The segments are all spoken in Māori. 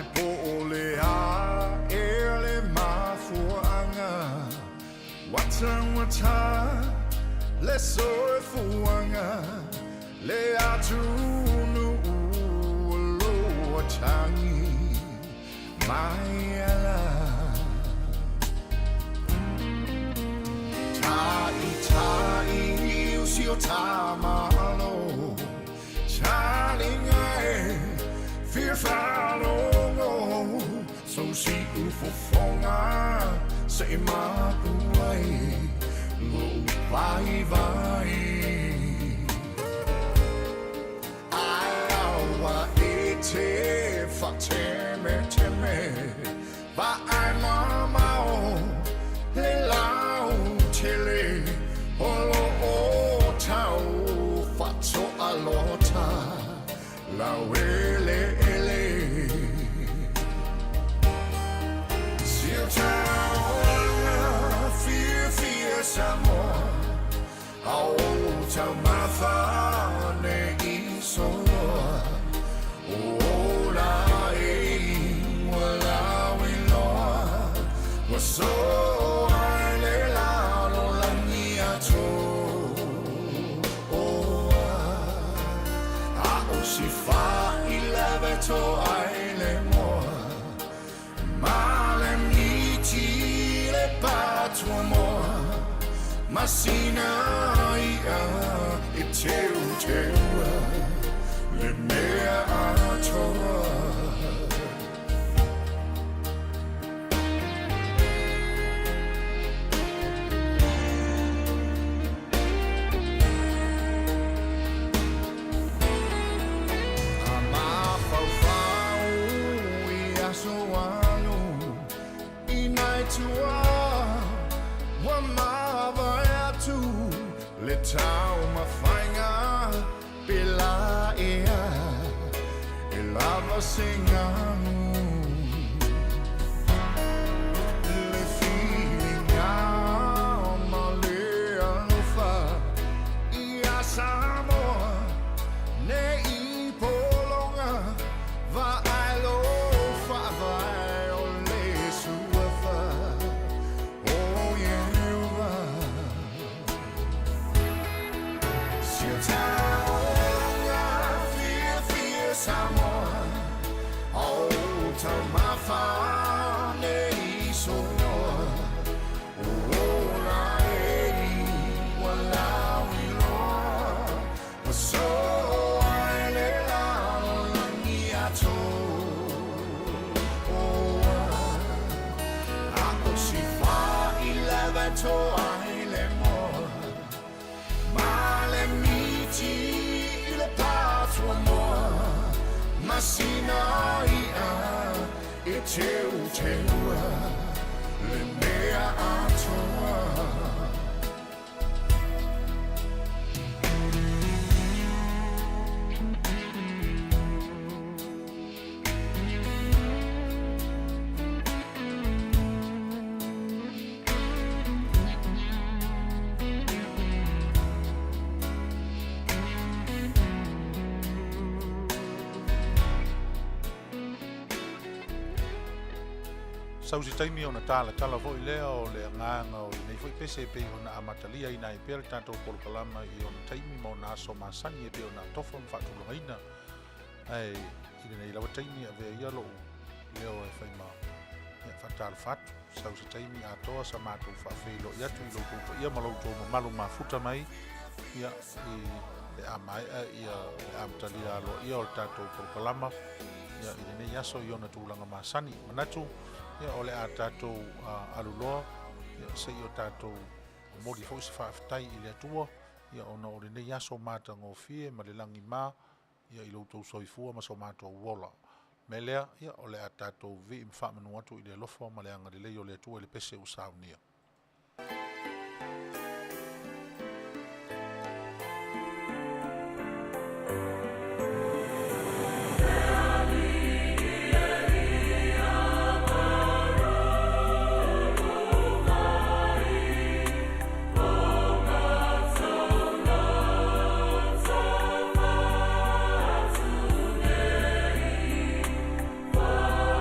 pole a ele mafuanga Watawata le soe fuanga le atunu lo tangi Maia Tai usio tamalo Chalinga fear follow so she Fofogaina say Mapu lo vai Aoauli te fateme ba ai mama le lau tele olo o tau fatso alota la wele ele Siota fear Samoa Auaunaga isoa ola wala wiloa waso ale la lo langia to a si fa ilaveto aile moa male miti le patro moa Masina ia e teu le mea atoa Ama faufau ia soalu inai tua le tau mafainga pela ea e lava singanu le filinga malea lufa ia Samoa ne I polonga va ai lofa vai o le suafa oh yeah fear Samoa oh tamafa ne isoa ola wala wiloa so ale la langia to ako si fa ilaveto aile moa male miti le patro moa Masina ia e teu le mea atoa Sausi taimi ona tala foi lea o le nganga o nei foi pese pe ona amatalia ina I per tanto por kalama I ona taimi mo na so masani pe ona tofo Fofogaina ai ina nei lawa taimi ave ia lo leo e fai ma ia fatal fat sausi taimi atoa sa matu faafelo ia tu lo ko ia malo to malu mafuta mai ia le amai ia amatalia lo ia o tanto por kalama ia ina nei aso I ona tulanga masani manatu ia ole a tatou aluloa ia sei o tatou mori foi se faafetai I le atua ia ona o lenei aso matagofie ma le lagi mā ia I loutou soifua ma so matou uola me lea ia ole a tatou vii ma faamanu atu I le alofa ma le agalelei o le atua I le pese usaunia Fale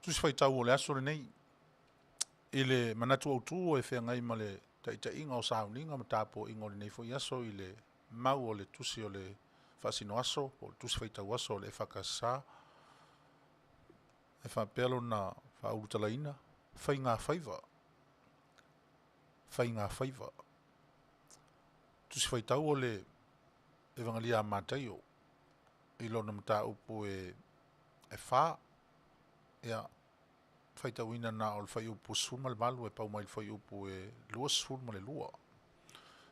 tusi faitau o le aso le nei, i le manatu au tu e whea ngai ma le ta inga o sauniga ma tapo inga o le nei fo i aso i le mau o le tusi o le whaasino aso, o le tusi faitau aso o le whakasa, e whapelo na whaurutalaina, whai ngā whaiva. Tusi faitau o le evangelia mātai o, i lona mata upo e wha, ia faitau ina na o le whai upo suma le malu e pau mai le whai upo e lua suma le lua.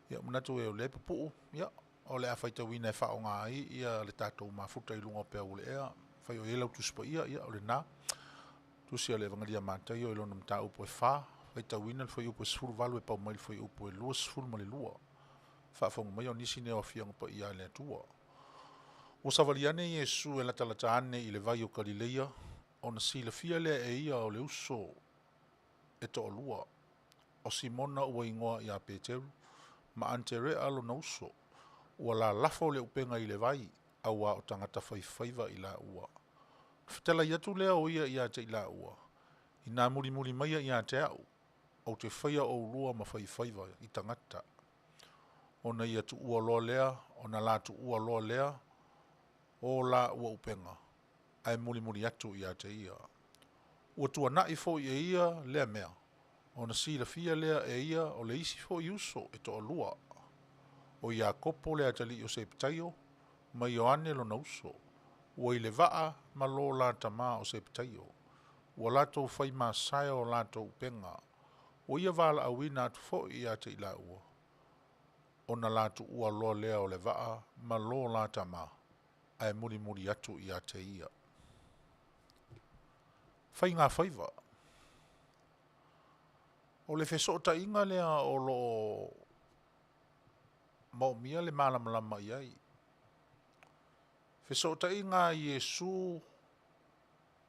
Ia manatu e o le papu, ia, o le a faitau ina e wha o ngā ai, ia le tātou mafuta i lunga pia ule ea, whai o e lau tuspa ia, o le nā, tusi o le evangelia mātai o i lona mata upo e wha, faitau ina le whai upo e sfuru valu e pau mai le whai upo e lua suma le lua. Whaafonga mai o nisi neo whianga pa ia le atua. O savaliane Yesu e latalata ane i le vai o Galileia, o na sila fia le e ia o le uso e to o lua, o Simona ua ingoa i a Petelo, ma antere alo na uso, ua la lafo le upenga i le vai, aua o tangata whaiwhaiva i la ua. Fitela i atu lea o ia i a te i la ua, i nā muri maia i a te au, o te whaia o lua ma whaiwhaiva i tangata. O na ia tu ua loa lea, o na la tu ua loa lea, o la ua upenga, ai muri atu i a te ia. Ua tua na i fo i e ia lea mea, o na sila fia lea e ia o le isi fo i uso e to o lua, o ia kopo lea tali o se pitaio, ma i o ane lo na uso, ua i le vaa ma lo la tama o se pitaio, ua lato fai ma saia o lato upenga, o ia vala awina atu fo i a te ila ua. O na latu ua loa lea o le vaa, ma lo la tama, ai muri atu i a te ia. Whai ngā whaiva. O le whesota inga lea o lo maumia le malamalama i ai. Whesota inga Yesu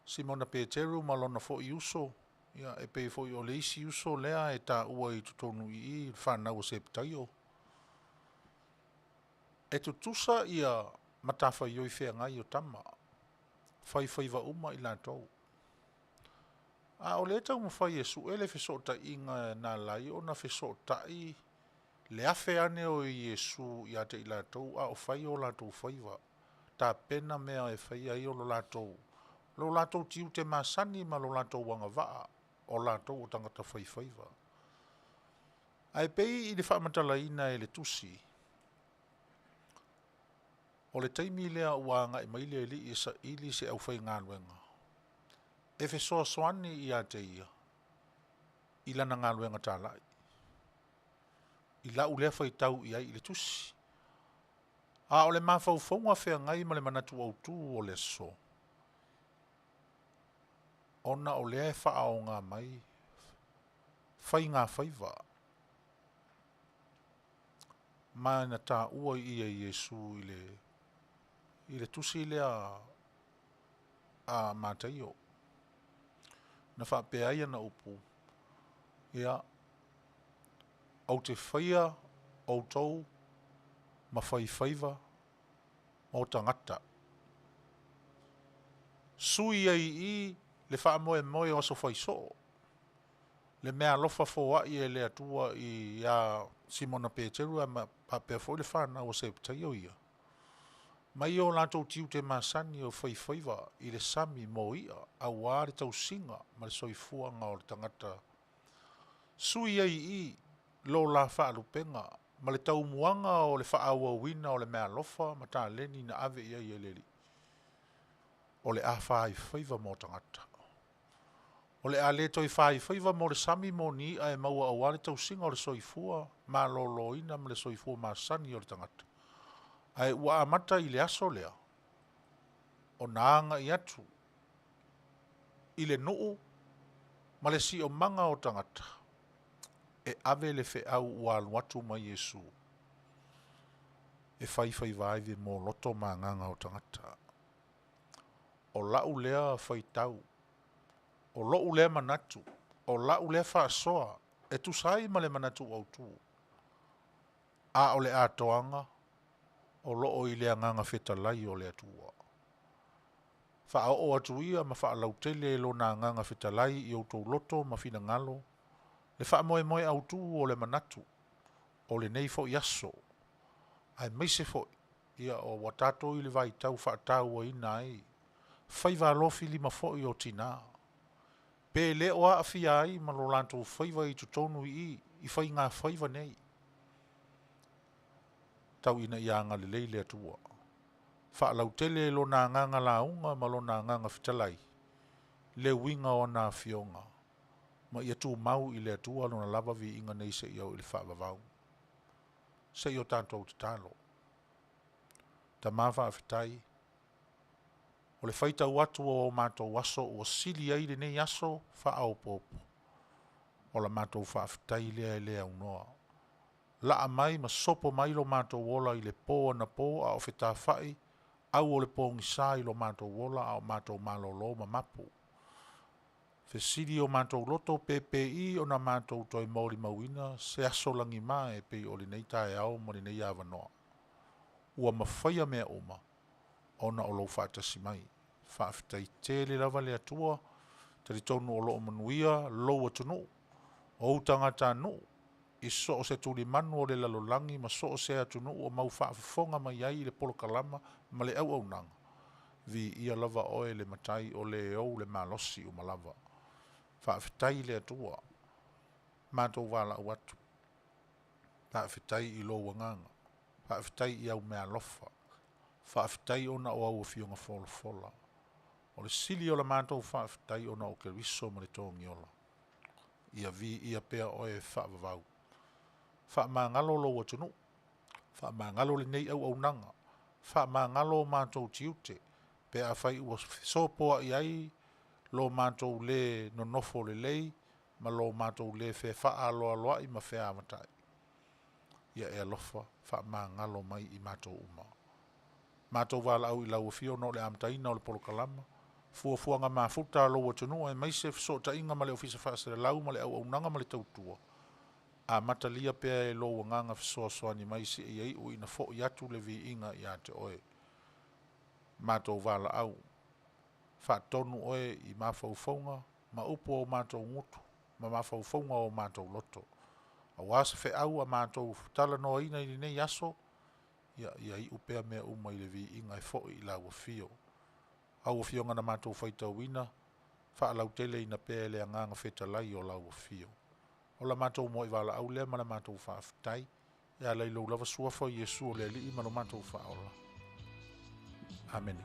Simona Petelo malona fo i uso, ia e pe fo i o le isi uso lea e ta ua i tutonu i whanau o septaio. E tutusa ia matafa i oi whea ngai o tama, whaiva uma i lātou. A o le tau mo whai Yesu e le whesota inga nā lai o na whesota i le awhe ane o Yesu i ate i lātou, a o whai o lātou whaiva. Tā pena mea e whai ai o lo lātou. Lo lātou tiu te masani ma lo lātou wanga waa o lātou o tangata whaiva. Ai pei i le whaamatala ina e le tusi. O le taimi lea uanga i maile li i sa ili se au whai ngā luenga. E whesoa soani i a te ia. I lana ngā luenga tā lai. I lau lea whai tau i ai i le tusi. A o le mawhauwhaunga whea ngai ma le manatu au tū o le so. Ona o lea e wha o ngā mai. Whai ngā whaiva. Mai na tā ua i a Yesu i le tusi lea a mātaio. Na wha peaia na upu. Ia. Au te whaia au tau ma whaiva o tangata. Sui ai i le wha moe o so whaiso. Le mea lofa fōa i e le atua i a Simona Petelo ma papea fo le whana o se ptaio ia. Mai o lātou tiu te masani o whaiva i le sami mo ia a wāre tau singa ma le soifuanga o le tangata. Sui ai i lo la wha alupenga ma le tau muanga o le wha awa wina o le mea lofa ma tā leni na ave ia i leli. O le a whaiva mo tangata. O le a le toi whaiva mo le sami mo ni a e maua a wāre tau singa o le soifua ma lo ina ma le soifua ma sani o le tangata. Ai ua amata i le aso lea, o naanga i atu, i le nuu, ma le si o manga o tangata, e ave le fe au ua aluatu ma Yesu, e whai vaive mo loto ma nganga o tangata. O lau lea whai tau, o lou lea manatu, o lau lea whaasoa, e tu sai ma le manatu au tu, a o le atoanga, o loo i lea nganga whetalai o le atua. Whaao atu ia ma whaalau tele lo na nganga whitalai i autou loto ma whina ngalo. Le wha moe moe au tu o le manatu. O le nei fo i aso. Ai meise fo ia o watato i le vai tau whaatau a ina ai. Whaiva lofi lima fo i o tina. Pe le o a fia ai ma lo lantou whaiva i tutonu i whai ngā whaiva nei. Tau ina i anga le leile atua. Whaalau tele lo na nganga launga ma lo na nganga whitalai. Le winga o na fionga. Ma ia tu mau i le atua lo na lava vi inga nei se i au i le whaavavau. Se i o tantou te talo. Ta maa Faafetai. O le whaita watu o mātou waso o sili ai le nei aso whaao popo. O la mātou Faafetai lea e lea unoa. Laa mai ma sopo mai lo mātou wola i le pō na pō a o whetā whai. Au o le pōngi sā i lo mātou wola a o mātou malolo ma Mapu. Fesiri o mātou loto PPI o na mātou toi mauri mauina se aso langi mā e pei o le nei tae au mo le nei awanoa. Ua mawhaia mea oma, ona o lou whaatasi mai. Faafetai Tele lava le atua, tari tonu o loo Manuia, lou atunu, o utanga tānu, i so o se tuli Manu o le lalolangi, ma so o se atunu o mau whaafafonga mai ai le polo kalama, ma le Auaunanga. Vi ia lava oe le matai o le au le malosi o malava. Faafetai le atua, mātou wala au atu. Faafetai i lo wanganga. Faafetai i au mea lofa. Faafetai ona o au fionga fola fola. O le sili o la mātou faafetai ona o ke riso ma le tongi ola. Ia vi ia pea oe whaavavau. Whaamangalo lo watunu. Whaamangalo le nei Auaunanga. Whaamangalo mātou tiute. Pea whai ua sopoa i ai lo mātou le nonofo le lei. Ma lo mātou le whea whaaloa loa i ma whea amatai. Ia e alofa, wha maa ngalo mai i mātou uma. Mātou wala au i lau fio no le amtaina o le polo kalama. Fuafuanga maa futa lo watunua e maise so ta inga ma le ofisa whaasere lau ma le Auaunanga ma le tautua. A matalia pea e lo wanganga fisoa soani maise i ei ui na fo i atu le vi inga i ate oe. Mātou wala au. Wha tonu oe i mawhauwhaunga, ma upo o mātou ngutu, ma mawhauwhaunga o mātou loto. A wasa fe au a mātou tala noa ina i nei aso, ia i upea mea uma i le vi inga e fo i lau fio. Au fio ngana mātou whaita wina, wha lau tele ina pea le anganga feta lai o lau fio. O la mātou mo i wala au lea mana mātou Faafetai, ia leilo lava suafa Yesu o le li ima lo mātou whaola. Amen.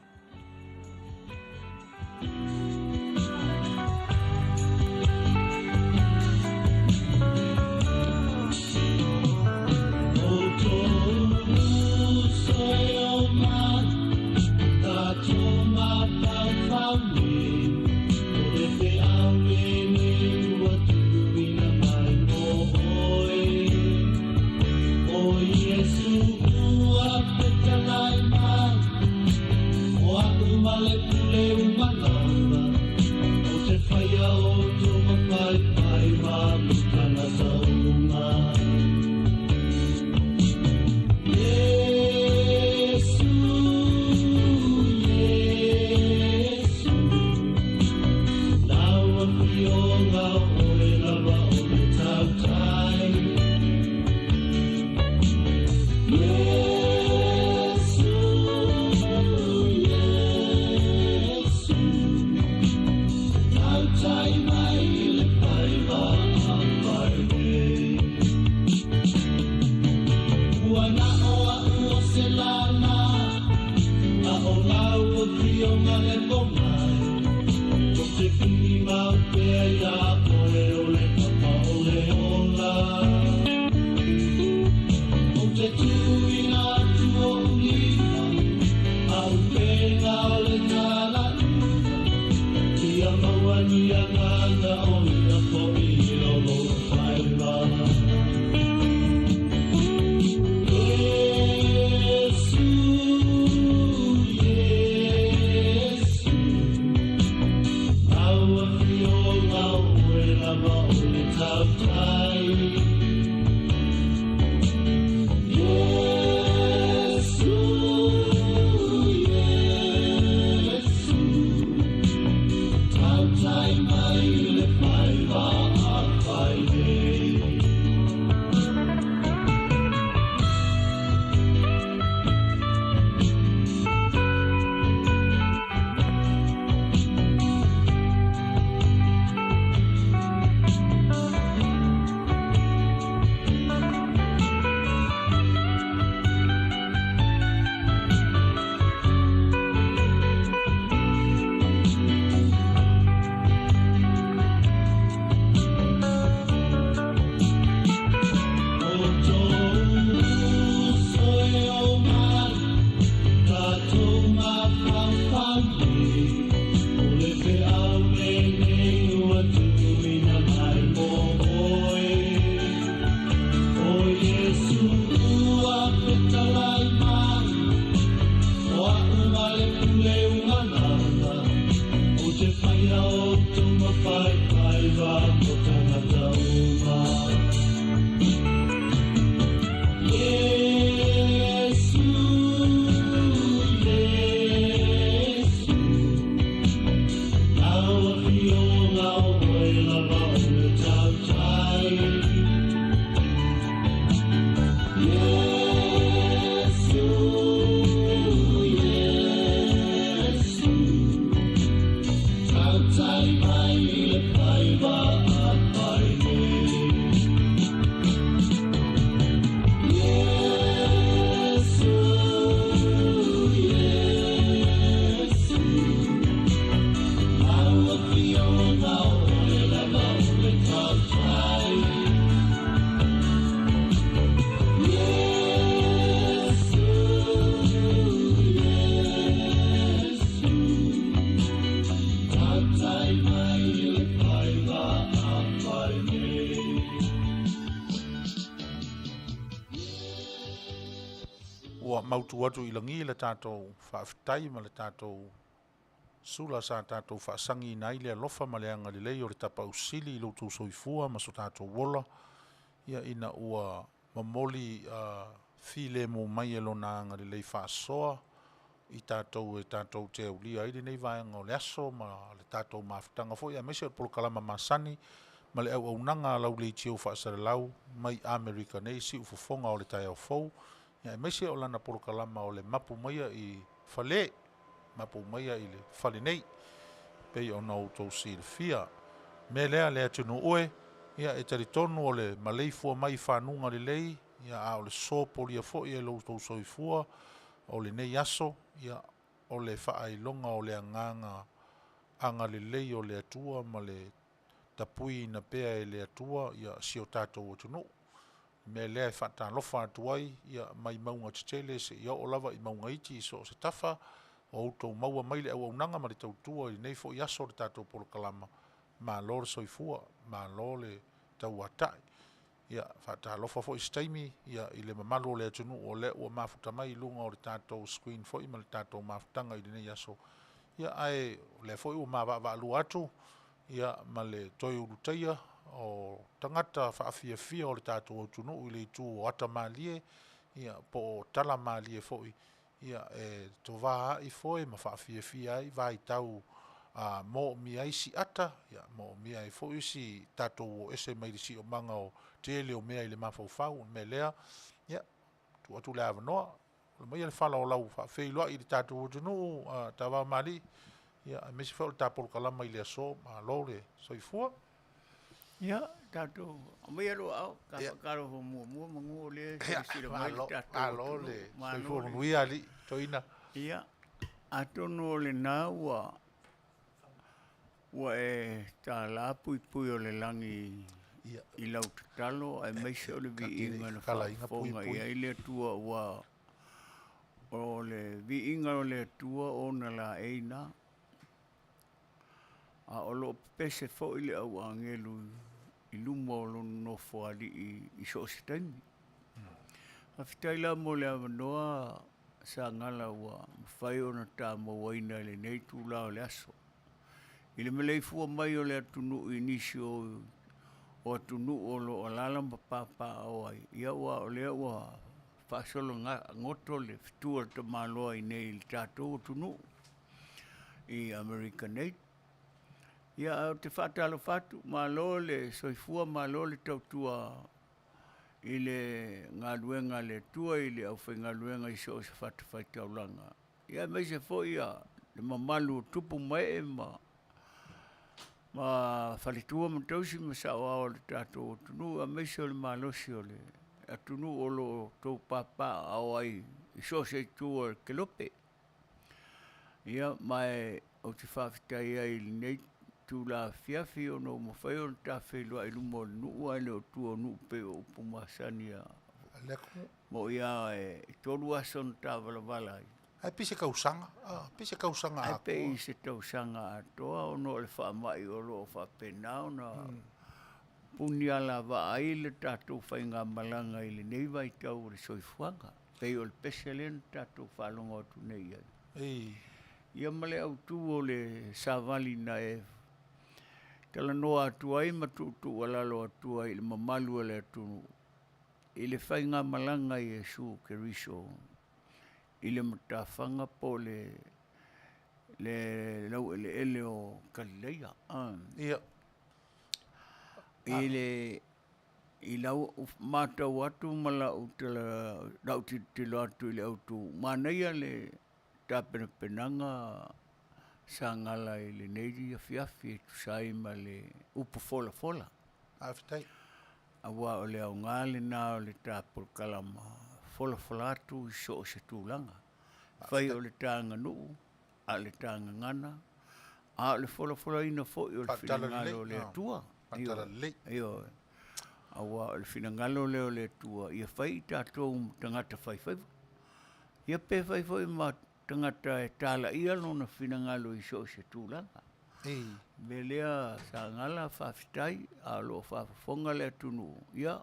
Wow. ua mautu atu ilangi le tātou whaafetai ma le tātou sula sa tātou whaasangi nai le alofa ma le anga le lei o le tapa usili i loutou soifua ma so tātou wola ia ina ua mamoli file mo mai e lona anga le lei whaasoa i tātou e tātou te aulia i nei vaenga o le aso ma le tātou mawhitanga fo ia mese o polo kalama masani ma le Auaunaga lau le tio whaasaralau mai Amerika nei si ufofonga o le tai au fou ia mese o lana polo kalama o le Mapu Maia i Fale Mapu Maia i le Fale nei pei o na outou si le fia me lea lea tunu oe ia e taritonu o le malei fua mai whanunga le lei ia a o le sōpolia fo ia loutou soifua o le nei aso ia o le whaailonga o le anganga anga le lei o le atua ma le tapui na pea e le atua ia si o tātou o tunu me lea e whaatalofa atuai ia mai maunga titele se ia o lava i maunga iti so se tafa o outou maua mai le Auaunaga ma le tautua i nei fo i aso le tātou polo kalama ma lo le soifua ma lo le tauatai ia whaatalofa fo i staimi ia i le mamalu o le atunu o le ua mafuta mai lunga o le tātou screen fo i ma le tātou mafutanga i le nei aso ia ai le fo i ua mawa alu atu ia ma le toi urutaia o tangata whaafiafia o le tātou atunu i le itu o Auaunaga ia po tala malie fo ia e tova i fo i ma whaafiafia i vai tau mo mi ai si ata ia mo mi ai fo i si tātou o ese mai si o manga o te leo mea i le mafaufau me lea ia tu atu le avanoa le mai le fala o lau whaafeiloa i le tātou atunu Taavaomaalii ia me si whao le tāpolo kalama i le aso ma lo le soifua ia tātou mai alo au ka whakaro ho mua mangu o le sira mai le tātou alo le soifua Manuia li toina ia atono le nā ua e tā la pui o le langi i lau tatalo ai meise o le viinga na whaafonga ia i le atua ua o le viinga o le atua o na la eina a o lo pese fo i le au angelu i luma o lo nofo ali i so se taimi. Faafetai la mo le avanoa Sagala ua mawhai o na tā mawaina le nei tū la o le aso. I le melei fua mai o le atunu i nisi o atunu o lo o lalamba papa o ai. Ia ua o lea ua whaasolo ngoto le fitua ta maloa i nei le tātou atunu i Amerika nei. Ia te whaatalo whatu malo le soifua malo le tautua i le ngaluenga le tua i le au whai ngaluenga i so se whatawhai taulanga. Ia meise fo ia le mamalu tupu mai ma whalitua ma tausi ma sawa o le tātou tunu a meise o le malosi o le atunu o lo tau papa au ai i so se tua ke lope. Ia mai o te whaafetai ai le nei tu la fiafi o no mawhai o ta whelua i lumo nua le o tua nuu pe o pumasani a mo ia e tolu aso na ta wala ai. ai pise kausanga Ai a pe i se tausanga atoa o no le whaamai o lo whapenao na puni ala wa ai le tātou whainga malanga i le nei vai tau le soifuanga. Pei o le peselen tātou whalonga o tu nei ai. Ia male au tu o le savali na e tala noa atua i matutu walalo atua i le mamalu le atunu. I le whainga malanga i e su ke riso. I le matawhanga po le lau ele o Kalileia. ia I lau matau atu mala utala lau tilo atu i le autu. Manaia le tāpena penanga Sagala i le neiri a fiafi tu sai ma le upu fola. Faafetai Awa o le au ngale na o le tāpol kalama fola atu i so o se tūlanga. Whai o le tānga nuu, a le tānga ngana, a le fola ina fo i o le finangalo le atua. Iyo, awa o le finangalo le o le atua. Ia whai tātou tangata whai. Ia pe whai ma tangata e tala ia lona finangalo i so se tūlanga. Me lea Sagala Faafetai a lo whaafonga le atunu. Ia,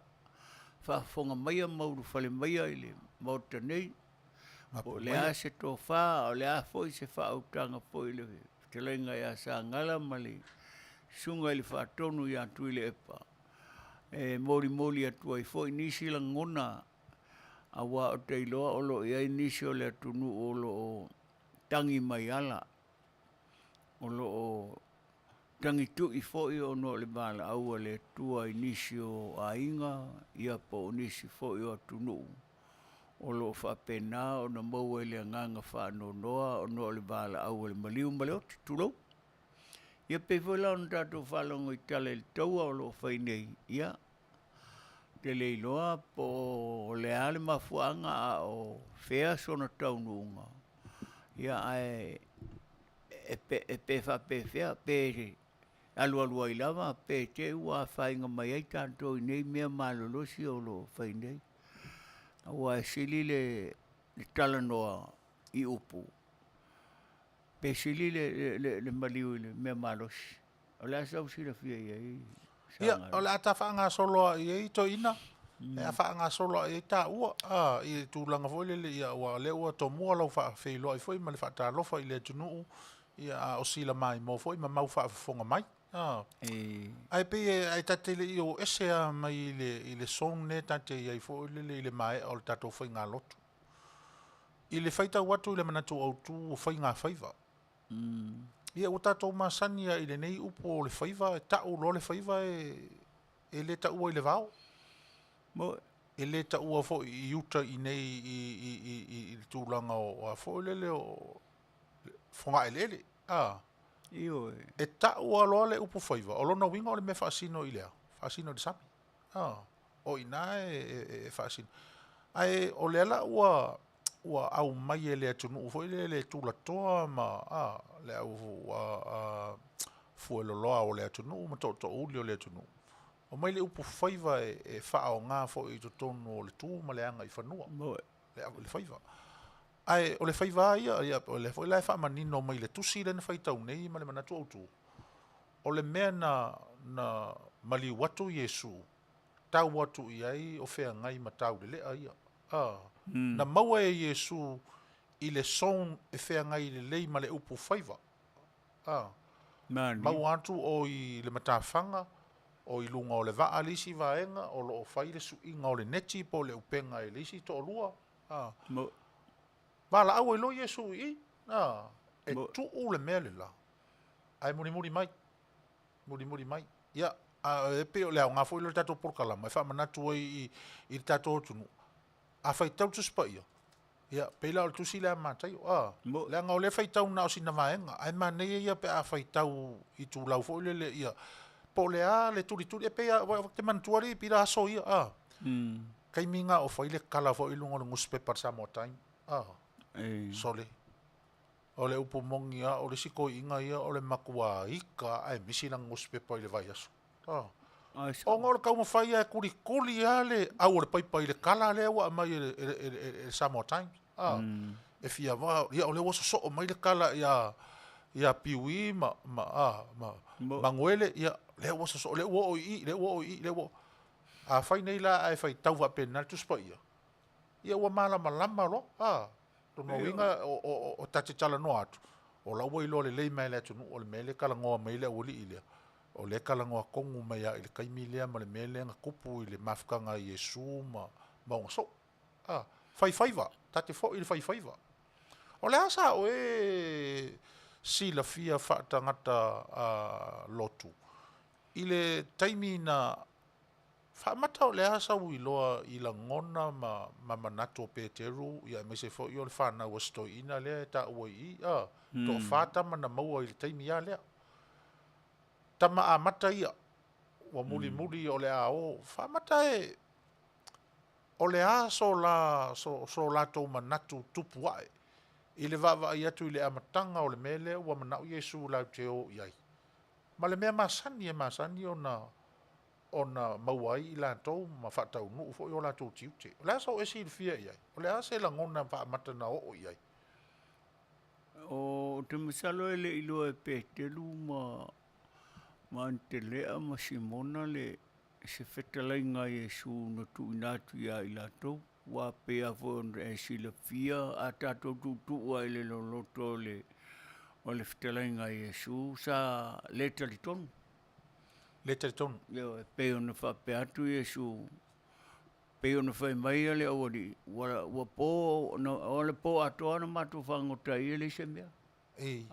whaafonga maia mauru whale maia i le mauta nei. Mapu O le Maia. a se tō whā, o le a foi se wha utanga foi le te lenga ia Sagala mali sunga ili whātonu i atu i le epa. E mori atu ai foi nisi la ngona a wā o te iloa o lo iai nisi o le atunu o lo o tangi mai ala. O lo o tangi tu i foi o no le bala aua le tua i nisi o a inga ia po o nisi foi o atunu. O lo whapena o na maua le nganga whanonoa o no le bala aua le maliu maleoti tulou. Ia pefo la on tatou whalongo i tale le taua o lo whainei ia. Te leiloa po le ale mafuanga a o whea sona taununga. Ia ai e pe whapewhea pe alu ai lava pe te ua whainga mai ai tātou i nei mea malolosi o lo whainei. Ua e sili le talanoa i upu. Pe sili le maliu le mea malosi. O le asau sila fia i Ia, o le ata whaanga soloa i ei to ina. E a whaanga soloa i tā ua. I tūlanga foi le ia ua le ua to mua lau wha whailoa i foi ma le wha lofa i le tunuu. Ia o sila mai mo foi ma mau wha whafonga mai. Ai pe ai tate le i o esea mai i le song ne tate i ai foi le le mai o le tato whai ngā lotu. I le whaita watu i le manatu au tū o whai ngā whaiva. Ia o tātou masania i le nei upo o le whaiva, e tau lo le whaiva e le tau i le vau. E le tau a fo i uta i nei i tūlanga o a fo le o whonga e lele. E tau a loa le upo whaiva, o lona winga o le me whaasino i lea, whaasino de sami. O ina e whaasino. Ai o le ala ua au mai e le atunu ufo le tūlatoa ma le au fueloloa o le atunu ma to uli o le atunu. O mai le upu whaiva e wha o ngā fo i to tonu o le tū ma le anga i whanua. Le au le whaiva. Ai o le whaiva ia o le whai wha manino mai le tusi le na whaitau nei ma le manatu au tū. O le mea na mali watu Yesu tau watu i ai o whea ngai ma tau le lea ia. Na maua e Yesu i le son e whea ngai le lei ma le upu whaiva. Mau atu o i le matawhanga, o i lunga o le waa lisi vaenga, o lo o whai le suinga o le neti po le upenga e lisi to o lua. Wala au e lo Yesu i, e tuu le mea le la. Ai muri mai. Muri mai. Ia, e peo le au ngā fo i le tato porkalama, e wha manatu i le tato tunu. A whaitau tu spa ia. Ia, peila o le tusi lea mātai. Lea ngau le whaitau na o sina vaenga. Ai manei ia pe a whaitau i tū lau fo le ia. Po le a le turi. E pe a te mantuari pira aso ia. Kai minga o whai le kala fo i lunga le nguspe par Samoa time. Sole. O le upu mongi a, o le siko inga ia, o le makua ika, ai misi na nguspe pa i le vai aso. O ngā ora kauma whai e kuri a le au o le paipai le kala le awa mai e Samoa Times. E fia wā, ia o le waso so o mai le kala ia piui ma nguele, ia le waso so, le ua o i, a whai nei la ai whai tau wa pena tu spa ia. Ia ua malama lo, tono winga o tate tala no atu. O la ua ilo le lei mai le atu o le mele kala ngoa mai le uli ilea. O le kalangoa kongu mai a i le kaimilea ma le mele nga kupu i le mafukanga i Yesu ma unga so. Whaiwhaiva, tate fo i le whaiwhaiva. O le asa o e sila fia whaatangata lotu. I le taimi na whaamata o le asa u iloa i la ngona ma manato Petelo i a mese fo i o le whanau a stoina lea ta ua i to whaatama na maua i le taimi a lea. Tama a mata ia, wa muli o le a o, wha mata e, o le a so la tau manatu tupu ae, i le wawa i atu i le amatanga o le mele, wa manau Yesu lau te o iai. Ma le mea masani o na mauai i la tau, ma whatau nuu fo i o la tau tiute. O le a so esi il fia iai, o le a se la ngona wha mata na o iai. O te masalo e le ilo e Petelo ma te lea ma Simona le se whetalai ngai Yesu na tu inatu ia i la tau. Wa pea fon e sila fia a tato tutua ele lo loto le o le fitelenga Yesu sa leta li tonu. Le te tonu. Leo e peo na wha pe atu Yesu. Peo na whai mai ale awari. Wa po, o le po atoa na matu whangota i ele se mea. Ei.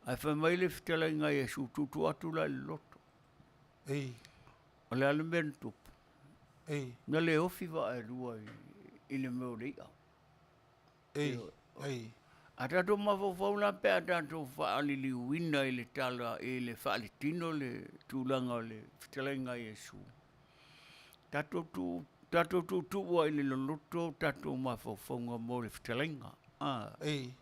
Ai whai mai le fitelenga Yesu tutu atu la le loto. Ei. O le ale mea tupu. Ei. Na le ofi wa e rua i le meo reia. Ei. Ei. A tato mawawau la pe a tato whaalili uina i le tala i le whaalitino le tūlanga o le fitelenga Yesu. Tato tu ua i le loloto, tato mawawau mo le fitelenga. Ei.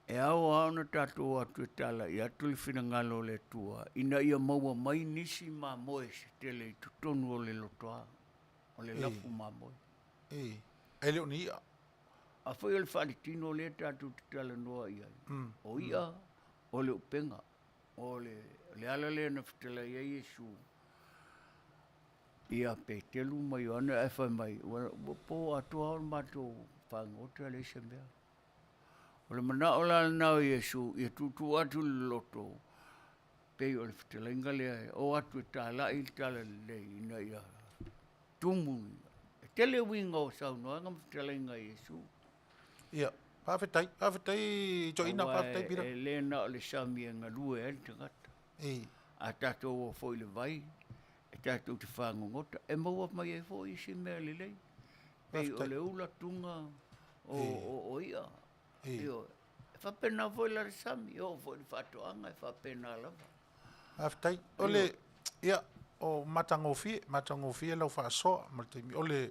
E Auauna tato atu e tala i atu le whinangalo le tua. Ina ia maua mai nisi ma moe se tele i tutonu o le lotoa. O le lafu ma moe. Ei. E leo ni ia. A foi le whaalitino le tatu te tala noa ia. O ia, o le upenga, o le ala le na whitala ia Yesu. Ia Petelo mai ana e whai mai. Po atua o mato whangota le se mea. O le mana o la nao Yesu, ia tutu atu le loto. Pei o le whitala inga lea, o atu e tala i tala le ina ia. Tumu. Tele winga o saunoa, ngam whitala inga Yesu. Ia, Faafetai joina Faafetai pira. E le na o le sami e ngalue e te gata. Ei. A tatou o foi le vai, e tatou te whangongota, e maua mai e foi i si mea le lei. Pei o le ula tunga o ia. Io, e whapena foi la le sami, o foi le whatoanga, e whapena lava. Faafetai, ole, ia, o matangofie lau whaasoa, ole,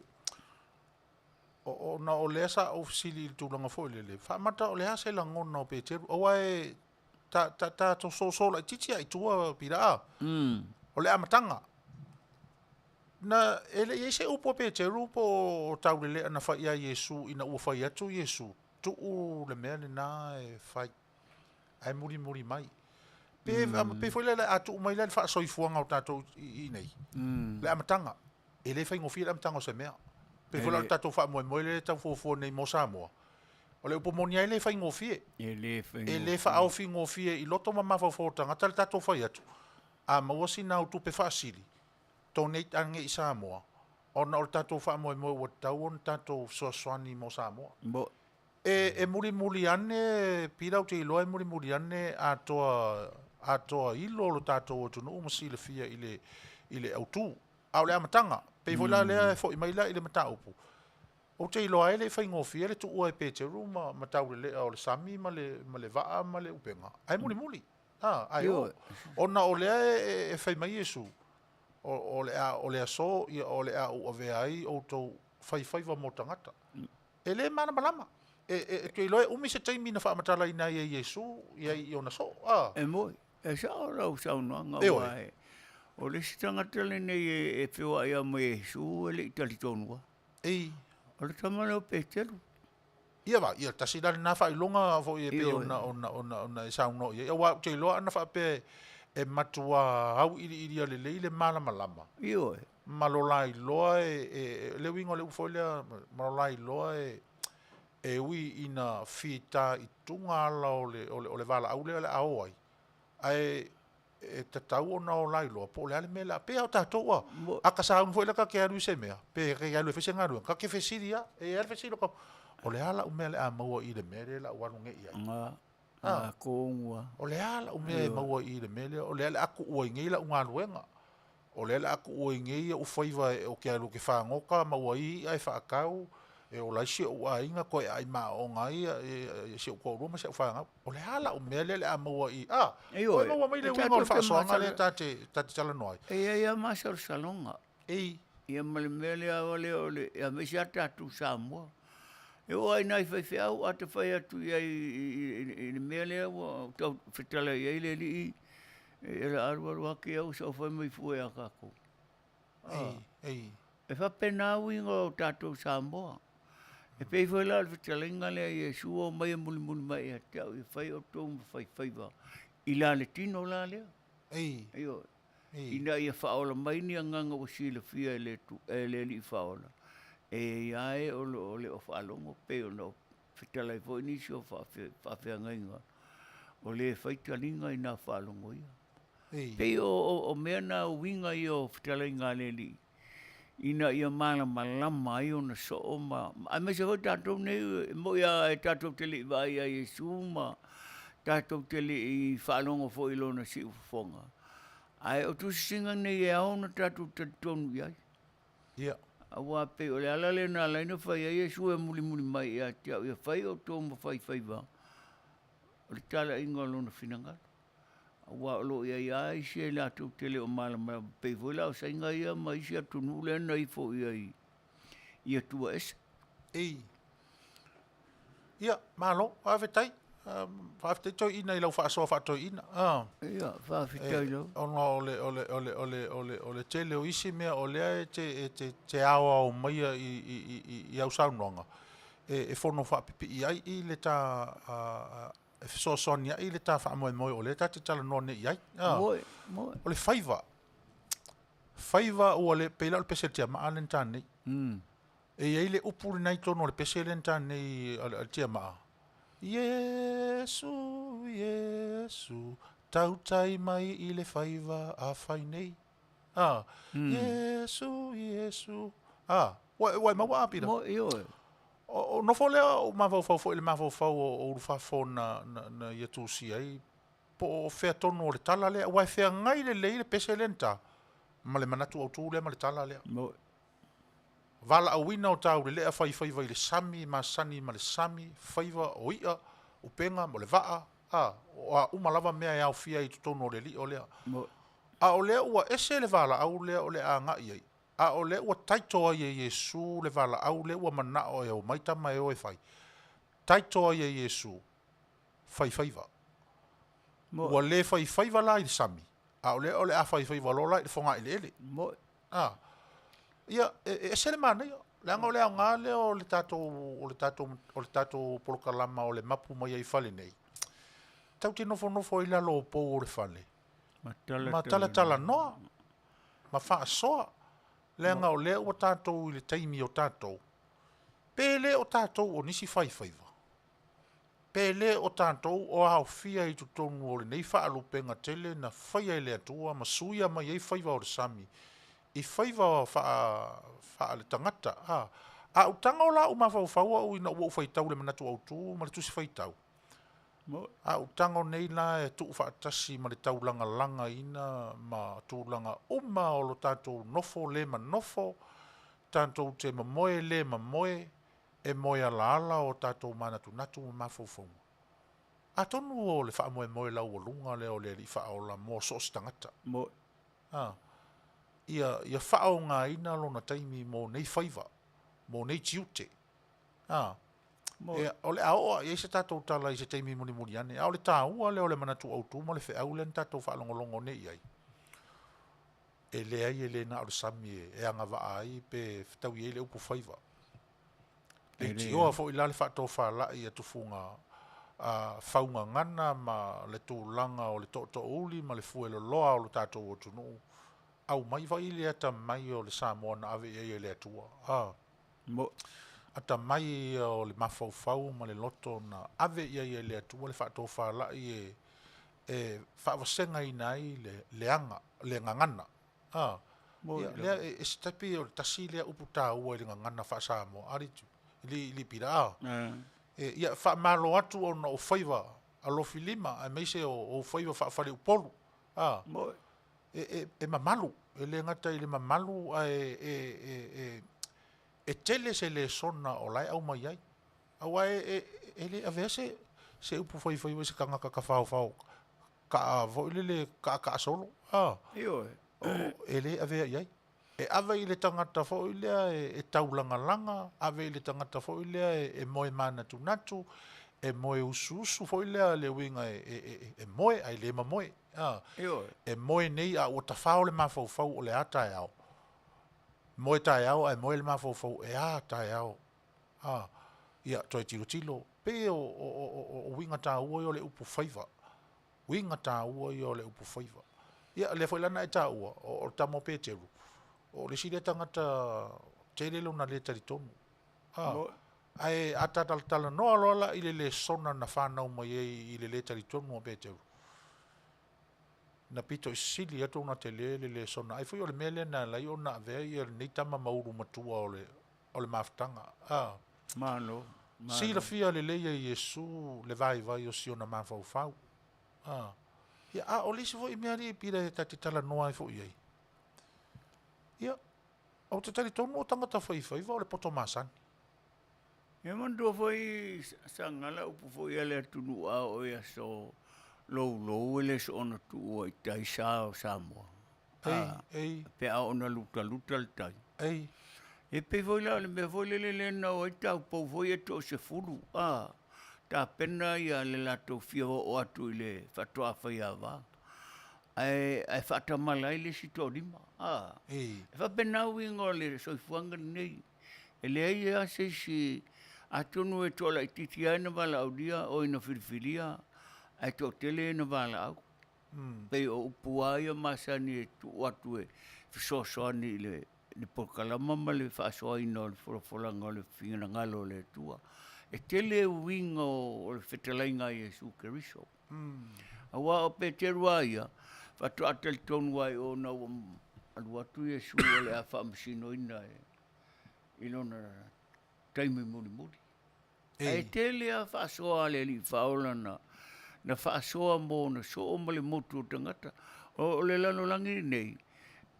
o na o lea sa ofisili i tūlanga fo le whaamata o lea se la ngona o Petelo o wae ta to so la titia i tua pira a o lea matanga na ele ye se upo Petelo po tau le na fa ia Yesu ina ua fa atu Yesu tu u le mea na e fai ai muri mai pe foi le atu mai le fa soifuanga o tatou i nei lea matanga ele fai ngofia le matanga o se mea pe fola tatou fa mo le tau fofo nei mo Samoa o le upo monia ele fai ngofie ele fa au fi ngofie i loto mama fofo tanga tal tatou fai atu a mo sina tu pe fasili to nei ange i Samoa ona o tatou fa mo o tau on tatou soani mo Samoa e muri ane pira o te ilo e muri ane a toa ilo lo tatou o tunu mo sile fia ile autu au le amatanga pe fola le fo i mai la ile mata upu o te ilo ai le fai ngofia le tu ua e Petelo ma tau le o le sami ma le va ma le upenga ai muri ai ona o le e fai mai Yesu o le so o le o ve ai o to fai va mo tangata ele mana malama e te ilo e umi se taimi na fa matala ina ia Yesu ia i ona so e moi e sa o sa no nga o le sitanga tele nei e whiwa ia mo Yesu e le itali tonua. Ei. O le tamana o Petelo. Ia tasi dali na wha ilonga fo i e pe ona e sauno ia. Ia wa te iloa ana wha pe e matua au iri ale le malama. Ia e. Malola iloa e le wingo le ufo lea malola iloa e ui ina fita i tunga ala o le vala au le Aoauli. Ai e tatau ona o lailo po le ale mela pe o tatoa aka sa un foi la ka ke alu se mea pe ke alu fe senga ka ke fesiria e al fesiro ko o le ala o mele a maua i le mele la wanu nge ia ko ngua o le ala o mele maua i le mele o le ala aku o nge la unga luenga o le ala aku o nge o faiva o ke alu ke fa ngoka maua i ai fa kau e o la si o ainga ko ai ma o ngai e se ko ro ma se fa nga o le hala o mele le amaua i o mo mai le wingo fa so nga le tate tala noi ia ma sa salonga ia mele o le ia me sa tatu Samoa e o ai nai fai au ate fai atu ia i mele o to fitala ia le li e la arwa ke o so foi mai fu e akako e fa pena wingo tatu Samoa e pei foi la fitalinga le Yesu o mai muli mai e tau e fai o tō fai va i la le tino la lea ina ia whaola mai ni anganga o sila fia e le li whaola E ai o le o whaalongo pe o no whitalai fo inisi o whawhia ngainga. O le whaitalinga i nā whaalongo ia. Pe o mea nā winga i o whitalai ngā leli. Ina ia mana malama i o na so o ma. A me se hoi tātou nei, mo ia e tātou tele i vai a Yesu ma. Tātou tele i whaalongo fo ilo na si ufonga. Ai o tu singa nei e au na tātou tonu iai. Ia. Awa pe o le alale na laina whai a Yesu e muli mai ia te au ia whai o tō ma whai wa. O le tala inga lo na whinanga. Awa o lo ia ia i se la tō tele o malama pe voila o sainga ia ma isi a tunu le na i fo ia i. Ia tua esa. Ei. Ia, malo, Faafetai. Faafetai toi ina i lau whaasoa whaatoi ina. Ia, Faafetai lau. O le tele o isi mea o lea te awa o Maia i au saunoanga. E whono whaapipi i ai i le tā e whesosoni ai le tā whaamoe moe o le tā te tala none i ai. Moe. O le whaiva. Whaiva ua le peila o le pese tia maa len tānei. E iei le upuri nei tono le pese len tānei al tia maa. Yesu, Yesu, tautai mai i le whaiva a whai nei. Yesu, Yesu. Wai maua apira. Mo i oe. O no fo lea o mawhau le mawhau o urwhafo na Yetusi ai. Po o whea tono o le tala lea. Wai whea ngai le lei le pese lenta. Ma le manatu au tū lea ma le tala lea. Mo. Vala au wina o tau le lea whaiva i le sami, ma sani ma le sami, whaiva o ia, upenga mo le waa. O a umalava mea e au fia i tutono o le li o lea. Mo. A o lea ua ese le vala au lea o le a ngai ai. A o le ua taitoa i e Yesu le vala au le ua manao e o maitama e o e whai. Taitoa i e Yesu whaiva. Ua le whaiva la i le sami. A o le a whaiva lola i le whonga i le ele. Mo. Ia, e sele mana ia. Leanga o le au ngā leo o le tātou polokalama o le Mapu Maia i Fale nei. Tau te nofo i lalo o pou o le Fale. Ma tala noa. Ma wha soa. Leanga o lea o tātou i le taimi o tātou. Pele o tātou o nisi whaiva. Pele o tātou o au fia i tutonu o le nei whaalupenga tele na whaia i le atua ma suia mai ei whaiva o le sami. I whaiva wha le tangata. A utanga o la o mawhau au ina ua whaitau le manatu au tū ma le tusi whaitau. A utanga o nei la e tuu whaatasi ma le taulanga langa ina ma tūlanga uma o lo tātou nofo le ma nofo. Tātou te mamoe le mamoe. E moe ala ala o tātou manatu natu ma mawhau. A tonu o le wha moe lau o lunga le o le li wha o la mo so stangata. Mo. Ia whao ngā ina lo na taimi mō nei whaiva, mō nei tiute. O le aoa, i se tātou tala i se taimi muni ane. A o le tāua le o le manatu au tū, ma le whaau le tātou whaalongolongo nei ai. E le ai e le na o le sami e anga waa ai pe whtau i e le upu whaiva. E tioa fo i lale whaatou whaala i a tufunga whaunga ngana ma le tūlanga o le to uli ma le fuelo loa o le tātou o tunu. Au mai vai le ata mai o le Samoa na ave e le atua. Mo. Ata mai o le mawhau ma le loto na ave e le atua le whaatou whaala i e whaawasenga i nai le anga, le ngangana. Lea e stapi o le tasi lea upu tā ua i le ngangana wha Samoa. Aritu, li pira. Ia whaamalo atu o na o whaiva alofi lima, a meise o whaiva whaafare upolu. Mo. E mamalu, e le ngata i le mamalu e tele se le sona o lai au mai ai. Awa e le avea se upu whaiwhaiwa se kanga ka whao. Ka voile le ka solo. Io E le avea iai. E ave i le tangata whaoilea e taulanga langa, ave i le tangata whaoilea e moe mana tunatu, e moe usu whaoilea le winga e moe, ai le ma moe. E moe nei a o ta whao le mawhau o le a tae au. Moe tae au, ai moe le mawhau e a tae au. Ia, toi tilo. Pe o winga tā ua i o le upu whaiva. Winga tā ua i o le upu whaiva. Ia, le whailana e tā ua, o tamo Petelo. O le sile tangata tele lona le tali tonu. Mo Ai ata tala no lola ile le sona na whanau mai ile le tali tonu o Petelo. Na pito isili atu na tele le sona. Ai fui o le mele na lai o na vea i ni tama mauru matua o le maftanga. Manu. Si la fia le leia Yesu le vai o si ona mafau fau. Ia o lisi fo i mea li pira e tati tala noa i fo i ei. Ia, au te tali tonu o tangata fai o le poto masani. E mandu foi Sagala upu foi ale atunu a o ia so lou ele so ona tu o i tai sa o Samoa. Ei. Pe a ona luta le tai. Ei. E pe foi la me foi le na o i tau po foi e to se fulu. Ta pena ia le lato fia o atu ile fatoa fai ava. Ai fata malai le sitorima. Ei. E fa pena wingo le so fuanga nei. Ele ia se si atunu e tola i titia na wala au dia o ina filifilia ai to tele na wala au. Pei o upuaia masani e tu atu e fisosoani le pokalama ma le whaasoa ina o le wholawholanga o le whingana ngalo le tua. E tele winga o le whetalainga i Jesu Keriso. Awa o Petelo ia, whatu atel tonu ai o na alu atu Jesu o le a whaamasino ina e inona taimi muri. E tele a whaasoa le li whaola na whaasoa mo na so o male motu o tangata. O le lano langi nei,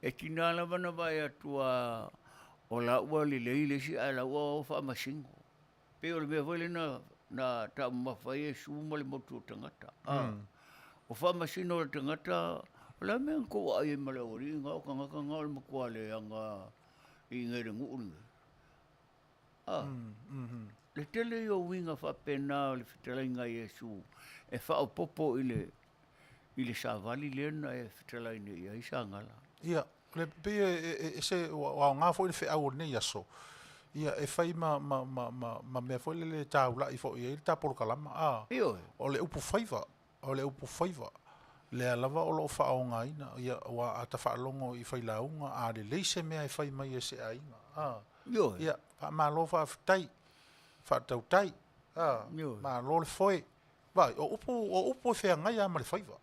e tinala wana vai atua o la ua li leile si a la ua o whaamasingo. Pe o le mea wale na ta mawhai e su male motu o tangata. O whaamasino o tangata, o la mea ko ai e male ori, ngā o kangaka ngā o le makua le anga i ngere nguuringa. Le tele i o winga whapena o le whitalainga Jesu e whaopopo i le savali lena e whitalaine i a Sagala. Ia, le pe e se o ngā fo i le wheau nei aso. Ia, e whai ma mea fo le tāula i fo i e tā polo kalama. O le upu whaiva. Le alawa o lo whao ngā ina. Ia, wa ata whaalongo i whai launga. A le leise mea i whai mai e se a inga. Ia, ma lo whaafitai. Whaatau tai. Ma lo le foe. Vai, o upu e whea ngai a ma le whaiva.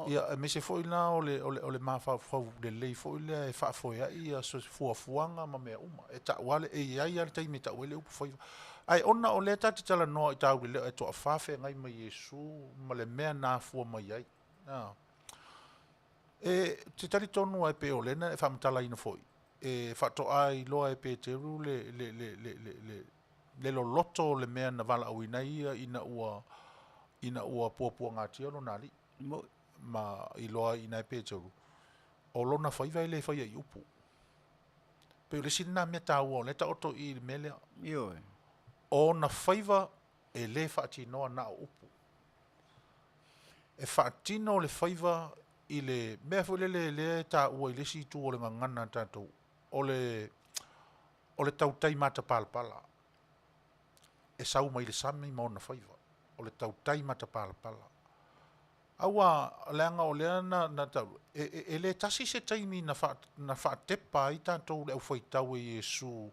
Ia, me se foi na o le mawhau le lei foi le e whaafoea ia so fuafuanga ma mea uma. E ta wale e iai al taimi ta wele upu whaiva. Ai ona o le tati tala noa i tau le leo e toa whawhea ngai mai Jesu ma le mea nā fua mai ai. E te tari tonu ai pe o lena e whamatala ina foi. E whatoa ai loa e Petelo le lo loto le mea na wala au ina ia ina ua puapua ngā tia no nari. Ma i loa ina e Petelo. O lona whaiva i le whaia i upu. Pe le sina mea tāua o le ta oto i me lea. O na whaiva e le whaatinoa na o upu. E whaatino le whaiva i le mea fo le tāua i le si tu o le ngangana tātou. O le tautai mata palapala. E sau mai le sami ma ona whaiva. O le tautai mata palapala. Aua leanga o lea na tau. E le tasi se taimi na whaatepa i tātou le au whaitau e Jesu.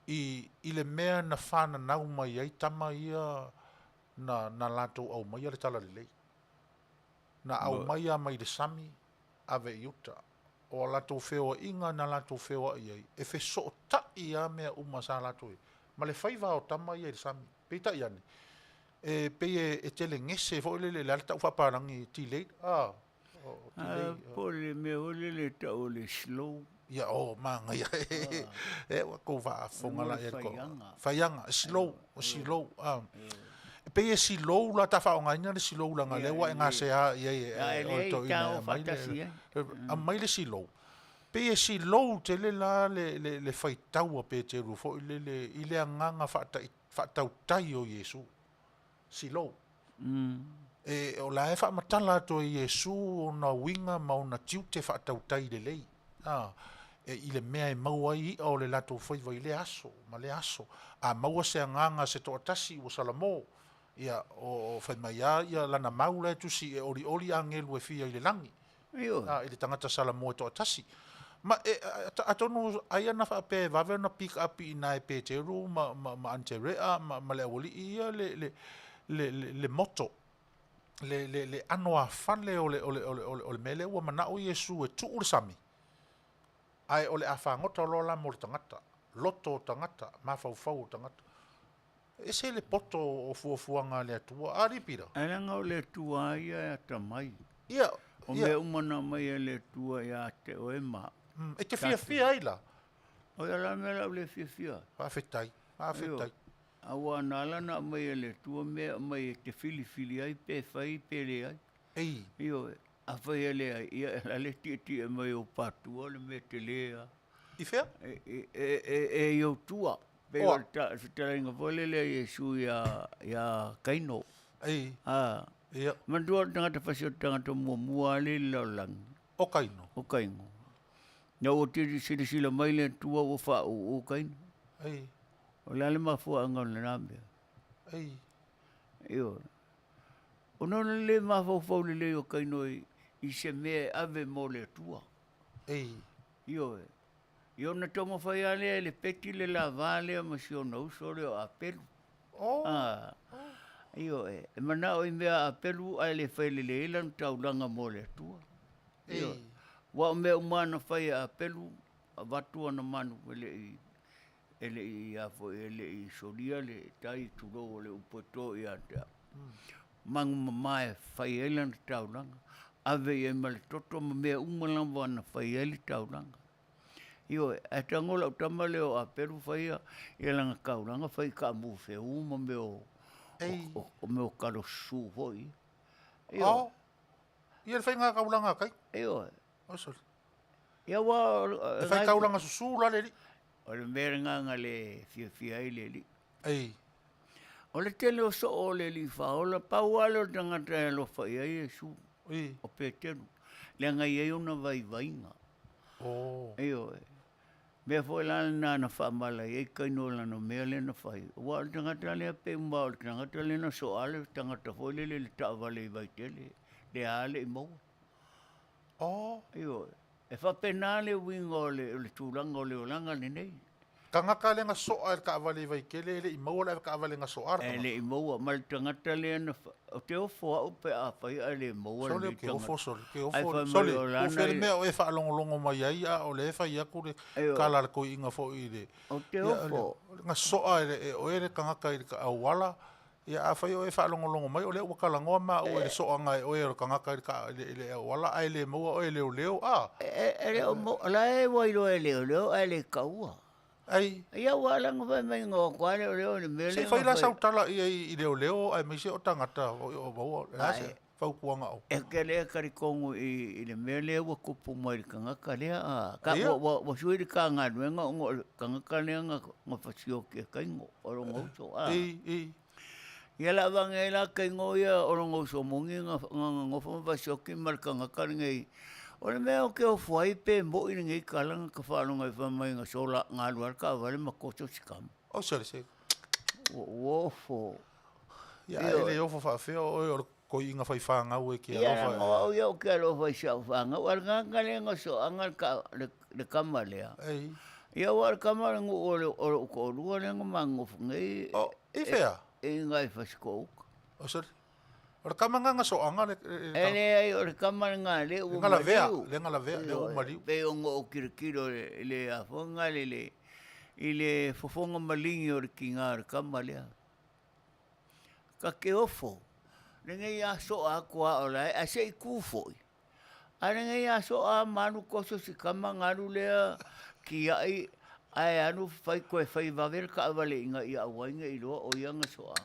I le mea na whana nau mai ai tama ia na lātou au mai le tala lelei. Na au mai a mai le sami ave iuta. O lātou whewa inga na lātou whewa i ai. E whe so ta i a mea uma sa lātou e. Ma le whaiva o tama i le sami. Peita i ane. E pei e tele ngese fo le tau whaparangi ti lei. Po le mea ole le tau le slow. Ia manga ia. E wako whaafonga la e ko. Whaianga. Slow. Pei e slow la ta whaonga ina le slow la ngā lewa e ngā sea i a mai le slow. Pei e slow te le la le whaitau a Petelo fo i le anganga whaatau tai o Jesu. Silo. E o la e whaamatala to i Jesu o na winga ma o na tiute whaatau tai le lei. E i le mea e maua i o le lato whaiva i le aso, ma le aso. A maua se anganga se to atasi o Salamo. Ia o whaimaya ia lana maula e tusi e ori angelu e fia i le langi. I le tangata Salamo e to atasi. Ma atonu ai na fa pe va na pick up ina e Petelo ma anterea ma le Aoauli ia le moto le anoa fale o le mele ua manao Iesu e tu le sami ai o le afangota lo la mo le tangata loto o tangata ma fau tangata e se le poto o fuafuanga le atua ari pira Alanga o le tua ia ta mai. ia O me umana mai le tua ia te o ema. e te fia ai la O ia la mela le fia. Faafetai Awa nalana mai le tua me mai te fili ai pe fai pe le ai. ei Io a fai le ai ia la le ti mai o patua le me te lea. i fea Io tua. Pe o ta inga vole le Iesu ia kaino. ei ia Mandua tangata fasio tangata mua le laulang. o kaino O kaino. Na o te sila mai le tua o fa o kaino. ei O lale mafua anga le name. ei Io. O nona le mafau le o kaino i se me ave mo le tua. ei Io Io na tomo fai ale le peti le la vale ma si o no so le a pelu. oh Io mana o mea a pelu ai le fai le ilan taulanga mo le tua. Io wa me umana fai a pelu a watu na Manu ele i afo ele i solia le tai tulo le upoto i ata. Mangu mamae fai ilan taulanga. Ave e mal toto me umana wana fai ele taulanga. Io e tangola o tamale o a peru fai ia langa kauranga fai ka mu fe uma me o me o karo su hoi. Io ia le fai ngā kaulanga kai Io o sorry ia wa e fai kaulanga susu la le o le merenga le fia ile li. ei O le tele o so o le li fa o la pauale o tangata lo fai ai su ei o Petelo. Le ngai ai una vai vainga. oh Io me foi lá na famala e kaino la no mele na fai wa tangata le pe mbal tangata le na so ale tangata foi le Taavaomaalii vai tele le ale mo oh io e fa penale wingo le tulanga le olanga le nei kangaka le nga so ar ka vale vai kele le mo le ka vale nga so ar le mo mal tangata le na o te o fo o pe a fai ale mo le ke o fo ke o Ai fo fa sole mai o o lana fe i- me o e fa longo mai ai a o le fa ia ku le Aio. kala ko inga fo i le o te o fo nga so ar o e kangaka i ka awala ia a fai o e fa longo mai o le o kala ngoma o e so anga o e kangaka i ka le wala ai le mo o e le leo a ele o mo la e wai lo ele ele kaua ai ia wala ngo mai ngo kwale le mele se fai la sa tala i leo ai me se o tangata o mo la se fa kuanga o e ke le karikongo i le mele wa kupu mai kanga kale a ka wa sui ka nga nga ngo kanga kale nga ngo fasio ke kaingo o ngo so a ei ia la vangela kaingo ia o ngo so mongi nga ngo fa fasio ke mar kanga kale ngai o le mea o ke o fuai pe mo i ngai kalanga ka whanonga i whamai nga sola ngā luar ka wale ma koto sikam o se o fo ia ele o fa fe o ko inga fai fanga o ke ia alo ngo o ia o ke alo fai sa whanga war ngā ngale nga so angal ka le kamalea ei ia war kamala ngu o ko rua le nga mango fungai o e fea e ngai fasko o se o kamanga nga so anga le ele ai o kamala ngā le o ngala vea le o mari pe o ngo o kirikiro le a fonga le ile fofonga malingi o ki ngā kamalea ka ke ofo Renga ia so a kua o lai, a se i kūfoi. A renga ia so a manu koso si kama ngaru lea ki ai, ai anu fai koe fai vavera ka awale inga ia awainga i loa o ianga so a.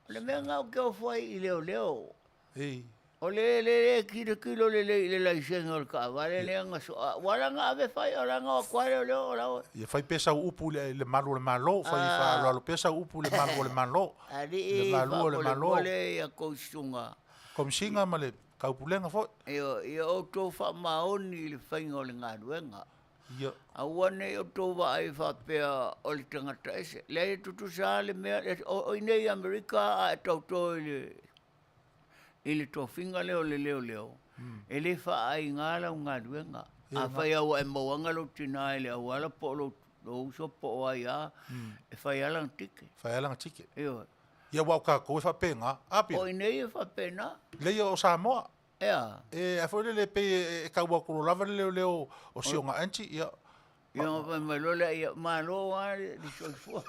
Le mea ngau ke o fai i leo. ei O le kilo le laisenga o ka awale leanga so a. Waranga ave fai o ranga o kware o leo o lao. ia fai pesa upu le malu le malo fai fa lo pesa upu le malu le malo Ali le malu le malo le ia kousunga. kom singa ma le kaupulenga fo Ia o tō wha maoni le whainga o le ngā ruenga. ia A wane o tō wa ai whapea o le tangata ese. Le tutu sa le mea, o inei Amerika a e tau tō i le tō whinga leo le leo. E le wha ai ngā lau ngā ruenga. A whai au e mawanga lo tina ele au ala po lo uso po ai a e whai alang tike. Whai alanga tike. Eo. Ia wau ka koe whapenga, api. O inei e whapena. Leia o Samoa. Ea. E a fwere le pe e kaua kuro lava leo o sionga anti, ia. Ia ngā mai lola ia malo a li soifua.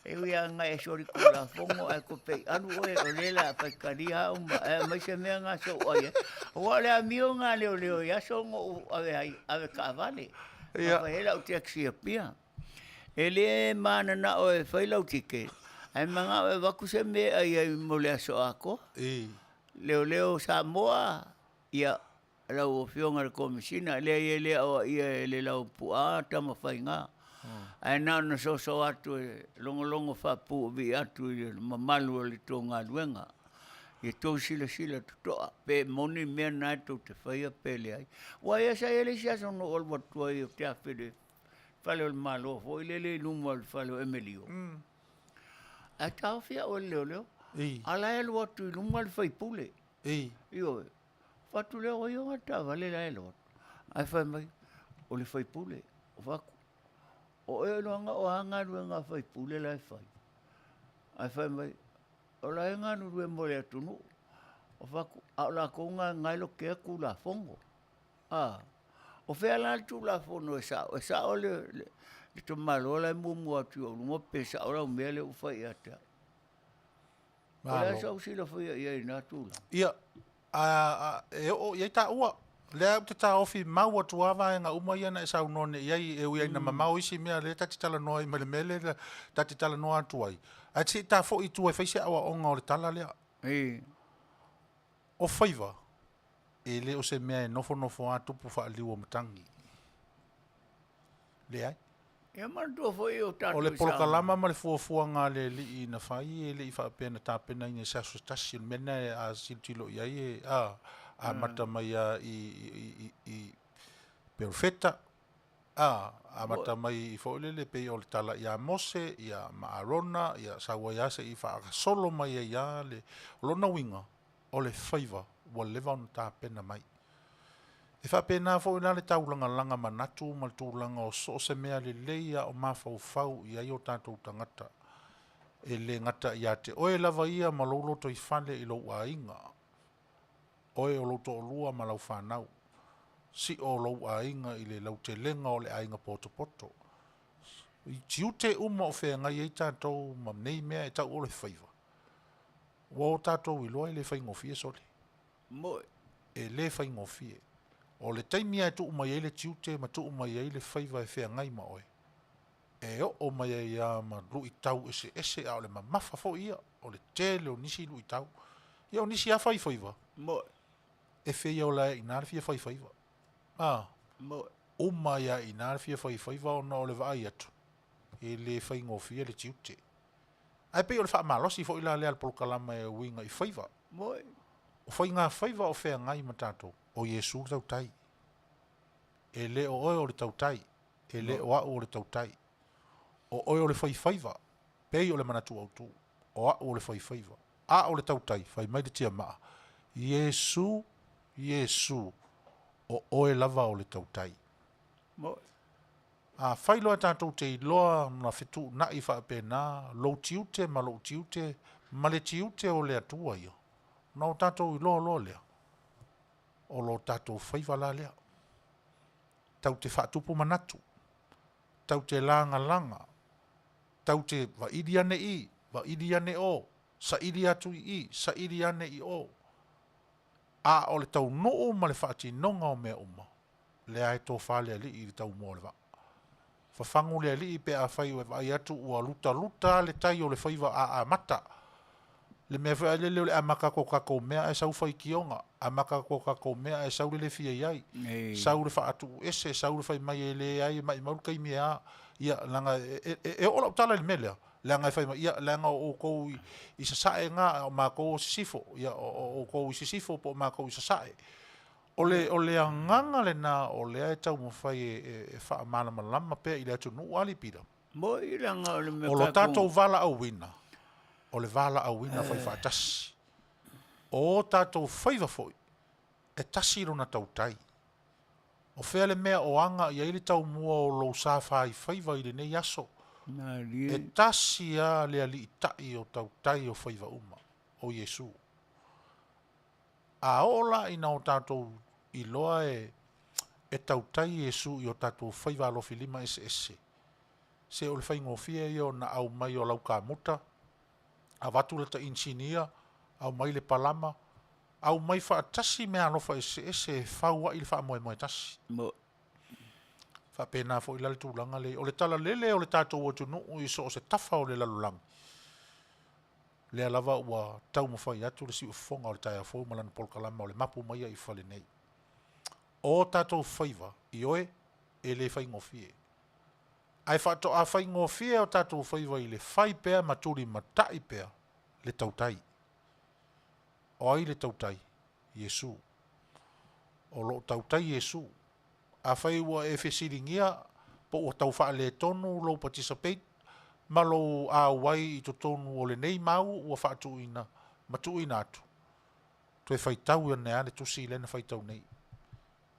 E wia ngai e sori kula fongo ai ko pe anu o lela pa karia mai se mea ngā so oia. O ale a mio ngā leo ia songo ave ka vale. Ia. Pa hela o te aksia pia. Ele mana na o e whailau tike. Ai manga o e waku se me ai mo le aso ako. Leo Samoa ia lau o fionga le komisina le o ia le lau pua tama whainga. Ai nā na so atu e longo whapu vi atu i mamalu o le tō ngā luenga. I tō sila tutoa. Pe moni mea nai tō te whaia pele ai. Wa ia sa ele si aso no ol watua i o te awhire. Fale o le malo. Fo i lele numu al fale o Emilio. Ai tau fia o leo. Ala e lo atu i numu al whaipule. Io fatu leo o ionga ta vale la e lo. Ai whai mai o le whaipule. O waku. O e loanga o hanga ruenga whaipule la e whai. Ai whai mai. O la e nganu rue mo le atunu. O waku. A la konga ngailo kea ku la fongo. O whea la tu la fono e sa. E sa o le to malo la mumu atu o lungo pe sa o la umele u whai ata. O la sa usila whai ia i nā tūla. Ia. E o iai ta ua. Lea te ta ofi mau atu awa e ngā umaia na e sa unone iai e uiai na mamau isi mea le tati tala noa i mele mele tati tala noa atu ai. A ti ta fo i tu e whaise awa onga o le tala lea. O whaiva. E le o se mea e nofo a tupu wha liu o matangi. Le ai? Ia mantua fo i o tatu o le polokalama ma le fuafua ngā le li i na whai e le i whaapena tāpena i ne sasu tasi mena e a siltilo i ai e a mata mai i Perfeta a mata mai i fōlele pe o le tala i a Mose i a Maarona i a Sawaiase i whaakasolo mai e ia le lona winga o le whaiva wa lewa on tāpena mai. E whapena fo ina le taulanga langa manatu ma le taulanga o so se mea le leia o mawhau i ai o tātou tangata. E le ngata i ate oe lava ia ma loloto i Fale i lau a inga. Oe o loto o lua ma lau whanau. Si o lau a inga i le lau te lenga o le a inga poto. I tiute uma o whea ngai ei tātou ma nei mea e tau o le whaiva. Wa o tātou i loa i le whaingofie sole. Moe. E le whaingofie. O le taimia e tuu mai eile tiute ma tuu mai eile whaiva e whea ngai ma oe. E o mai e ia ma lu i tau ese a o le ma mafa fo ia. O le tele o nisi lu i tau. Ia o nisi a whaiva. Moe. E whea o la i nāre fia whaiva. Moe. O mai a i nāre fia whaiva o na o le vai atu. E le whaingofia le tiute. Ai pe o le wha malosi fo ila lea le polokalama e winga i whaiva. Moe. O whainga whaiva o whea ngai ma tātou. O Yesu tau tai. E le o oe o le tau tai. E le o au o le tau tai. O oe o le whaiva. Pei o le manatu au tu. O au o le whaiva. A o le tau tai. Whai mai de tia maa. Yesu. O oe lava o le tau tai. Moe. A whailoa tātou te iloa na whetu na i whaapena. Lou tiute ma lou tiute. Ma le tiute o le atua ia. Na o tātou iloa lea. O lo tātou whaiva la lea. Tau te whaatupu manatu. Tau te langa. Tau te waidi ane i. Waidi ane o. Sa iri atu i. Sa iri ane i o. A o le tau noo ma le whaati nonga o mea uma. Lea e tō whale ali i tau mua le wa. Whafangu le ali i pe a whai o e vai atu ua luta le tai o le whaiva a mata. Le mea whai leo le amaka ko kako mea e sau whai kionga. Amaka ko kako mea e sau le fia iai. Sau le whaatu ese, sau le whai mai e le ai, mai mauru kai mea. Ia, langa, e ola utala le melea. Langa e whai mai, ia, langa o kou i sasae ngā, o mā kou sisifo. Ia, o kou i sisifo, po mā kou i sasae. O le anganga le nā, o le ai tau mo whai e wha mana malama pia i le atu nuu alipira. Mo i langa o le mea O lo tātou vala au wina. O le vala au wina whai whaatasi. O tātou whaiva foi. E tasi rona tau tai. O fea le mea o anga ia ili tau mua o lo sa fai faiva i le nei aso. Na E lie. tasi a le ali tai o tau tai o faiva uma, o Yesu. A ola ina o tātou i loa e tau tai Yesu i o tātou faiva alo filima ese. Se o le fai ngofia i o na au mai o lau ka muta, a watu le ta insinia, au mai le palama, au mai fa tasi mea alofa ese faua i le fa moe tasi. Mo. Fa pena fo i lale tūlanga le, o le tala lele o le tātou o tunu i so o se tafa o le lalulang. Le alava ua tau mawhai atu le si ufonga o le taia fo malana polkalama o le mapu Maia i Fale nei. O tātou whaiva i oe e le whai ngofie. Ai whato a whai ngofie o tātou whaiva i le whai pea maturi matai pea le tautai. O ai le tautai, Yesu. O lo tautai Yesu. A whai ua e whesiringia po o tau wha le tonu lo participate ma lo a wai i to tonu o le nei mau ua wha atuina, matuina atu. Toi whai tau ane ane tusi lena whai tau nei.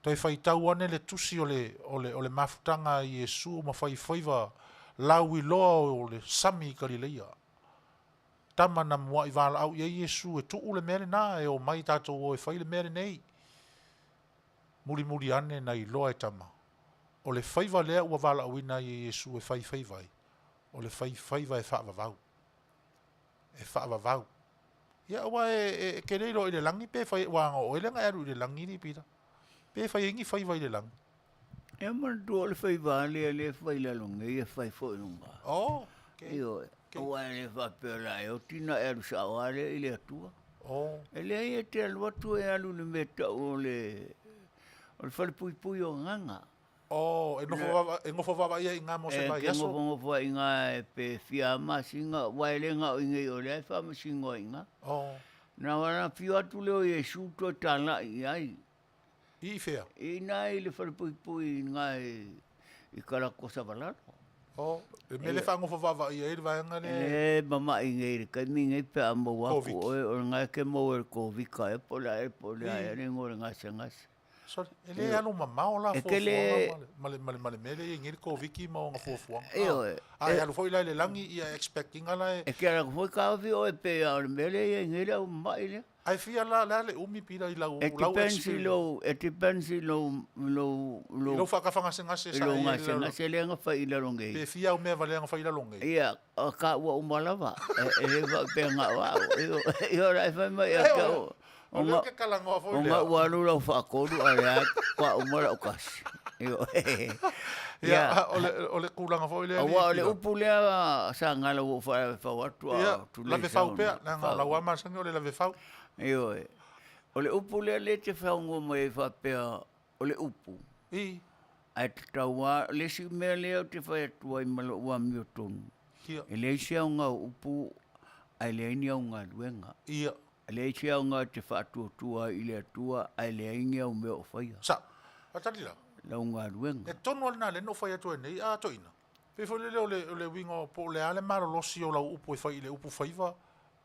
Toi whai tau ane le tusi o le mafutanga i Yesu ma whai whaiva lau i loa o le sami i Galileia. Tama na mua i wala au i Yesu e tuu le mere na e o mai tātou o e whai le mere nei. Muri ane na i loa e tama. O le whaiva lea ua wala au ina i Yesu e whai whaivai. O le whaiva e whaavavau. E whaavavau. Ia ua e kereiro i le langi pe whai wanga o elenga eru i le langi ni pita. Pe whai ingi whaiva i le langi. E man tu o le whai vale le whai lalonga i e whai whoinunga. Oh, okay. Io, o ai le whapela e o tina eru sa o ale i le atua. Oh. E le ai e te aluatu e alu le meta o le whale pui o nganga. Oh, e ngofo vava ia i ngā mo se mai E aso. ngofo i ngā e pe fia masinga, wailenga o ingai o le ai whamasinga o inga. Oh. Na wana pio atu leo Yesu to tala i ai. I fea. I nai le whale pui ngā i karakosa walano. Oh, e mele wha ngofo vava ia i le vaenga le. E mama i ngai re kai mi ngai pe amo waku o ngai ke mo e ko vika e pola ai e ngore ngai se ngasi. Sorry, ele anu mamao la E fo kele- male mele i ngiri ko viki mo nga fo fo. Eo e. Ai alu foi la le langi ia expecting ala e. E ke ara foi ka vi o e pe a mele e ngai au mai le. Ai fia la le umi pila i lau E te pensi lo Lo fa ka fanga senga se sa. lo ngasi ngasi le nga fa ila longe. Pe fia o me vale nga fa ila longe. Ia ka wa umalava. E le va pe nga wa. Io rai fa mai a ka o. O le ke kala ngo foi O nga walu la fa kodu ale kwa umara o kasi. Io. Ia o le kulanga foi le. Awa le upulea sa ngala o fa watu a tu La ve fa pe na la wa ma sango le la ve fa. Io e. O le upulea le te fa ngo mai fa pe o le upu. I Ai te taua le si mea leo te fa tua i malo ua mio tonu. Ia. E le sia unga upu ai le ini unga luenga. Ia. Le sia unga te fa tua i le atua ai le ini au mea o faia. Sa. Atalila. La unga luenga. E tonu na le no fai atu nei a toina. Pe fo le le wingo po le ale maro losi o la upu fai le upu faiva.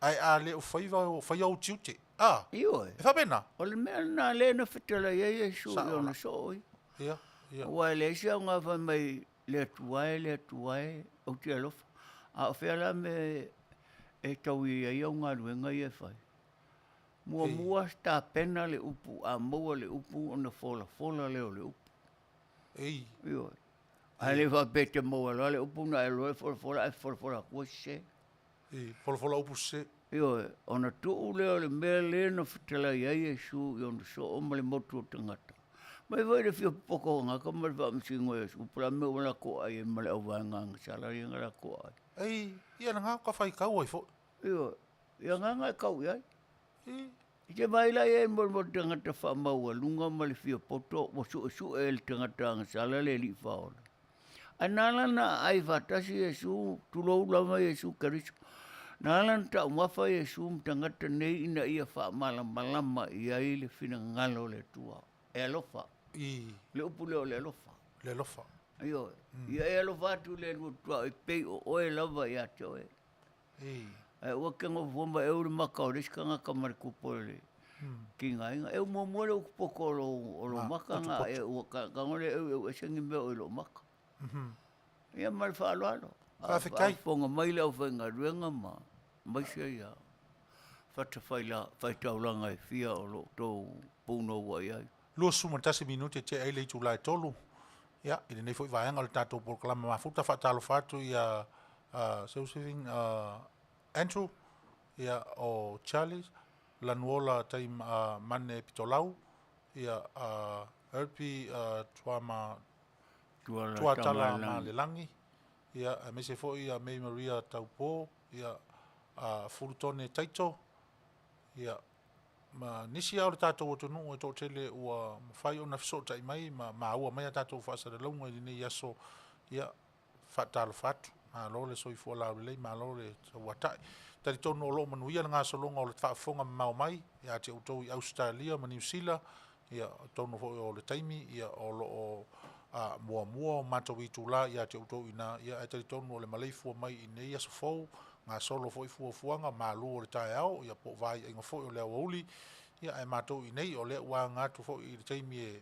Ai a le faiva o fai o tiute. Ah. Io e. E fa pena. O le mea na le na fitela ia Yesu i ona soi. Ia. Ia. Ua le sia unga fa mai le tuai o te alofa. A o whea me e tau i ia unga luenga i e whai. Mua sta pena le upu, a mua le upu ona fola leo le upu. Ei. Io. A le fa pete mua le upu na e loe fola kua se. Ei. Fola upu se. Io, ona tuu leo le mea le na fitela ia Yesu i ona so o male motu o tangata. Mai vai le fio poko ngaka mai va msingo Yesu, pula me ona ko ai male au vanga sala i ngara ko ai. Ei. Ia nga ka fai kau ai fo. Io, ia nganga kau ia. Ei. I te vai la e mo tangata wha maua lunga male fio poto, mo su e le tangata sala le li faola. Anala na ai vatasi Yesu, tulou lama Yesu karisu. Nalan ta wafa Yesu mtangata nei ina ia wha malama ia i le fina ngalo le tua. E alofa. I. Le upu leo le alofa. Le lofa. Iyo. Ia e alofa tu le tua e pei o oe lava ia te oe. Ei. E ua kengo fomba e uri maka o riskanga kamari kupole. ki ngai e mo mo lo poko lo maka nga e o ka ngore e sengi me o lo maka ia mal fa lo Faafetai. fonga mai le venga ruenga mai se ia fata faila faitaulanga e fia o lo to puno wa ia Lua suma tasi minuti te ai le Julai tolu. Ia, i nei foi vaenga le tatou proklama mafuta whaatalo whatu ia Seusiving Andrew ia o Charles lanuola taim mane pitolau ia Erpi tuatala ma le langi ia me se foi ia May Maria taupo ia furutone taito ia ma nisi au le tatou tonu e to tele ua fai ona fiso tai mai ma ua mai tatou fa sa longa i nei aso ia fatal fatu ma lo le soifo la le ma lo le watai tali tonu lo manuia nga so longa o le fafonga mau mai ia te utou i Australia ma New Zealand ia tonu fo o le taimi ia o lo o mua matou i tula ia te utou ina ia tali tonu o le maleifu mai i nei aso fo nga solo foi fuanga malu o le taeao ia po vai inga foi o le Aoauli ia e matou i nei o le ua ngatu foi i le taimi e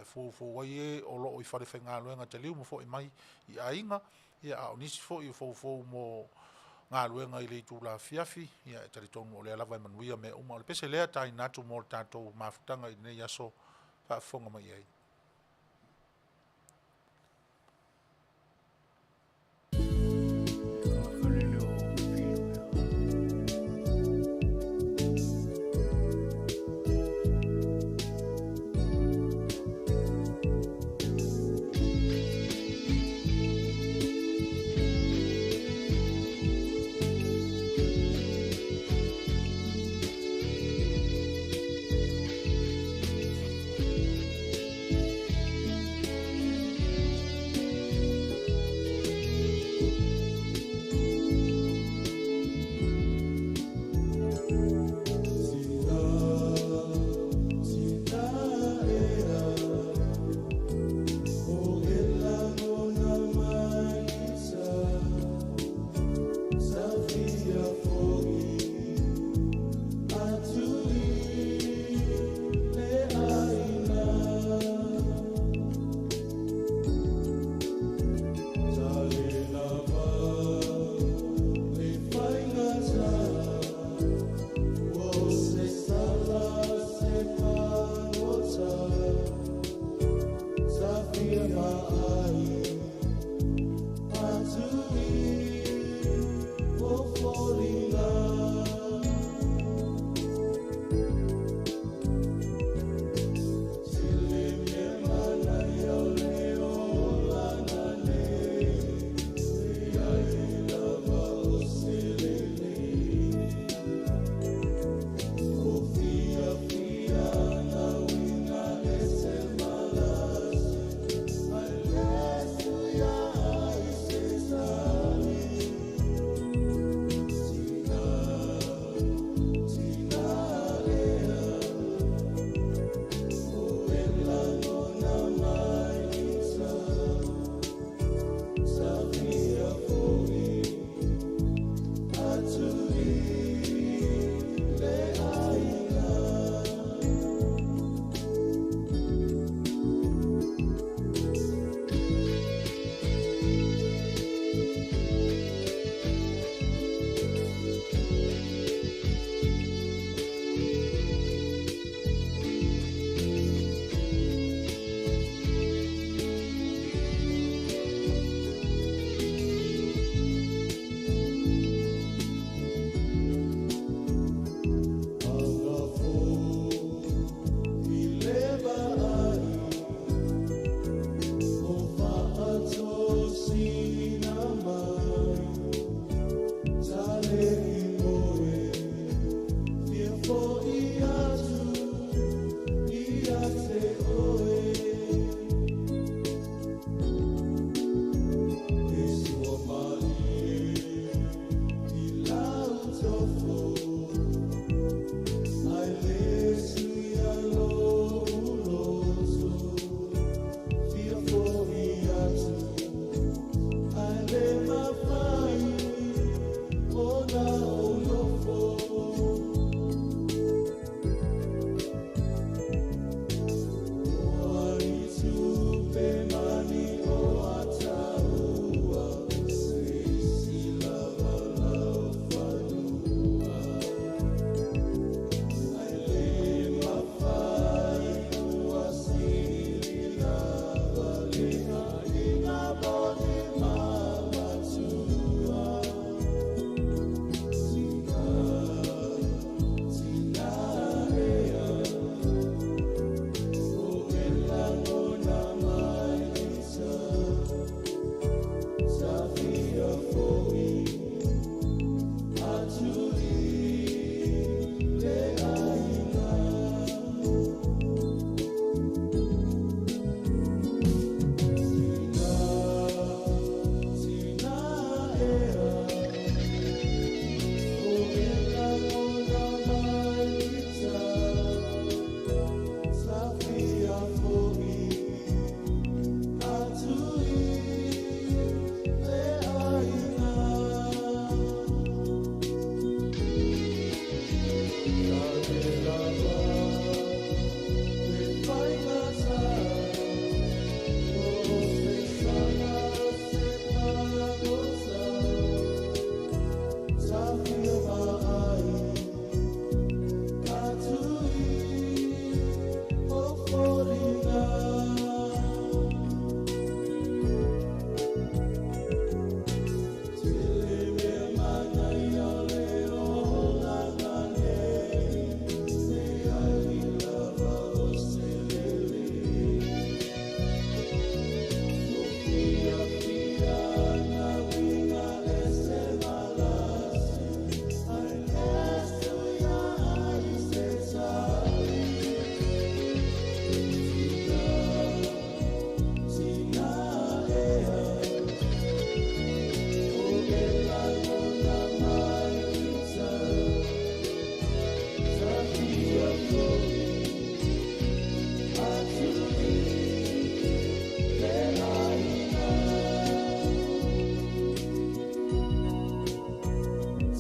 fu wai e o lo i whare whenga luenga te liu mo foi mai i ainga ia au nisi foi i fu mo ngā luenga i le tu la fiafi ia e taritonu o le alawa i Manuia me uma o le pese lea tai natu mo le tatou mafutanga i nei aso whaafonga mai ai.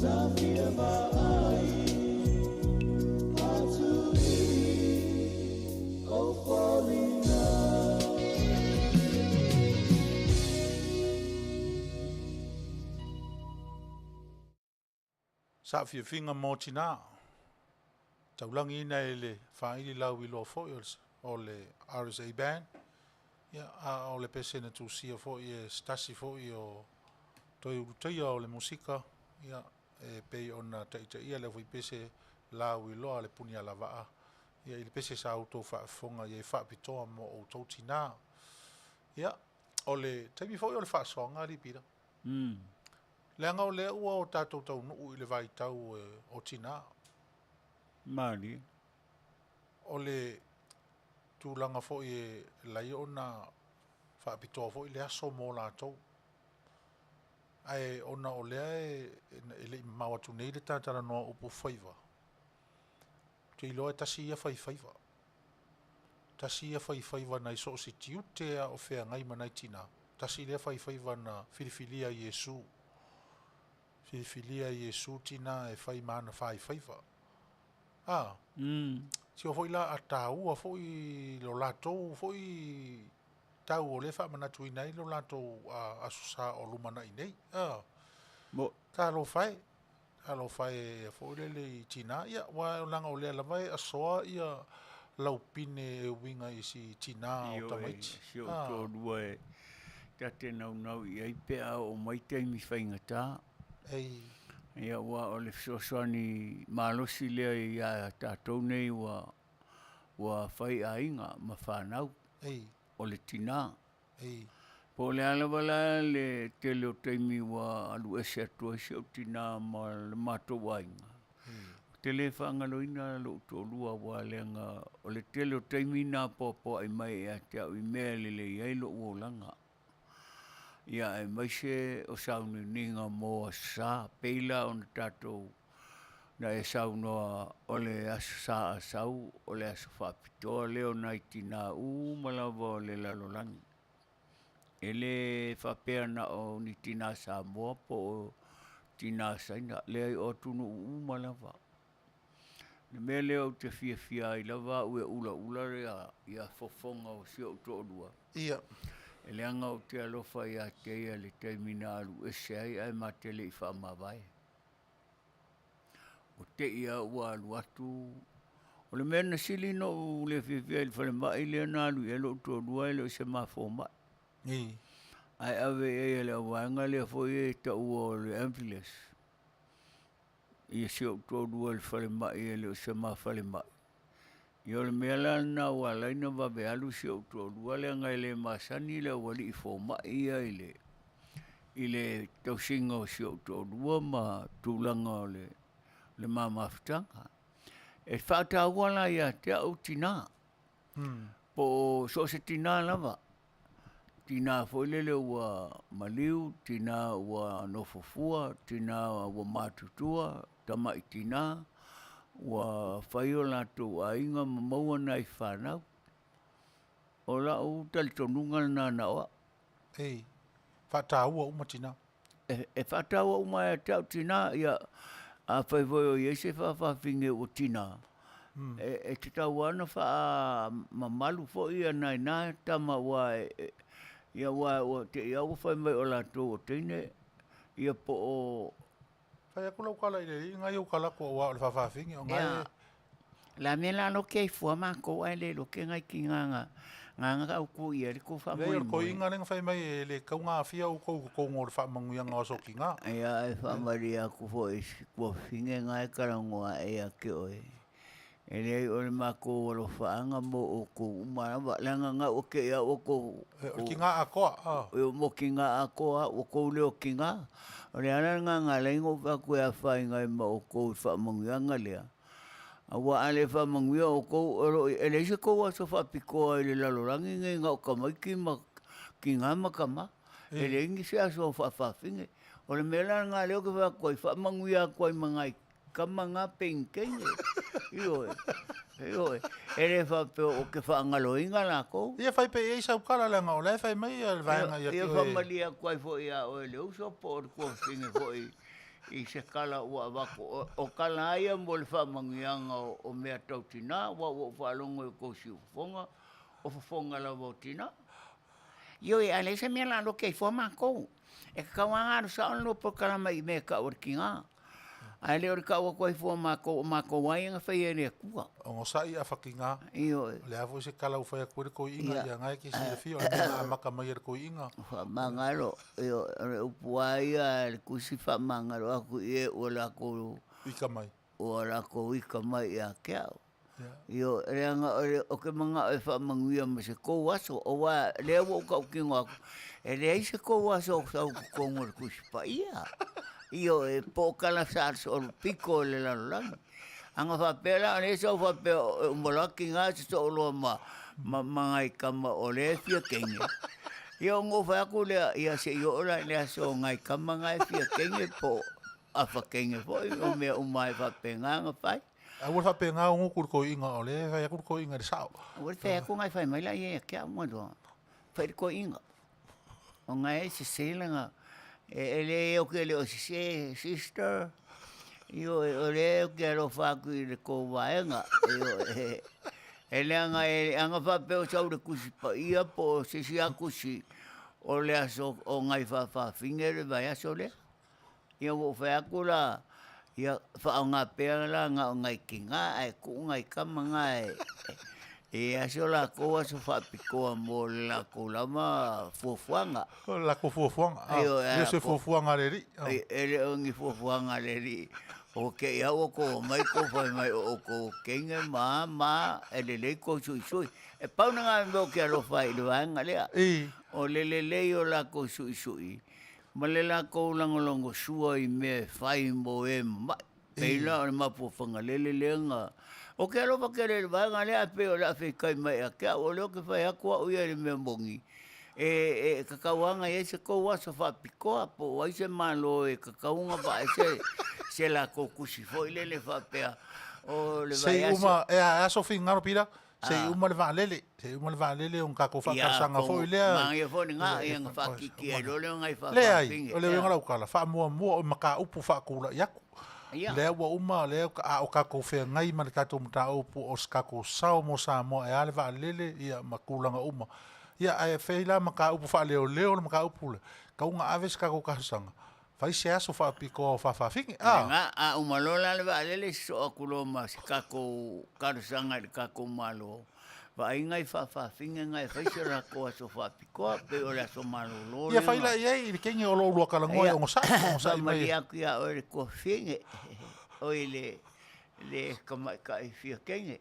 Sa finga mo tina. Taulangi ina ele whaili lau I loa foi o le RSA band. Ia a o le pese na tusia foi e stasi foi o toi urutai o le musika. Ia e pei ona taita ia le foi pese lau I loa le puni ala waa. Ia I le pese sa auto whaafonga ia I whaapitoa mo o tau tina. Ia o le taimi foi o le whaasonga li pira. Leanga o lea ua o tātou tau nuu I le vai tau o tina. Mali. O le tūlanga fo I lai ona whaapitoa fo I le aso mō lātou. Ai ona o lea e le mawatu nei le tātara noa upu whaiva. Te iloa tasi ia whaiva. Tasi ia whaiva na iso si tiutea o whea ngai manai tina. Tasi lea whaiva na filifilia Iesu. Filifilia Iesu tina e whai mana whaiva. Si o foi la a tāua foi lo lātou foi tau o le wha manatu I nei lo lātou asusa o lumana I nei. Tā lo whai. Tā lo whai foi le I tina. Ia wa langa o lea lawai asoa ia laupine e winga I si tina o tamaiti. Si o tō rua e tate nau I ai pea o maitei mi whaingata. Ia wa o le sosoani malosi lea ia tātou nei wa whai ainga ma whanau o le tina. Po le alawala le tele o teimi wa alu ese atua ese o tina ma le mato wainga. Tele whangaloina lo tōlua wa leanga o le tele o teimi nā popo ai mai e te au I mea lele iai lo uolanga. Ia e maise o saunu ninga mo sa peila on tatou na e saunoa o le asa asau o le asa whapitoa leo nai tina malawa o le lalolangi. E le whapea na o ni tina Samoa po o tina saina le o tunu malawa. Le mea leo te fia I lava ue ula ia fofonga o sio utoodua. Ia. E leanga o te alofa I a teia le teimina alu e se ai matele I whaamawai. O te ia ua alu atu. O le mea na sili no le whiwhia I whale mai le alu I alo tō rua I le o se mafo mai. Ai ave e le awanga le foi e ta ua o le ambulance. I se o tō rua le whale mai e le o se mafale mai. Yo le mela na wala ina va be alu si o to wala ngai le masani le wali I fo ia ile to singo si o to ma tulanga le mama ftanga e fata wala ia te o tina po so se tina lava tina fo le wa maliu tina wa no fofua tina wa matutua tama tina wa faiola tu ainga maua nai whanau. O la o tali tonunga na wa. Whataua umatina. E whataua umai tau tina ia a whaivoio i ese whawhawhinge o tina. E te tau ana wha mamalu fo ia nai tama wa ia wa te ia wa whaimai o la tō o teine ia po o Whai akula ukala I le ngai ukala ko wa le whawhawhingi o ngai. La mela lo kei fua mako ai le lo ke ngai ki nganga au ko ia le ko fa mo. Le ko inga lenga whai mai le kaunga fia o ko ngor wha manguia ngā so ki ngā. Ia e wha maria ko fo e ko finge ngai karangoa e a ke oe. E le o le mako o lo whaanga mo o ko umara langa ngā o ke ia o ko. Ki ngā akoa. O mo ki ngā akoa o ko leo ki ngā. O le ana ngā lengo wha koe a whai ngai ma o ko wha manguia ngalea. Awa ale wha manguia o ko e le se ko wa so wha pikoa I le lalorangi ngai ngā o kamaiki ma ki ngā makama. E le ingi se aso wha whawhinge. O le mela ngā leo ke wha koe wha manguia koe mangai kama ngā penkenge. Ioe. E le wha peo o ke wha ngaloinga nā kou. Ia whai pe e sau kala lenga o le whai mai al vaenga ia ia whamalia koe fo ia o le uso po o kua whinge fo I se kala ua wako. O kala aia mo le whamangianga o mea tau tina, wa whalongo e kousi ufonga, o fofonga la wau tina. Io e ale se mea lalo kei fua mākou. E kakawanga aru sa ono po kalama I mea ka orkinga. Ai le ori ka ua koe fua mākou wai nga whai e rea kua. O ngosai a whakinga. Io Le avo se kala ufai a kore ko inga ia ngai ki si fio a maka mai ko inga. Mangalo, io upuai a le kusi wha mangalo aku I e ua lako Ika mai. ua lako ika mai a keao. Io reanga o ke manga e wha manguia ma se kou aso o wa lea wa uka ukingo aku. E lea I se kou aso o sau kukongo le kusi pa ia. Io e po kala sarso o piko le lalolangi. Anga whapela, ane sau whapea umolaki ngā se so loa mangai kama o lea fia kenge. Io ngō whai aku lea ia se i ora lea so ngai kama ngai fia kenge po awha kenge po. O mea umai whapea ngā whai. A ua whape ngā o ngukur ko inga o le, whai akur ko inga de sao. Ua whai aku ngai whai maila ia kia mua doa. Whai ko inga. O ngai se seilanga. E le o ke le o se sister. Io o le o ke alo whaku I le ko waenga. Io e le anga whape o sau le kusi pa ia po se si akusi. O le aso o ngai whawhinge le vai aso le. Io o whai aku la. Ia wha ngā pēra la ngā o ngai ki ngā e ku ngai kama ngā e aso la koa so whapikoa mō la ko lama fuafuanga. La ko fuafuanga. Ia se fuafuanga le ri. E le ongi fuafuanga le ri. O ke ia o ko mai ko whai mai o ko kenge mā e le lei ko sui sui. E pauna ngā mō ke alo whai le wāenga lea. O le lei o la ko sui sui. Ma le la kou langolongo sua I me whai mo e mai. Peila o le Mapu whanga lele leanga. O ke alopa ke le wanga lea pe o la whi kai mai a kia. O leo ke whai akua uia le mea mongi. E kakauanga e se kou aso whapikoa po wai se malo e kakaunga pa e se la kou kusi foi lele whapea. O le vai aso. Se uma e aso whi ngaro pira. Se uma le vaalele, se uma le vaalele on kako whakarsanga foi lea. Mangia foi ngā i anga whakiki e lo leo ngai whakapinge. Lea ai, o leo ngara ukala, wha mua o maka upu whakula iaku. Lea ua uma, lea o kako whea ngai ma le kato muta upu o skako sao mo Samoa e ale vaalele ia makulanga uma. Ia ai wheila maka upu wha leo le maka upu le. Kaunga ave skako kahasanga. Fai se aso wha piko o whawhingi. Nga, a umalola le vaalele so akulo ma se kako karusanga le kako malo. Wa ingai whawhingi ngai whaise rako aso wha piko pe o le aso malo lo. Ia whaila iei, i kengi o lo kala ngoi o ngosai. Mari aku ia o le ko whingi. O le kamaikai whia kenge.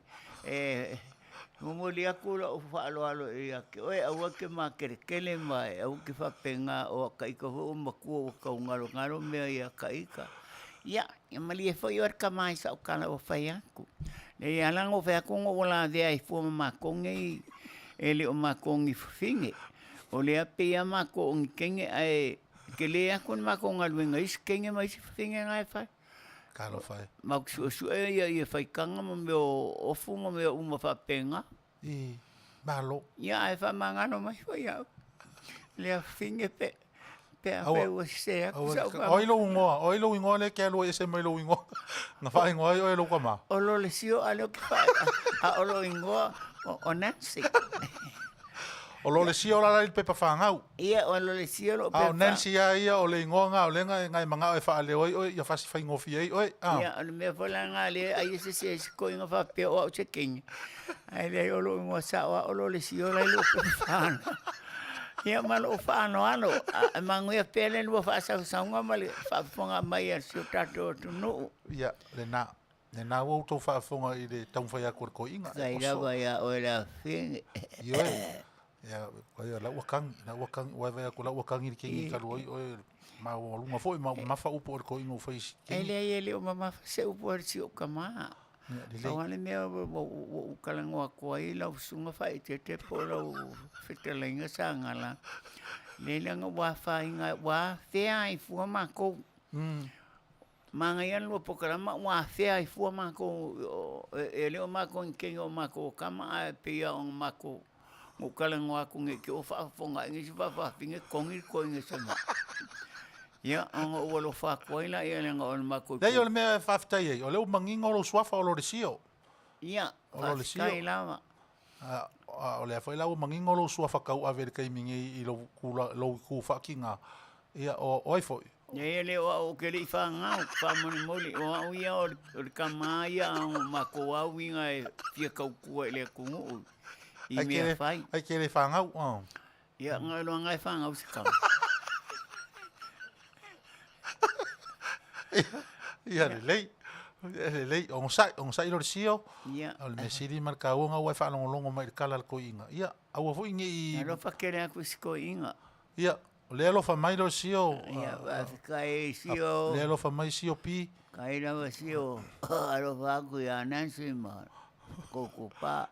Mumuli aku la o whaaloalo I ake. Oe aua ke mā kerekele mai, au ke whapenga o kaika ho o makua o kaungaro mea I a kaika. Ia, mali e whai oar ka mai sa o kala o whai aku. Le ia langa o whai aku o la dea I fuama mākonge e le o mākongi whinge. O le ape ia mākongi kenge ai, ke le aku ni mākonga luenga isi kenge mai si whinge ngai whai. Kalo whai. Mau sua ia I whai kanga mo meo ofu mo meo uma whapenga. Malo. Ia ai whamangano mai whai au. Lea whinge pe a wheu a se aku sau kama. Oilo ingoa le ke alo e se mai lo ingoa. Nga whae ingoa I oilo kama. Olo le sio alo ki whae. A olo ingoa o Nancy. O lo le sio la il pepa whangau. Ia o lo le sio lo pepa. O Nancy ia o le ingoa ngā o le ngai manga e wha le oi ia whasi whai ngofi ei oi. Ia o le mea whala ngā le ai se se ko inga whapea o au te kengi. Ai le olo ingoa sawa o lo le sio la ilo pepa whana. Ia malo o whaano ano. Manguia pele lua whaasau saunga ma le whaafonga mai a sio tato tu no. Ia le nā. Ne nā wau tau whaafonga I le taumwhai a kore ko inga. Kai rawa ia o la whinge. Ioe. Ia, koe la wakangi, wai vai ako la wakangi ki ngi kalu oi ma lunga foi ma fa upo ko ingo face. Ele o mama se upo si o kama. Awane mea o kalangoa ko ai la usunga fai te po la fetelenga Sagala. Lelanga wa fainga wa fea I fua mako. Manga ia lua pokarama wa fea I fua mako ele o mako nkenga o mako kama a pia o mako. O kalangoa ko nge ke o whaafonga nge si whawhinge kongi ko nge sama. Ia, anga ua lo whakoina ia lenga o le mako. Lei o le mea whaftai ei, o leo manginga o lo swafa o lo le sio. Ia, O lo le sio. whaskai lama. O le awhai lau manginga o lo swafa kau avere kai mingi i lo ku whakinga. Ia o ai foi. Ia leo o ke li whangau, whamoni moli, o au ia o le kamaia o mako au inga e fia kaukua i le kungu. I mea whai. Ai ke le whangau. Ia, ngai loa ngai whangau se kau. Ia le lei. Le lei, o ngosai lo le sio. Ia. O le mesiri marka unga ua whanongo mai le kala le ko inga. Ia, au afu inge i... Alo whakere aku siko inga. Ia, o le alofa mai lo sio. Ia, kai sio. Le alofa mai sio pi. Kai lawa sio. Alo whaku ia nansi ma. Koko pa.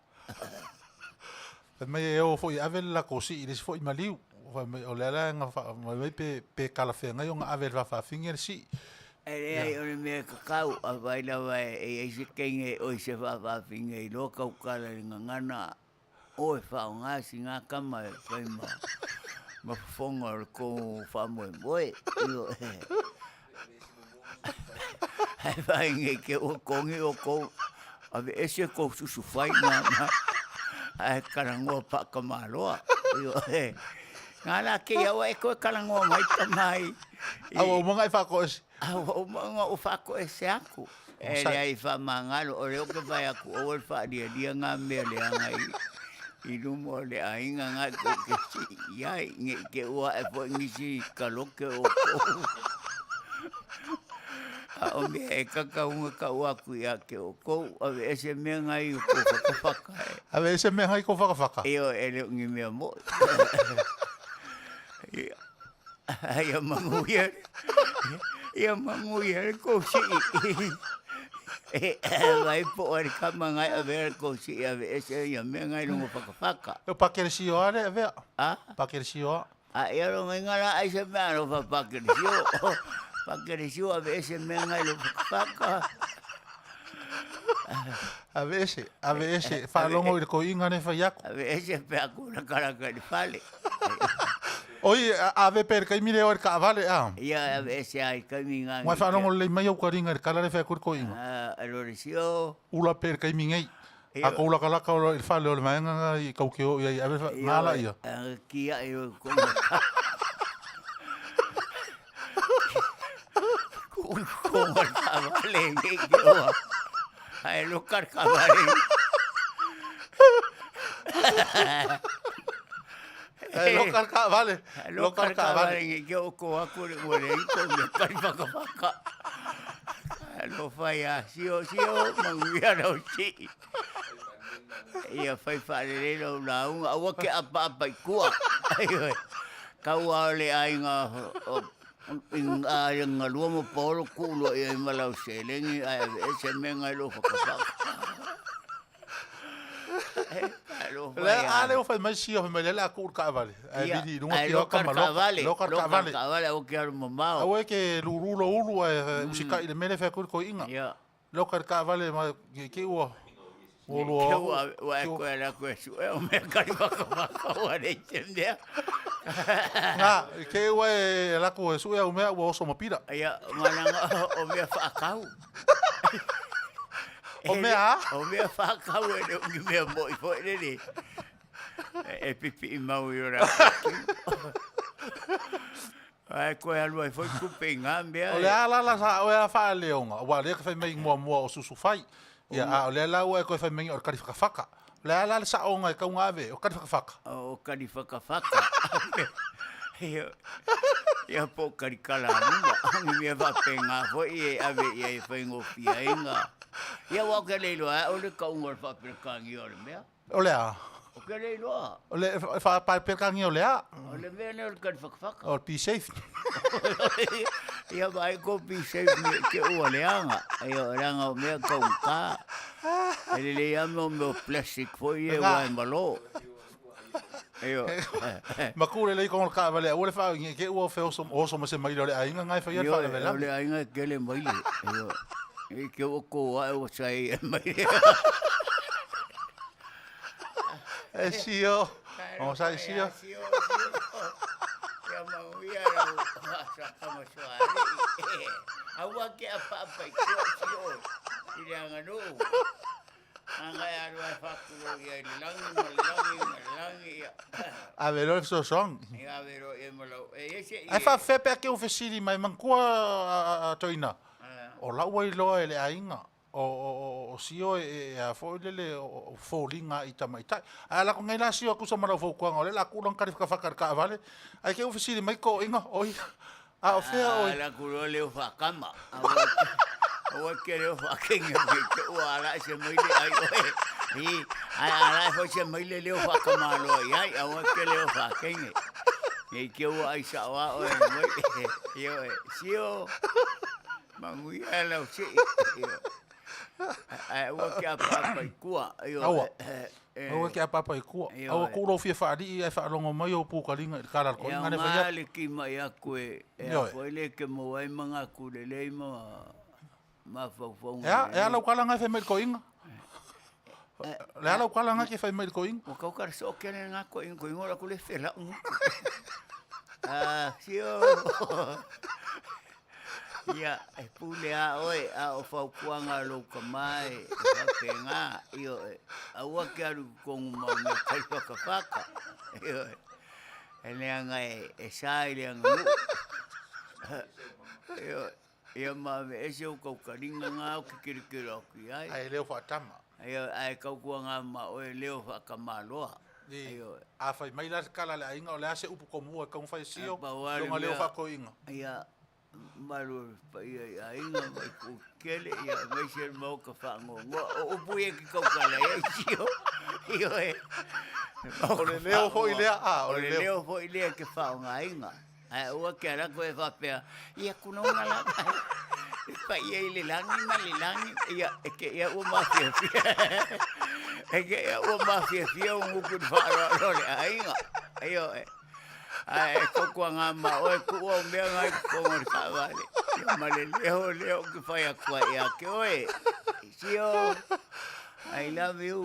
Mai e o fo i avel la kosi i les fo i maliu. O le ala nga mai pe kala fe ngai o nga avel va finger si. Ai o le mea kakau a vai lawa e se kenge o se fa finge i lo kau kala ngana. O e fa nga si nga kama e fai ma. Ma fonga ko fa mo boy. Io. Ai vai nge ke o kongi o ko. Ave ese ko su fai na. Ai karango pa kamaloa. Io. Ngala ke ia e ko karango mai tamai. Au mga i whako esi. Au mga o whako ese aku. E le ai wha mangalo o leo ke vai aku o le wha dia ngā mea le angai. I rumo le ainga ngai ko ke si iai nge ke ua e po ngisi kaloke o ko. O mea e kakaunga ka ua ku ia ke o ko. Ave ese mea ngai o ko whakawhaka e. Ave ese mea ngai ko whakawhaka. Eo e leo ngi mea mo. Ia manguia. Ia manguia ko si. Vai po ari kama ngai a ver ko si a ve ese ia me ngai no whakawhaka. E pakere si o are, vea? Ah? Pakere si o. Ia ro ngai ngara ai se mea no pakere si o. Pakere si o a ve ese me ngai no whakawhaka. Ave ese, whalongo i ko inga ne whai aku. Ave ese pe aku na karaka ni Fale. Oi, ave per kai mire o ka vale a. Ia ave ese ai kami ngai. Mai whanongo le mai au ka ringa i kala le whai ko inga. Alo risio. Ula per kai mingai. A ko ula kalaka o il whale o le maenga i kaukeo i ave mala ia. Kia i o konga. Konga ka vale ngi kioa. Ai lokar ka vale. Lokal ka vale. Lokar ka vale ngi kio ko aku le ngore i ko me kari whakawhaka. Alo whai a sio manguia rau si. Ia whai whaare rau la unga. Awa ke apa i kua. Kau ale ai ngā ngā lua mo polo kulo i malau selengi. Ai ese me ngai lo whakawhaka. Le ale o fai mai si o mai le aku ka vale. Ai vidi lunga ki o ka malo. Lokar ka vale. Ka vale o ke aru mamao. Au e ke lurulo ulu e usika i le mele whai ko inga. Lokar ka vale ma ke ua. Olo. Ke ua wa ko era ko su e o me kari whakawhaka o are tendea. Nga, ke ua e lako e su e o mea ua oso mapira. Ia, mananga o mea whakau. O mea? O mea whakau e reo ngi mea moi foi nere. E pipi i mau i ora. Ai koe alua i foi kupe ngā mea. O le alala sa o e a wha leonga. Wa le ka whai mei mua o susu whai. Ia, o le ala ua e koe whai mei o kari whakawhaka. Le alala sa o ngai kaunga ave o kari whakawhaka. O kari whakawhaka. Ia po kari kala nunga. Angi mea whapenga foi e ave ia e whaingofia inga. Ia waka leiloa, o le kaunga le whapekangi o le mea. O le a. O ke leiloa. O le whapekangi o le a. O le mea ne o le kari whakawhaka. O le be safe. Ia vai ko be safe me ke ua le anga. Ia o ranga o mea kaunga. Ele le ame o mea plastic foi e wai malo. Ia. Makure lei kong ka vale. O le wha ke ua wheo oso ma se mai le ainga ngai whai Ia, whale vela. o le ainga ke le maile. Ia. E ke o ko ai o sai e mai. E sio. O sai sio. Ia ia Manuia rau sama suari. Awa ke apa ikua sio. Ia nganu. Angai aru fakulo ia langi. A vero so song. Ia vero e malo. Ese Ai fa fepe ke o fesiri mai mankua toina. O la wai loa ele ainga. O sio e a fo le o folinga i tamaita. Ala ko ngai la sio ku sa mara fo kuanga le la ku long ka fakar ka vale. Ai ke o fesiri mai ko inga oi. A o fea oi. Ala ku le o fakama. O ke le o fakenga ke o ala se mai le ai oi. I ala fo se mai le o fakama lo ai o ke le o fakenga. E ke o ai sa wa oi mai. Io sio Manuia la si. Awa ke apa ikua awa ke apa ikua awa ku ro fia fa di e fa longo mai o pu kalinga kala ko ngane fa ya le ki mai aku e ko le ke mo ai manga ku le ma fa ya la kala nga fa me ko inga la kala nga ke fa me ko inga o ka ka so ke nga ko inga ku le fela sio ia e pulea oi a o faukuanga lo kamai fa penga io aua ke alu kongu mau me kai whakawhaka io e leanga e sai leanga ia mawe e se o kaukaringa ngā o ki kirikira o ki ai ai leo whaatama ia ai kaukuanga ma o e leo whakamaloa a fai mai la kala le ainga o le ase upu komua kong fai sio longa leo whako inga ia malu ia inga mai ku kele ia mai ser mau ka fango o puye ki ko kala e sio io e o le leo foi lea o le leo foi lea ke fa nga inga ai o ke ara ko e fa pe ia kuno na la pa ia ile langi ia e ke ia o mafia e ke ia o mafia o ku fa ro le ainga io e ai ko nga ma o ku o me nga ko mo ka vale ma le leo que fai a kwa ia ke oe sio I love you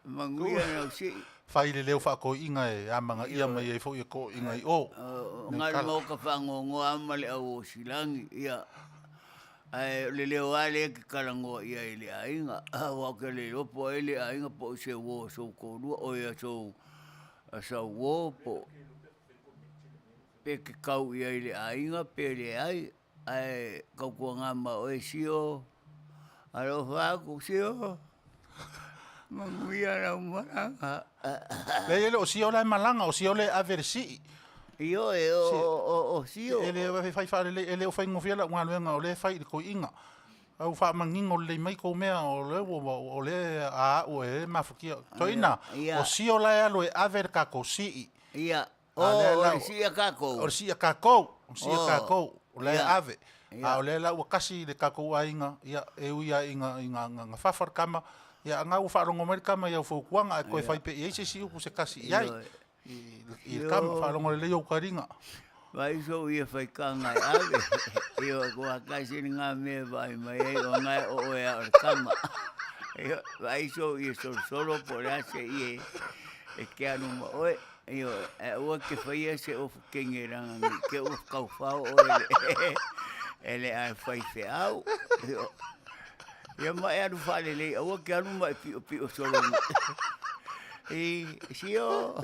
Manuia no si fai le leo fa ko inga e amanga ia mai e fo i ko inga i o nga mo ka fango ngo amale o silangi ia ai le leo ale ke kalango ia ile ainga wa ke le po ile ainga po se wo so ko lu o ia so asa wo po pe ke kau ia ile ainga pe le ai kau kuanga ma o sio alo fa ku sio Manuia na umanga le o sio la malanga o sio le aversi io e o sio ele fai fa le o fai ngofia la ngalo o le fai ko inga au fa mangingo le mai ko mea o le a o e mafukia toina o sio la lo e aver ka ko si ia o sia kako o sia kako le ave a le la o kasi le kako ainga ia e uia inga fafar kama ia nga u fa rongo mer kama ia fo kuanga ko fai pe ia se si u se kasi ia i kama fa rongo le yo karinga vai so ia fai kanga ave io ko kasi nga me vai mai o nga o ia kama io vai so ia solo por ase ie e que anu oi io o que fai ese o kengera que o kaufao ele ai fai feau ia mai anu fale le o que anu mai pi solo e sio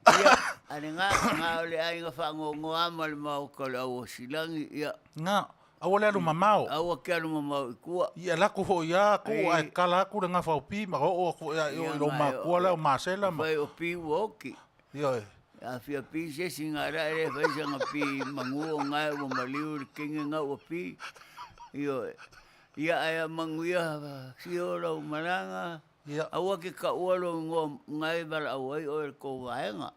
ia anenga le ai nga fango ngoa mal mau ko la o silangi ia nga awole alu mamao awa ke alu mamao ikua ia la ko ho ia ko ai kala ku nga fa pi ma o lo ma ko la ma sela ma vai o pi woki io a fia pi se singara e vai sanga pi mangu nga o maliu kinga nga o pi io ia ai Manuia sio lo malanga ia awa ke ka ualo ngo ngai bal awai o ko vaenga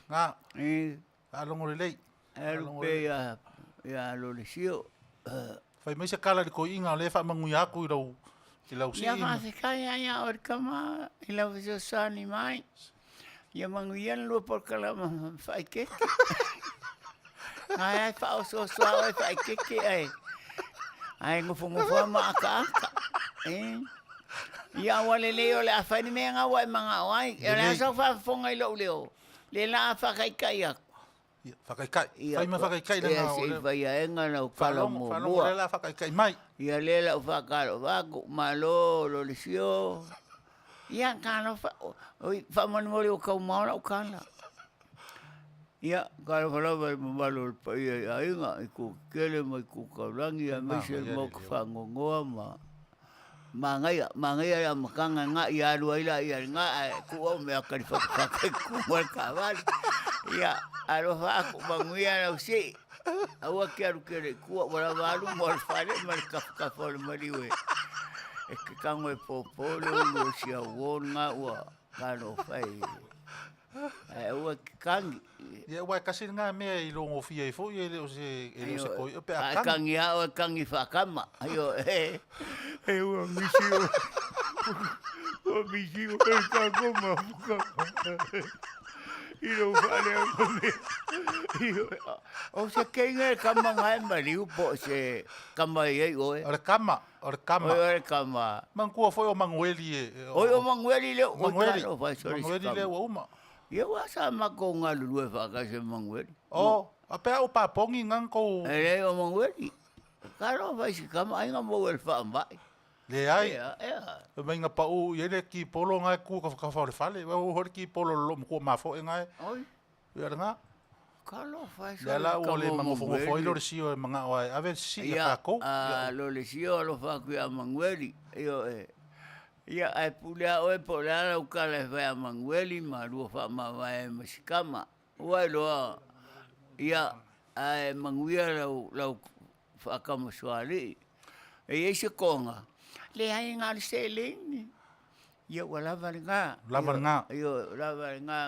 nga alongo le pe ya lo le sio fai mai se kala ko inga le fa Manuia ku i lau si ya fa se kaya ya or kama i lau so sani mai ya Manuia lo por kala fai ke ai fa so fai ke ai ngofo ma ka ia wale leo le afani me nga wa manga wai e la so fa fonga lo leo le la fa kai kai Whakaikai. Whai ma whakaikai na ngā o Ia leo. se vai aenga na ukala mo Whalongo mua. rela whakaikai mai. Ia lela o whakaro waku, malo, lo lisio. Ia kano whamanimori o kau maona o kala. Ia, kala whalawa i mamalo pa ia ainga, i ku kele mai ku kaurangi, a meise mo ka whangongoa ma. Mangaia ya makanga nga i arua ila i nga ku o mea kari whakakai ku mwal kawali. Ia, aro whaku Manuia na usi. Aua ke aru kere kua wala waru mo al Fale mal ka fole mariwe. E ke kango e popolo lo sia wona ua kano fai. E ua ke kangi. Ia wai kasi ngā mea i longo fia i fo i leo se koi o pe a kangi. Kangi a o kangi whakama. Ayo e ua misio. O misio e kakoma. Iro Fale a kome. O se kenga e kama ngai mariu po se kama iei oe. Ore kama. Ore kama. Mangkua foi o Mangueli e. Oi o Mangueli leo. Mangueli leo o uma. Ia wa sa mako ngā lulue whakase Mangueli. O, a pea o papongi nganko. E o Mangueli. Karo vai si kama ainga mo el whaambai. Le ai. Ea. E mainga pa u yele ki polo ngai ku ka whakawhare Fale. Wa u hori ki polo lo mkua mafo e ngai. Oi. Ia nga. Kalo fai sa. Le la u le mangofo e lore sio e mga oai. Ave si a kako. Ia, lo le sio lo whaku a Mangueli. Io e. Ia, ai pulea oe po leana ukala e vai a Mangueli, ma rua whaamawai e masikama. Uai loa. Ia, ai Manuia lau whakamaswari. E eise konga. Le hai ngā se leni. Ia ua lava ngā. Lava ngā. Ia lava ngā.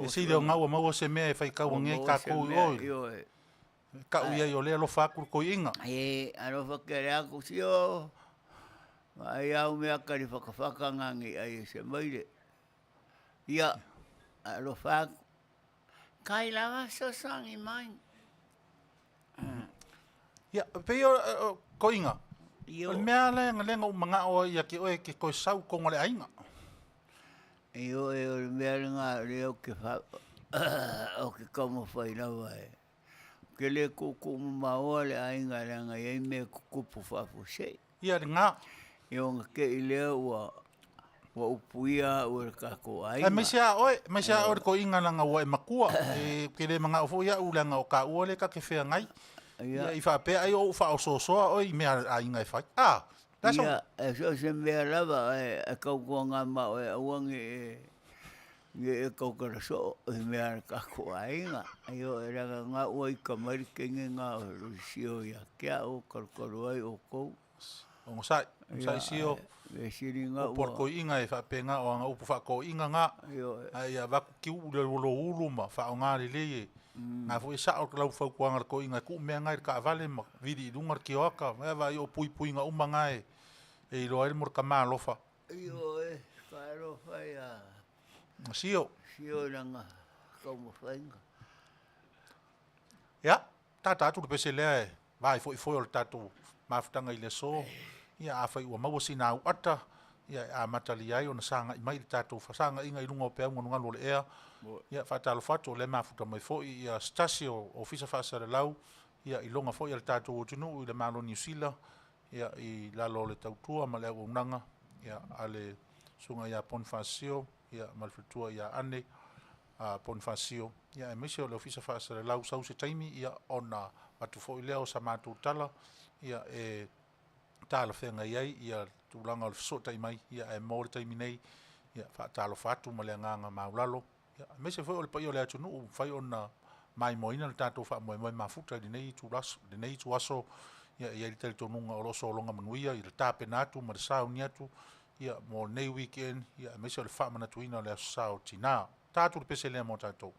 E si leo ngā ua maua se mea e whai kau ngai kako i oi. Ia. Kau ia i o lea lo whakur koi inga. E, aro whakere ako sio. Ai au mea kari whakawhakangangi ai se maire. Ia, aro whaku. Kai lava so sangi mai. Ia, pei o koi inga. O mea lenga o mga o ia ki oe ki koe sau konga le ainga. Io e o mea lenga leo ke o ke kama whainawa e. Ke le kuku maoa le ainga lenga i me kukupu whafu se. Ia ngā. Io nga ke i leo wa upuia ua kako ainga. E mesia oe ko inga langa ua e makua. E ke le mga ofo ia ulanga o ka ua le ka ke whea ngai. Ia i whapea ai o wha o sosoa oi mea ainga e whai. Ia, e so se mea lava e kaukua ngā mao e auangi e kaukara so e mea kako ainga. Io e ranga ngā ua i ka marikenge ngā o rusio ia kia o karukaru ai o kou. O ngosai sio. E siri ngā ua. O porko inga e whapea ngā o anga upu whako inga ngā. Ia waku ki ule lo uluma wha o ngā leleye. Ngā fu e sa o lau whau kuanga ko inga ku mea ngai ka avale ma vidi i dungar ki oaka. Ngā wa i o pui pui ngā uma ngai e i roa ele mor ka maa lofa. Io e, ka lofa ia. Sio. Sio nanga kauma whainga. Ia, tata atu le pese lea e. Vai fo i foi o le tatu mafutanga i le so. Ia a whai ua maua sina au ata. Ia a matali ai o na sanga i mai le tatu. Sanga inga i runga o pea nganu nganu le ea. Ia whaatalo whatu o le mafuta mai foi ia stasi o ofisa whaasare lau. Ia i longa foi al tatu o tunu i le malo New Zealand. Ia i lalo le tautua ma le Auaunanga. Ia ale sunga ia Ponfasio. Ia malfitua ia ane Ponfasio. Ia e mese o le ofisa whaasare lau sau se taimi. Ia ona matu foi leo sa matu tala. Ia e tala whenga iai. Ia tūlanga o le fisota i mai. Ia e mōre taimi nei. Ia whaatalo whatu ma le nganga maulalo. Mese foi o le pai o le atunu fai ona mai moina le tatou fa moi mafuta i nei tu aso ia ia le teletonunga o loso longa Manuia i le tapenatu ma le sauni atu ia mo nei weekend ia mese o le fa manatuina o le sao tina tatou le pese le mo tatou.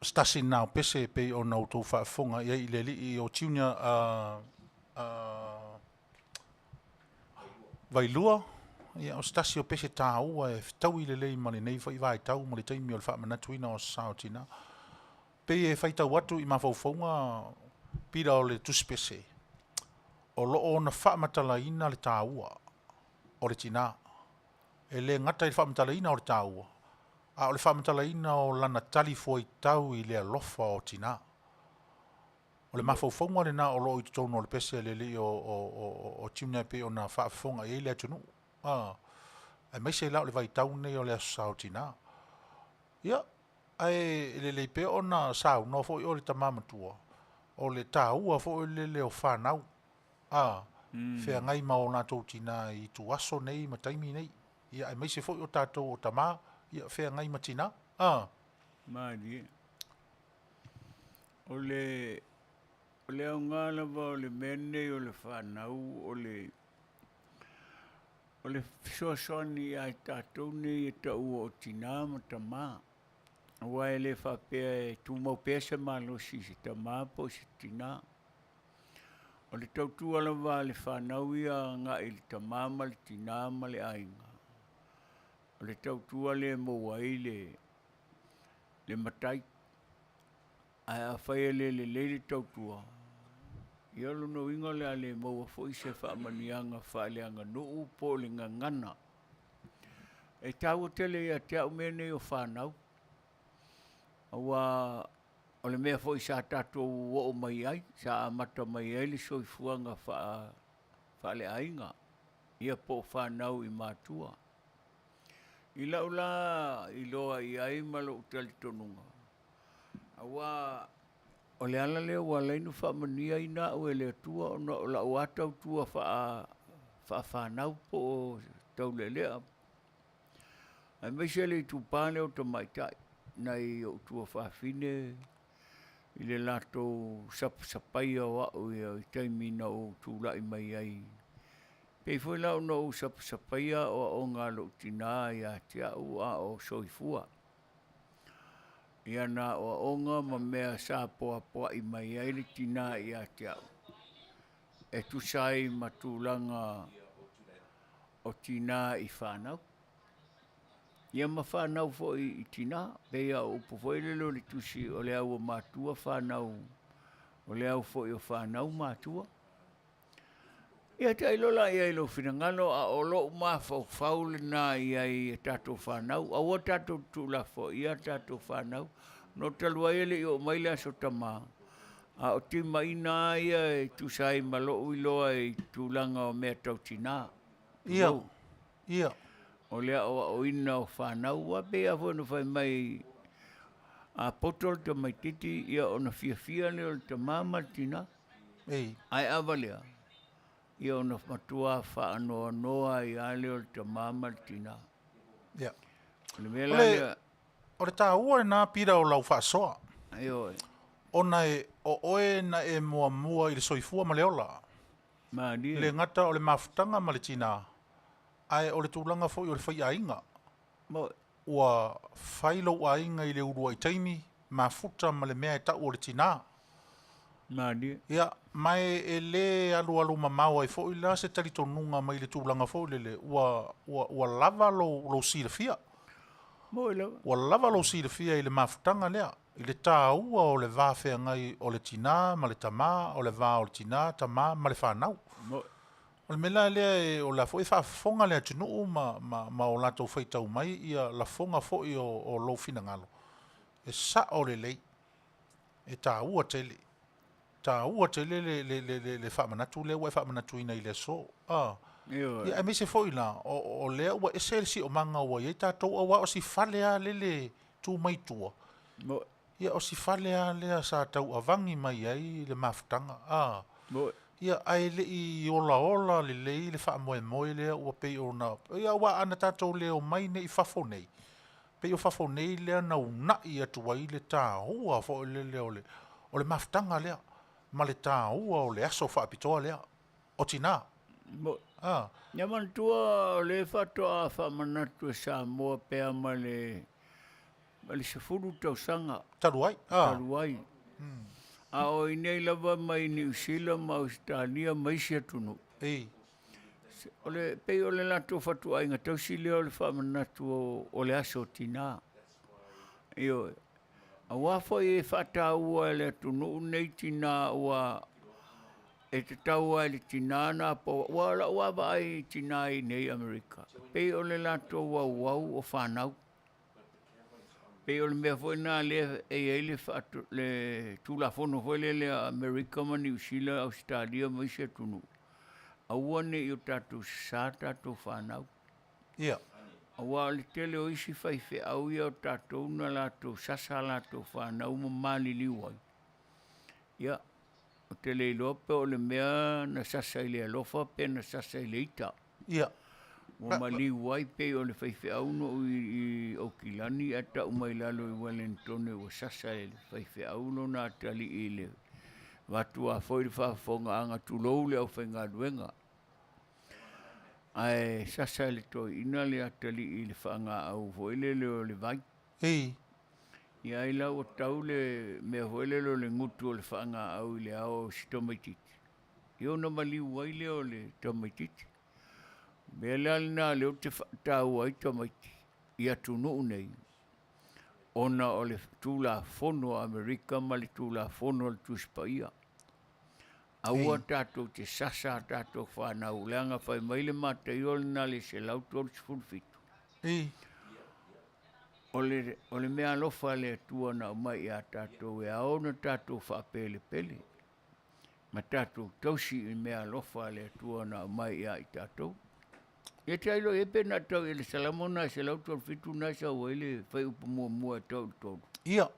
stasi nao pese pe o nau tau whaafonga ia i le li o tiunia Vailua, ia o stasi o pese tā ua e tau i le lei mani nei whai vai tau mali taimi o le whaamanatuina o sao tina. Pe e whai tau atu i mawhauwhaunga pira o le tuspese. O loo na whaamatalaina le tā ua o le tina. E le ngata i le whaamatalaina o le tā ua. A o le whaamatalaina o lana tali foi tau i le alofa o tina. O le mawhauwhaunga le na o loo i tono o le pese le li o tiuna pe o na whaafonga e le atunu. E mai se lau le vai tau nei o le asao tina. Ia, ai le pe o na sao no fo o le tamamatua. O le tā ua fo le o whanau. Fea ngai ma o nā tau tina i tu aso nei ma taimi nei. Ia, ai mai se fo o tātou o tama. Ia, fea ngai ma tina. Mani. O le au ngālawa o le mene o le whanau o le fisoasoni ai tātou nei e tau o tina ma tamā. Ua e le whapea e tūmau pesa malosi se tamā po se tina. O le tautua lawa le whanau ia ngā i le tamā ma le tina ma le ainga. O le tautua le mowai le matai. Ai a whaia le tautua. Ia lono inga le ale maua foi se whaamanianga whaaleanga nuu po le ngangana. E tau tele ia te au mene o whanau. Awa o le mea foi sa tātou o mai ai, sa amata mai ai le soifuanga whaale ainga. Ia po whanau i mātua. I laula i loa i ai malo utali tonunga. Awa o le ala leo wa leinu whaamania i nā ue le tua o na o la o atau tua whanau po tau le lea. Ai mai se le i tupane o ta maitai. Nai o tua whaafine i le lato sapai o au i taimina o tūla i mai ai. Pei foi lau no sapai o ngā lo tina i a te au a o soifua. Ia nā o onga ma mea sa poa i mai ai le tina i a te au. E tu sai matulanga o tina i whanau. Ia ma whanau fo i tina, pea o pofoi lelo le tusi o le au o mātua whanau, o le au fo i o whanau mātua. Ia te ailola i ailo whingalo a o lo mawhau le nā i ai e tātou whanau, a o tātou tūla fo i a tātou whanau, no talua ele i o maile aso tamā. A o te mai nā ia e tusai malo uiloa i tūlanga o mea tau tina. Ia, ia. O lea o ina o whanau wa pea whanu whai mai a potol te mai titi ia o na fia le o te māma tina. Ei. Ai awalea. Ia o na matua whaanoa noa i ale o te māma tina. Ia. O le tā ua nā pira o lau whaasoa. Ai oi. Ona e o oe na e mua i le soifua ma le ola. Maani. Le ngata o le mafutanga ma le tina. Ai o le tūlanga fo i o le whai ainga. Ua whailo ainga i le urua i taimi, mafuta ma le mea e tau o le tina. Maani. Ia, mai e le alu mamaua i fo i la se tali tonunga mai le tūlanga fo i le ua lava lo silafia. Ua lava lo silafia i le mafutanga lea. I le tā ua o le vāwhea ngai o le tina, ma le tamā, o le vā o le tina, tamā, ma le whanau. O le mela lea e o la fo e whaafonga lea tunu ma o lato whaitau mai ia la fonga fo i o lo fina ngalo. E sa o le lei. E tā ua tele. Tā ua tele le whaamanatu lea ua e whaamanatu ina i le so. Ia e me se fo i la o lea ua e se si o manga ua i tātou awa o si whalea le tū mai tua. Ia o si whalea lea sa tau avangi mai ai le mafutanga. Ia ai le i ola le le whaamoe lea ua pei o na. Ia ua ana tātou leo mai ne i whafo nei. Pei o whafo nei lea na unai atua i le tā hua fo le leo le. O le mafutanga lea. Ma le tā hua o le aso whaapitoa lea. O tina. Ia mantua o le whatoa whamanatu e Samoa pea ma le se fulu tausanga Taruai. taluai. A o i nei lava mai New Zealand ma Australia mai se atunu. Ei. O le pei o le lato fatu ainga tausile o le whamanatu o le aso tina. Io, a wafo e whata ua le atunu nei tina ua e te taua le tina na po wala ua vai tina i nei Amerika. Pei o le lato ua wau o whanau. Pei o le mea foi nā le le whatu le tulafono foi le Amerika ma New Zealand Australia mai se atunu. Aua ne i o tātou sā tātou whanau. Ia. Aua le tele o isi whaiwhi au ia o tātou na lātou sasa lātou whanau ma mali liwai. Ia, o tele i lope o le mea na sasa i le alofa pe na sasa i le ita. Ia. Wa ma liwai pe o le whaiwhi au no i o kilani ata umai lalo i Wellington o sasa i le whaiwhi au no na tali i le watu a foi le whafonga anga tulou le au whainga duenga. Ai sasa le toi ina le atali i le whanga au voile le o le vai. Ei. Ia i lau o tau le mea voile le ngutu o le whanga au i le ao si tomaititi. Io na mali wai le o le tomaititi. Mea lalina le o te whaatau ai tomaiti. Ia tunu nei. Ona o le tūla fono Amerika ma le tūla fono le tuspaia. Aua tātou te sasa tātou whanau leanga whai maile mata i ole nā le se lautor se fulfitu. Ei. O le mea lofa le atua na mai a tātou e aona tātou whaapele pele. Ma tātou tausi i mea lofa le atua na mai a i tātou. E tailo e pe na tau e le salamona se lautor fitu na sa wele whai upa mua tau tolu. Ia.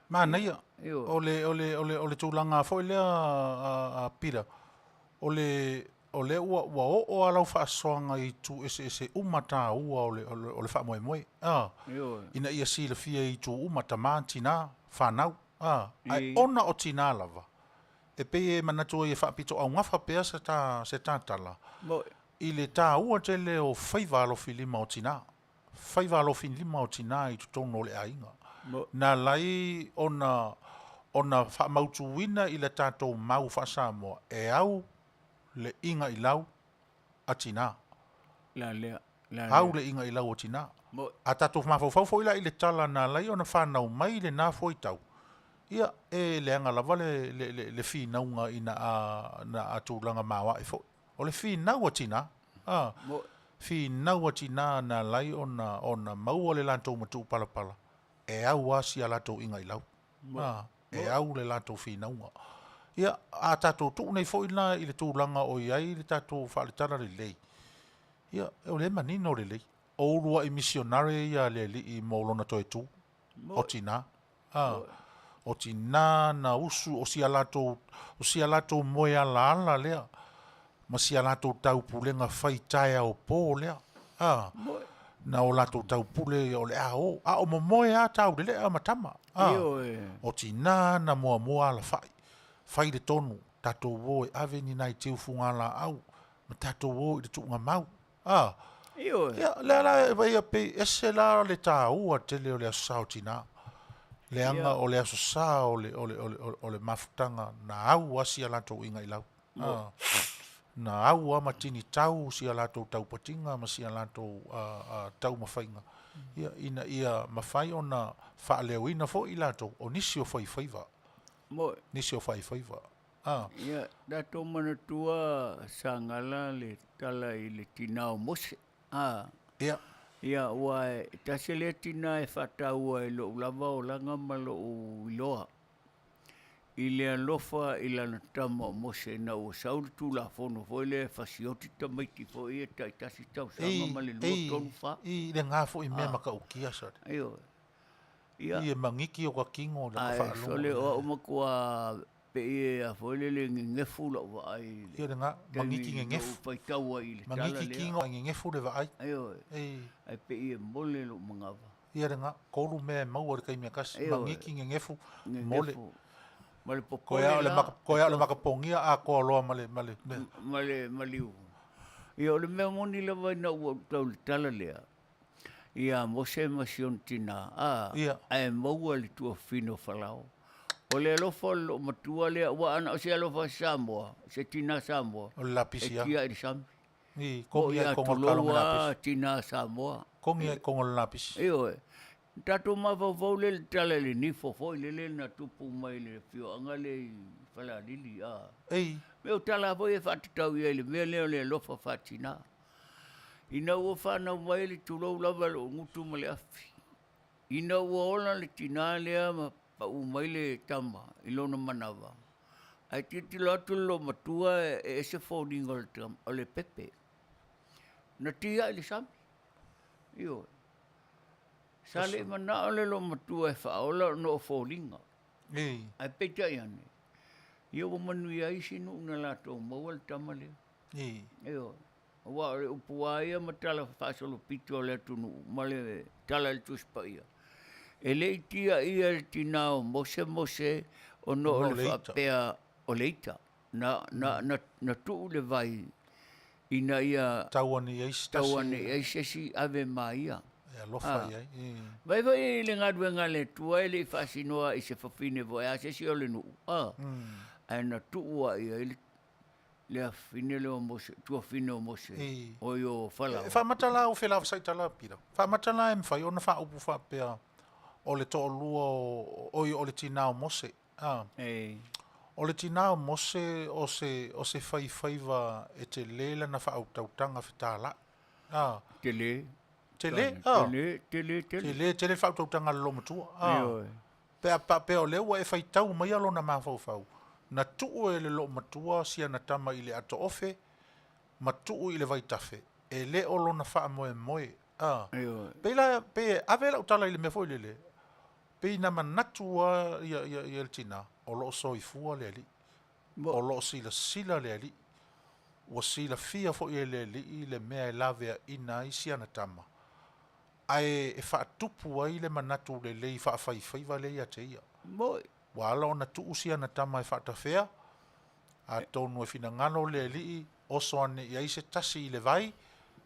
Mana ia. Ole tūlanga foi lea a pira. Ole ua o alau whaasoanga i tu ese umata ua ole wha moe moe. Ina ia si le fia i tu umata maa tina whanau. Ai ona o tina lava. E pe e manatu e whaapito au ngawha pea se tā tala. I le tā ua tele o whaivalofi lima o tina. Whaivalofi lima o tina i tutono le ainga. Na lai ona whaamautuina i le tātou mau whaasamoa e au le inga i lau a tina. Au le inga i lau a tina. A tātou mawhauwhau ila i le tala na lai ona whanau mai le nā fwoi tau. Ia e le anga lava le whinaunga i na a tūlanga mawa e fwoi. O le whinau a tina. Whinau a tina na lai ona maua le lantou matu palapala. E au asi a latou inga i lau. E au le latou whinaunga. Ia, a tātou tuk nei fo ina i le tūlanga o iai le tātou whaaletara le lei. Ia, e o le manino le lei. O urua i misionare ia le li i maulona toe tū. O tina. O tina na usu o si a latou moe ala ala lea. Ma si a latou tau pulenga whaitaia o pō lea. Na o latou tau pule o le a o momoe a tau le a matama. O tina na mua ala whai. Whai le tonu, tatou wo e ave ni nai teu funga la au. Ma tatou wo i le tuunga mau. Ia, le vai a pe ese la le tā ua tele o le asosao tina. Le anga o le asosao o le mafutanga na au asi a latou inga i lau. Na au ama tini tau si a latou tau patinga ma si a latou tau mawhainga. Ia mawhai o na whaaleo fo i latou o nisi o whaiwhaiva. Nisi o whaiwhaiva. Ia, dato manatua Sagala le tala i le tinao mose. Ia. Ia, wae, tase le tina e whataua e lo lava o langa malo o iloa. I le alofa i lana tama mose na o sauri tu la fono foi le fasioti tamaiti foi e tai tasi tau sama ma le lua tonu wha. I le ngā fo i mea maka ukia sari. Ia. I e mangiki o ka kingo le ka whaalunga. So le o umakua pe e a foi le ngefu la wa ai. Ia le ngā mangiki ngefu. Pai taua i le tala lea. Mangiki kingo ngefu le wa ai. Ai pe e mole lo mangawa. Ia le ngā koru mea maua le kai mea kasi. Mangiki ngefu mole. Male koia le makapongia a ko loa male. Maliu. Ia o le mea moni lava ina ua tau le tala lea. Ia mose masion tina. Ia. Ai maua li tua fino falao. O le alofa lo matua le wa ana o se alofa Samoa. Se tina Samoa. O lapisi E kia i sambi. I Mo kongi ai ia kongol kalonga lapisi. tuloa tina Samoa. Kongi ai kongol lapisi. Io e. Tato mawawau le tala le ni fofoi le na tupu mai le fio anga le fala lili a. Ei. Meu tala voi e whatatau i le mea leo le lofa whatina. Ina ua whanau mai le tulou lava lo ngutu ma le afi. Ina ua ola le tina lea ma pa mai le tama i lona manawa. Ai titi lo atu lo matua e se fōninga o le pepe. Na tia i le sami. Io e. Sale mana ole lo matua e whaola no fōlinga. Ei. Ai peita i ane. Ia o Manuia isi nu na lato mawal tamale. Ei. Io. Wa o upua ia matala whasolo pito le tunu. Male tala le tuspa ia. E le itia ia le tinao mose o no o le whapea o leita. Na tuu le vai. Ina ia Tauane eisi. tauane eisi ave maia. Lofa ia. Vai le ngadwe ngale tua ele fasinoa i se fafine voe a se si ole nu. Ai na tua ia le afine le mose, tua fine o mose. O yo fala. Fa matala o fela sai tala pira. Fa matala em fa ona fa upu fa pe o le to lua o le tina o mose. O le tina o mose o se faiva e te lela na fa au tautanga fitala. Tele. Tele fa tautanga lo matua. Pe o le wa e fai tau mai alo na mafau. Na tuu e le lo matua sia na tama i le ato ofe, matuu i le vaitafe. E le olo na faa moe. Pe avela utala i le mefo i le. Pe ina manatua i el tina. O lo so i fua le ali. O lo sila le ali. O sila fia fo i le ali i le mea e lavea ina i sia na tama. Ai e faa tupu ai le manatu le lei faa fai le ia te ia. Wala ona tuusia na tama e whaatawhea, a tonu e whina ngano le lii, oso ane i aise tasi i le vai,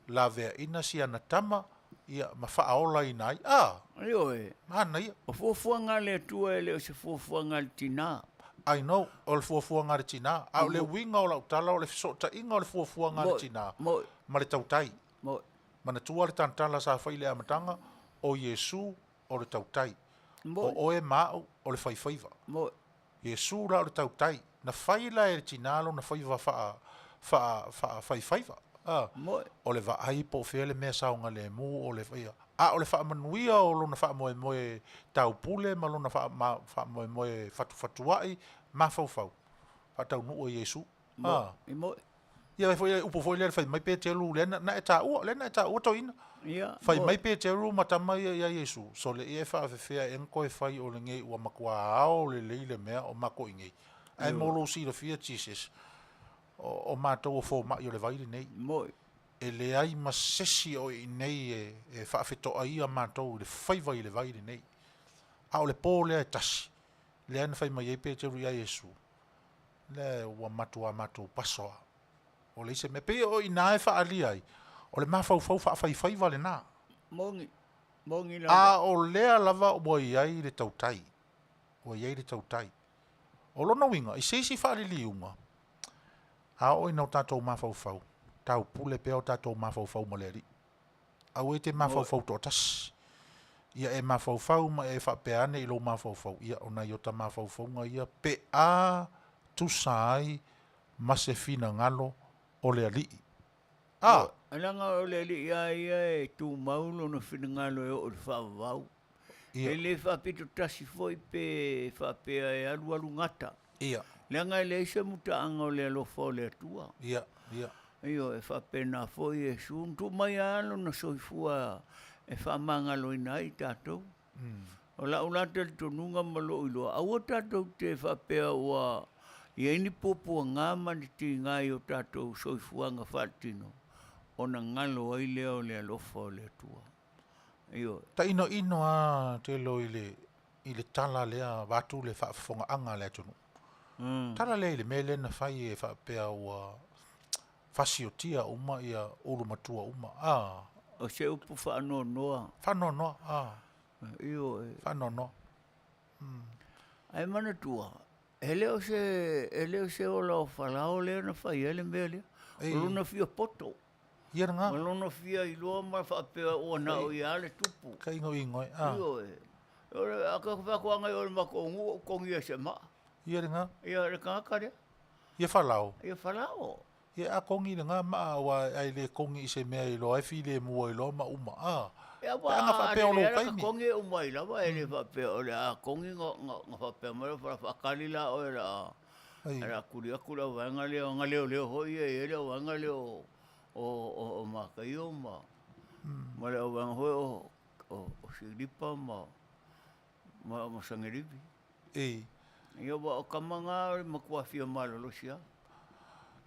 la vea ina si ana tama, ia ma whaaola i nai. Mana ia. O fuafuanga le tua ele o se fuafuanga le tina. I know, o le fuafuanga le tina. A le winga o la utala, o le fisota inga o le fuafuanga le tina. Ma le tautai. Mana tua le tantala sa whaile amatanga, o Yesu o le tautai. O oe mau o le faifaiva. Yesu la o le tautai. Na faila e tinalo na faiva faifaiva. O le vaai po fea le mea saunga le mu o le faia. O le faa manuia o lo na faa moe taupule ma lo na faa moe fatuai ma faufau. Faa tau nu o Yesu. Ia foi upo foi le fai mai Petelo le na eta o to ina. Fai mai Petelo matama ia Yesu. So le e fa fea en ko e fai o le ngai ua makua ao le mea o mako ingai. Ai molo si le fia Jesus. O mato o fo ma yo le vai nei. E le ai masesi o nei e fa feto ai a mato le fai vai le vai nei. A o le po le tasi. Le an fai mai Petelo ia Yesu. Le ua mato pasoa. O le se me pe o ina e fa ali ai. O le mafau fa fai vale na. Mongi la. O le lava o boi ai le tautai. O ai le tautai. O lona winga i se fa ali liunga. O ina tatou mafau. Tau pule pe o tatou mafau maleri. Au e te mafau to tas. Ia e mafau ma e fa pe ane i lo mafau. Ia ona iota mafau nga ia pe a tu sai ma se fina ngalo o le ali. Alanga o le ali ia e tu maulo no finangalo e o le whaavau. E le whapito tasi foi pe whapea e alu ngata. Leanga le isa mutaanga o le alofa o le atua. Io e whapena foi e suntu mai alo na soifua e whamangalo ina i tātou. O la ulata le tonunga malo iloa. Aua tātou te whapea ua ia ini popua ngama ni ti ngai o tātou soifuanga whatino. O na ngalo ai leo le alofa o le atua. Ta ino a te lo i le tala lea watu le whaafonga anga le atunu. Tala le le mele na whai e whapea ua whasiotia uma ia uru matua uma. O se upu whaanonoa. Whanono, Io whanono. ai mana tua. Ele o se o lau whalao lea na whai ele mea lea. O luna fia poto. Ia nga. O luna fia i loa ma whapea o na o i ale tupu. Ka ingo ingo. Io Ore aka whakuanga i ore makongu o kongi a se maa. Ia nga. Ia re kākarea. Ia whalao. Ia whalao. Ia a kongi nga maa wa ai le kongi i se mea i loa e while mua i loa ma uma. Ia anga whapea o lo ka kaini. kongi o mai lawa e le whapea o le a kongi ngā whapea mara whakalila o e ra. Era kura wanga leo leo hoi e ele wanga leo o makai o ma. Ma leo wanga hoi o siripa ma sangeribi. Ia wa o kamanga makua fia malolo sia.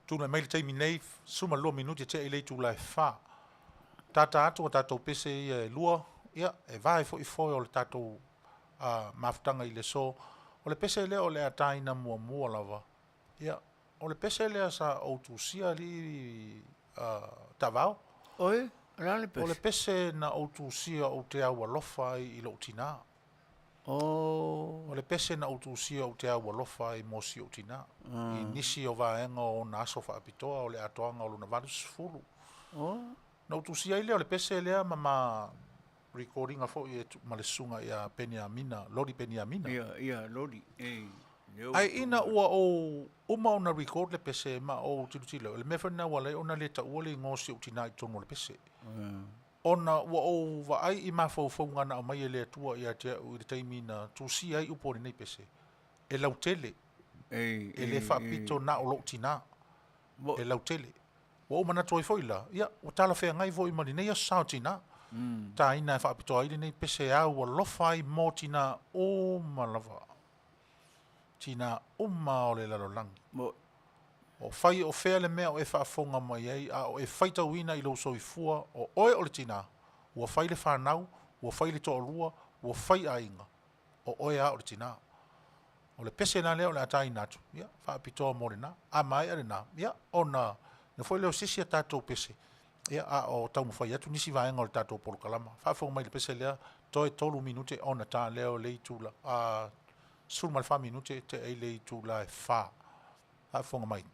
Tuna mai le taimi nei, suma lua minuti te ele tu lai wha. Tata atu o tatou pese i lua, ia, e vai fo i foi o le tatou mafutanga i le so. O le pese lea o le ataina mua lava. Ia, o le pese lea sa o tu sia li Taavao. Oi, ala le pese. O le pese na o tu sia o te aua lofa i lo tina. O le pese na o tu sia o te aua lofa i mosi o tina. I nisi o vaenga o na aso whaapitoa o le atoanga o luna valus fulu. Na o tu sia i lea o le pese lea ma recordinga fo i ma le sunga i a Peniamina, Lori Peniamina. Ia, Lori. Ai ina ua o uma ona record le pese ma o tilo. Le mewhana wale ona le ta ua le ngosi o tina i tono le pese. Ona ua o wa ai i mawhau ngana o mai e le atua i a te au i le taimi na tu si ai upori nei pese. E lau tele. E le whapito na o lo tina. E lau tele. Wa o mana toi foila. Ia, o tala whea ngai vo i mani nei a sao tina. Ta ina e whapito ai le nei pese au wa lofai mo tina o malava. Tina o ma o le lalolangi. O fai o fea le mea o e whaafonga mai ei, a o e whaita uina i lo so i fua, o oe o le tina, ua fai le whanau, ua fai le toorua, ua fai a inga, o oe a o le tina. O le pese na leo le atai natu, ia, whaapitoa mo le na, a mai a le na, ia, o na foi leo sisi a tātou pese, ia, a o tau mawhai atu, nisi vaenga o le tātou polokalama, whaafonga mai le pese lea, toe tolu minute o na tā leo le itula, a sulma le 5 minute te ei le itula e wha, whaafonga mai.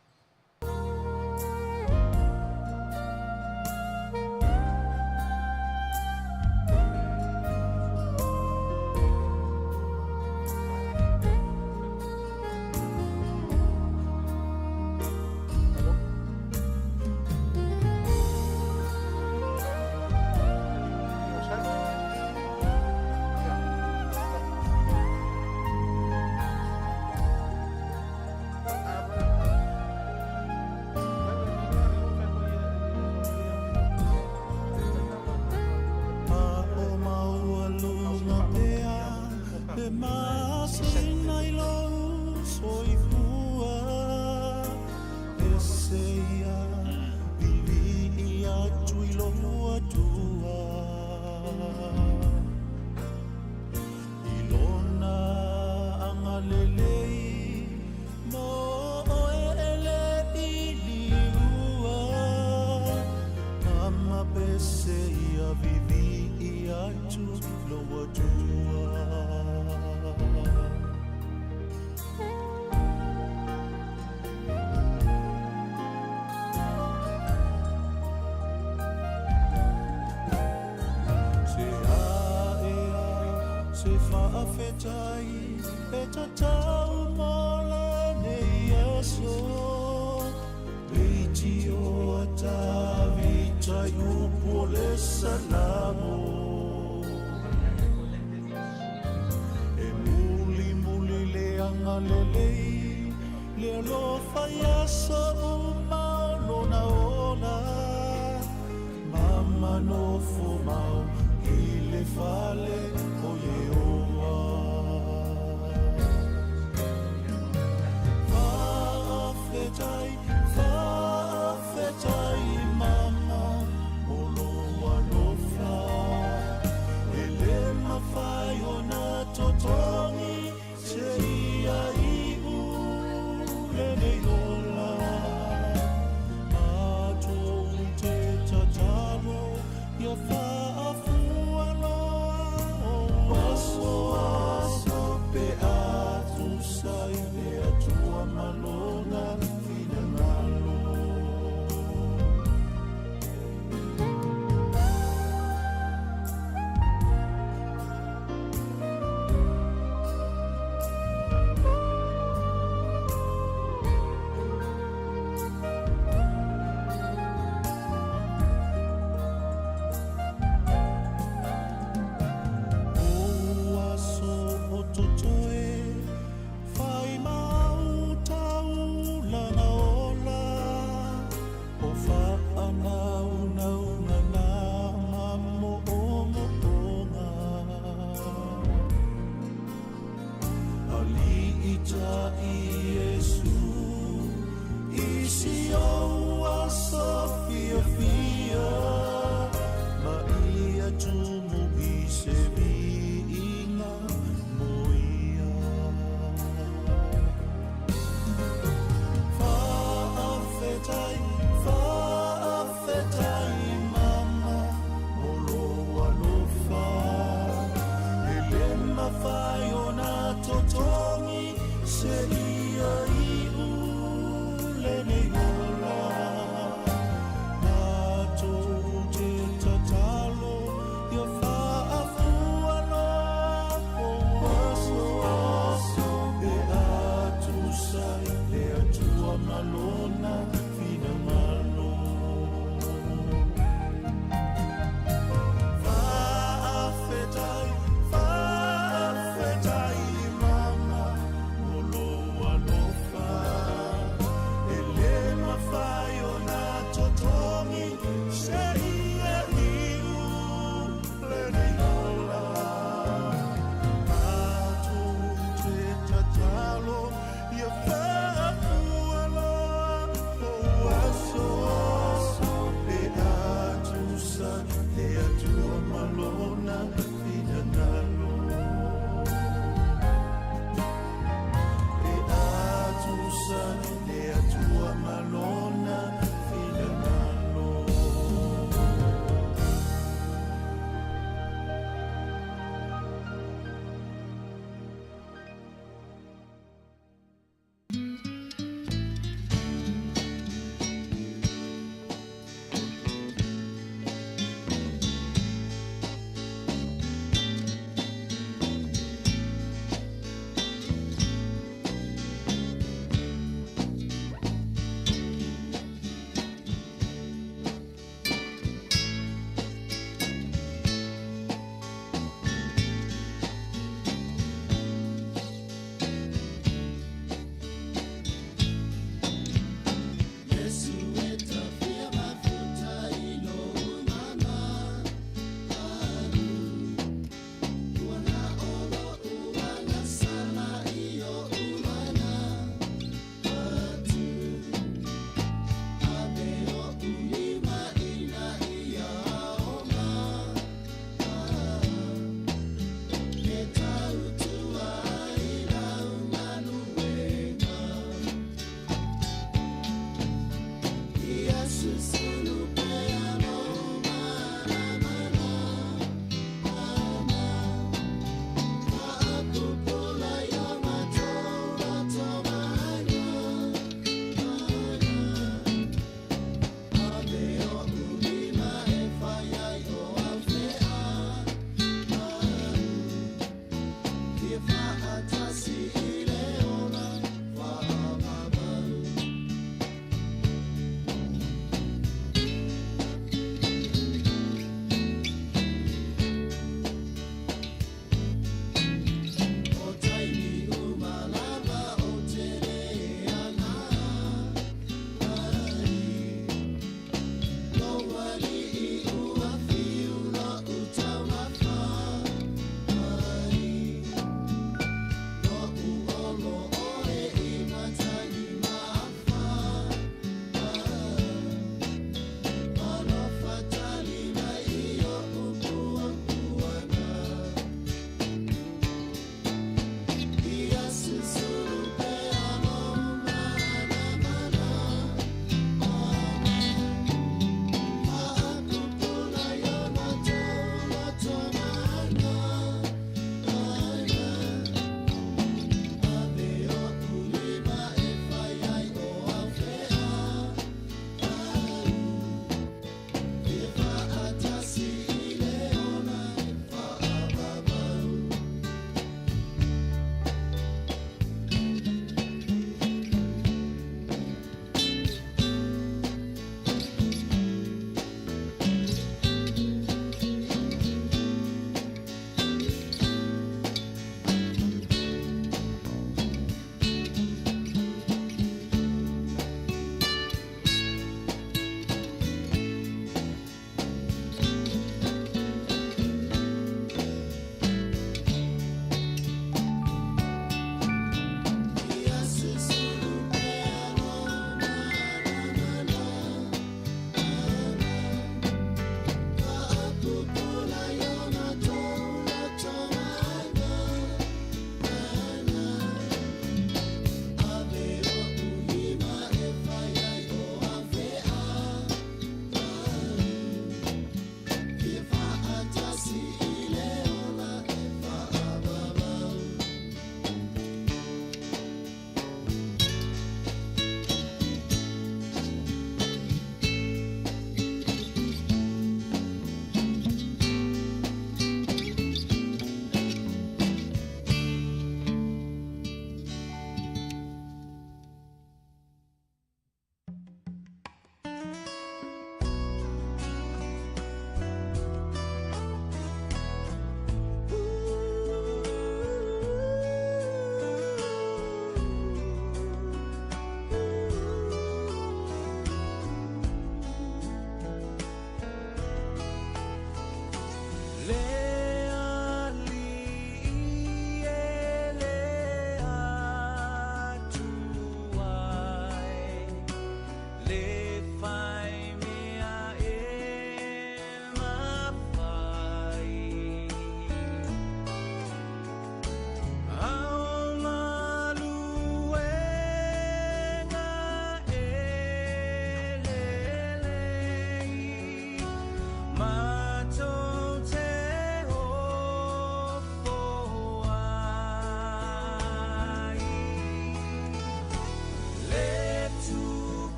Faafetai Tele Yeso Vitio Taavaomaalii Upole Salamo E muli le angalelei Le alofa yaso umao na ola Mama no fumao Ile fale o yeoa Faafetai mama Oloa lofa Ele mawhai o na totongi Se ia iu Lene ola Ato te tataro Ia Mama, Olo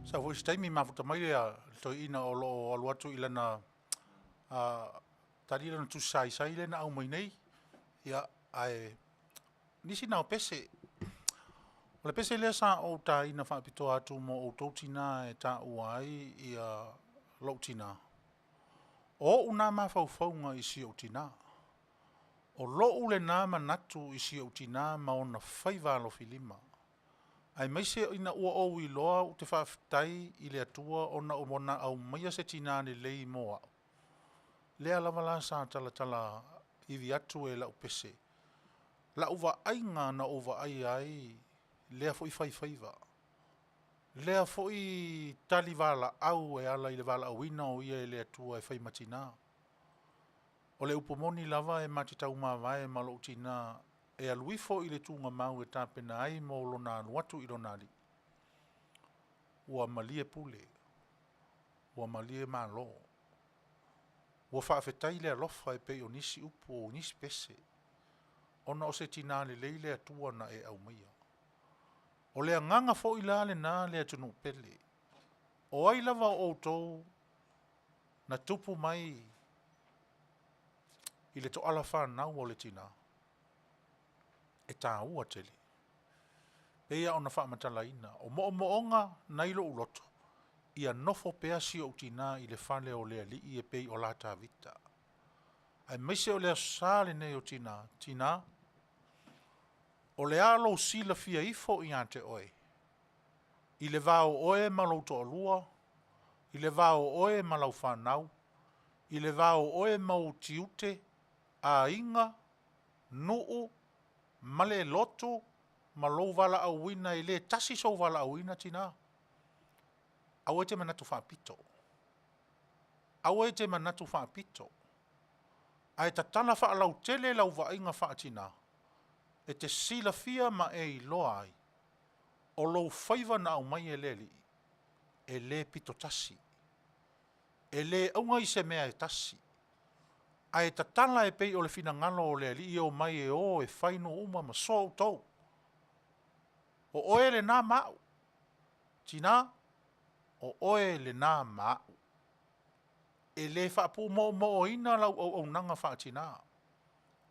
Sa fo staimi mafuta mai le to ina o lo alu atu ilana tadi lana tu sai lena au mai nei ia ai nisi na pese le pese le sa o ta ina fa pito atu mo o totina e ta uai ia lotina o una ma faufaunga i si o tina o lo ule na manatu i si o tina ma ona faiva lo filima ai mai se ina ua o i loa u te faafetai i le atua ona o mona au maia se tina ni lei moa. Lea lava la sa tala i vi atu e lau pese. La uva ainga na uva ai lea fo i faiva. Lea fo i tali vala au e ala i le vala au ina o ia e le atua e fai matina. O le upomoni lava e matitau mawai ma lo tina e aluifo i le tunga mau e tāpena ai mo lona anuatu i lona li. Ua malie pule. Ua malie malo. Ua faafetai le alofa e pei o nisi upo o nisi pese. Ona o se tina le leile atua na e au maia. O le anganga fo i la le na le atunu pele. O ai lava o tou na tupu mai i le to alafa nau o le tina. E tā ua tele. Eia ona whaamatala ina. O moonga na ilo uloto. Ia nofo pea si o tina i le fale o lea li i e pei o la tā vita. Ai meise o lea sāle nei o tina. Tina. O le alo sila fia ifo i ante oe. I le vao oe malouto o lua. I le vao oe malau whanau. I le vao oe mau tiute. A inga. Nuu. Male loto, malou vala au wina i le tasi so vala au wina tina. Au e te manatu whaapito. Au e te manatu whaapito. Ai tatana wha lau tele lau wa inga wha tina. E te sila fia ma e i loa ai. O lou whaiva na au mai e leli. E le pito tasi. E le aunga i se mea e tasi. Ai tatala e pei o le fina ngalo o le li o mai e o e whaino uma ma so au tau. O oe le nā mau. Tina, o oe le nā mau. E le whaapu mo ina lau au nanga wha tina.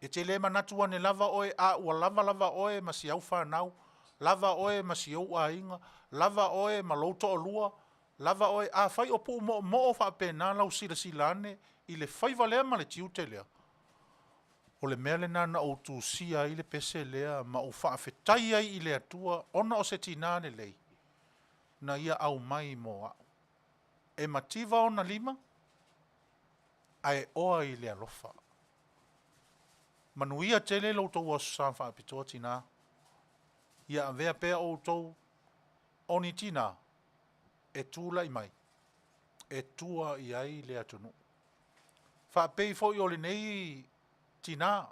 E te le manatua ne lava oe a ua lava oe ma si au whanau. Lava oe ma si au a inga. Lava oe ma louto o lua. Lava oe a whai o pu mo o whaapena lau sila ane. I le whaiva lea ma le tiute lea. O le mea le nana o tu sia i le pese lea ma o faafetai ai i le atua ona o se tinane lei. Na ia au mai mo au. E mativa ona lima, ai oa i le alofa. Manuia tele lo tau o sa faapitoa tina. Ia avea pea o tau oni tina. E tūla i mai. E tua i ai le atunu. Whapei fo i ole nei tina.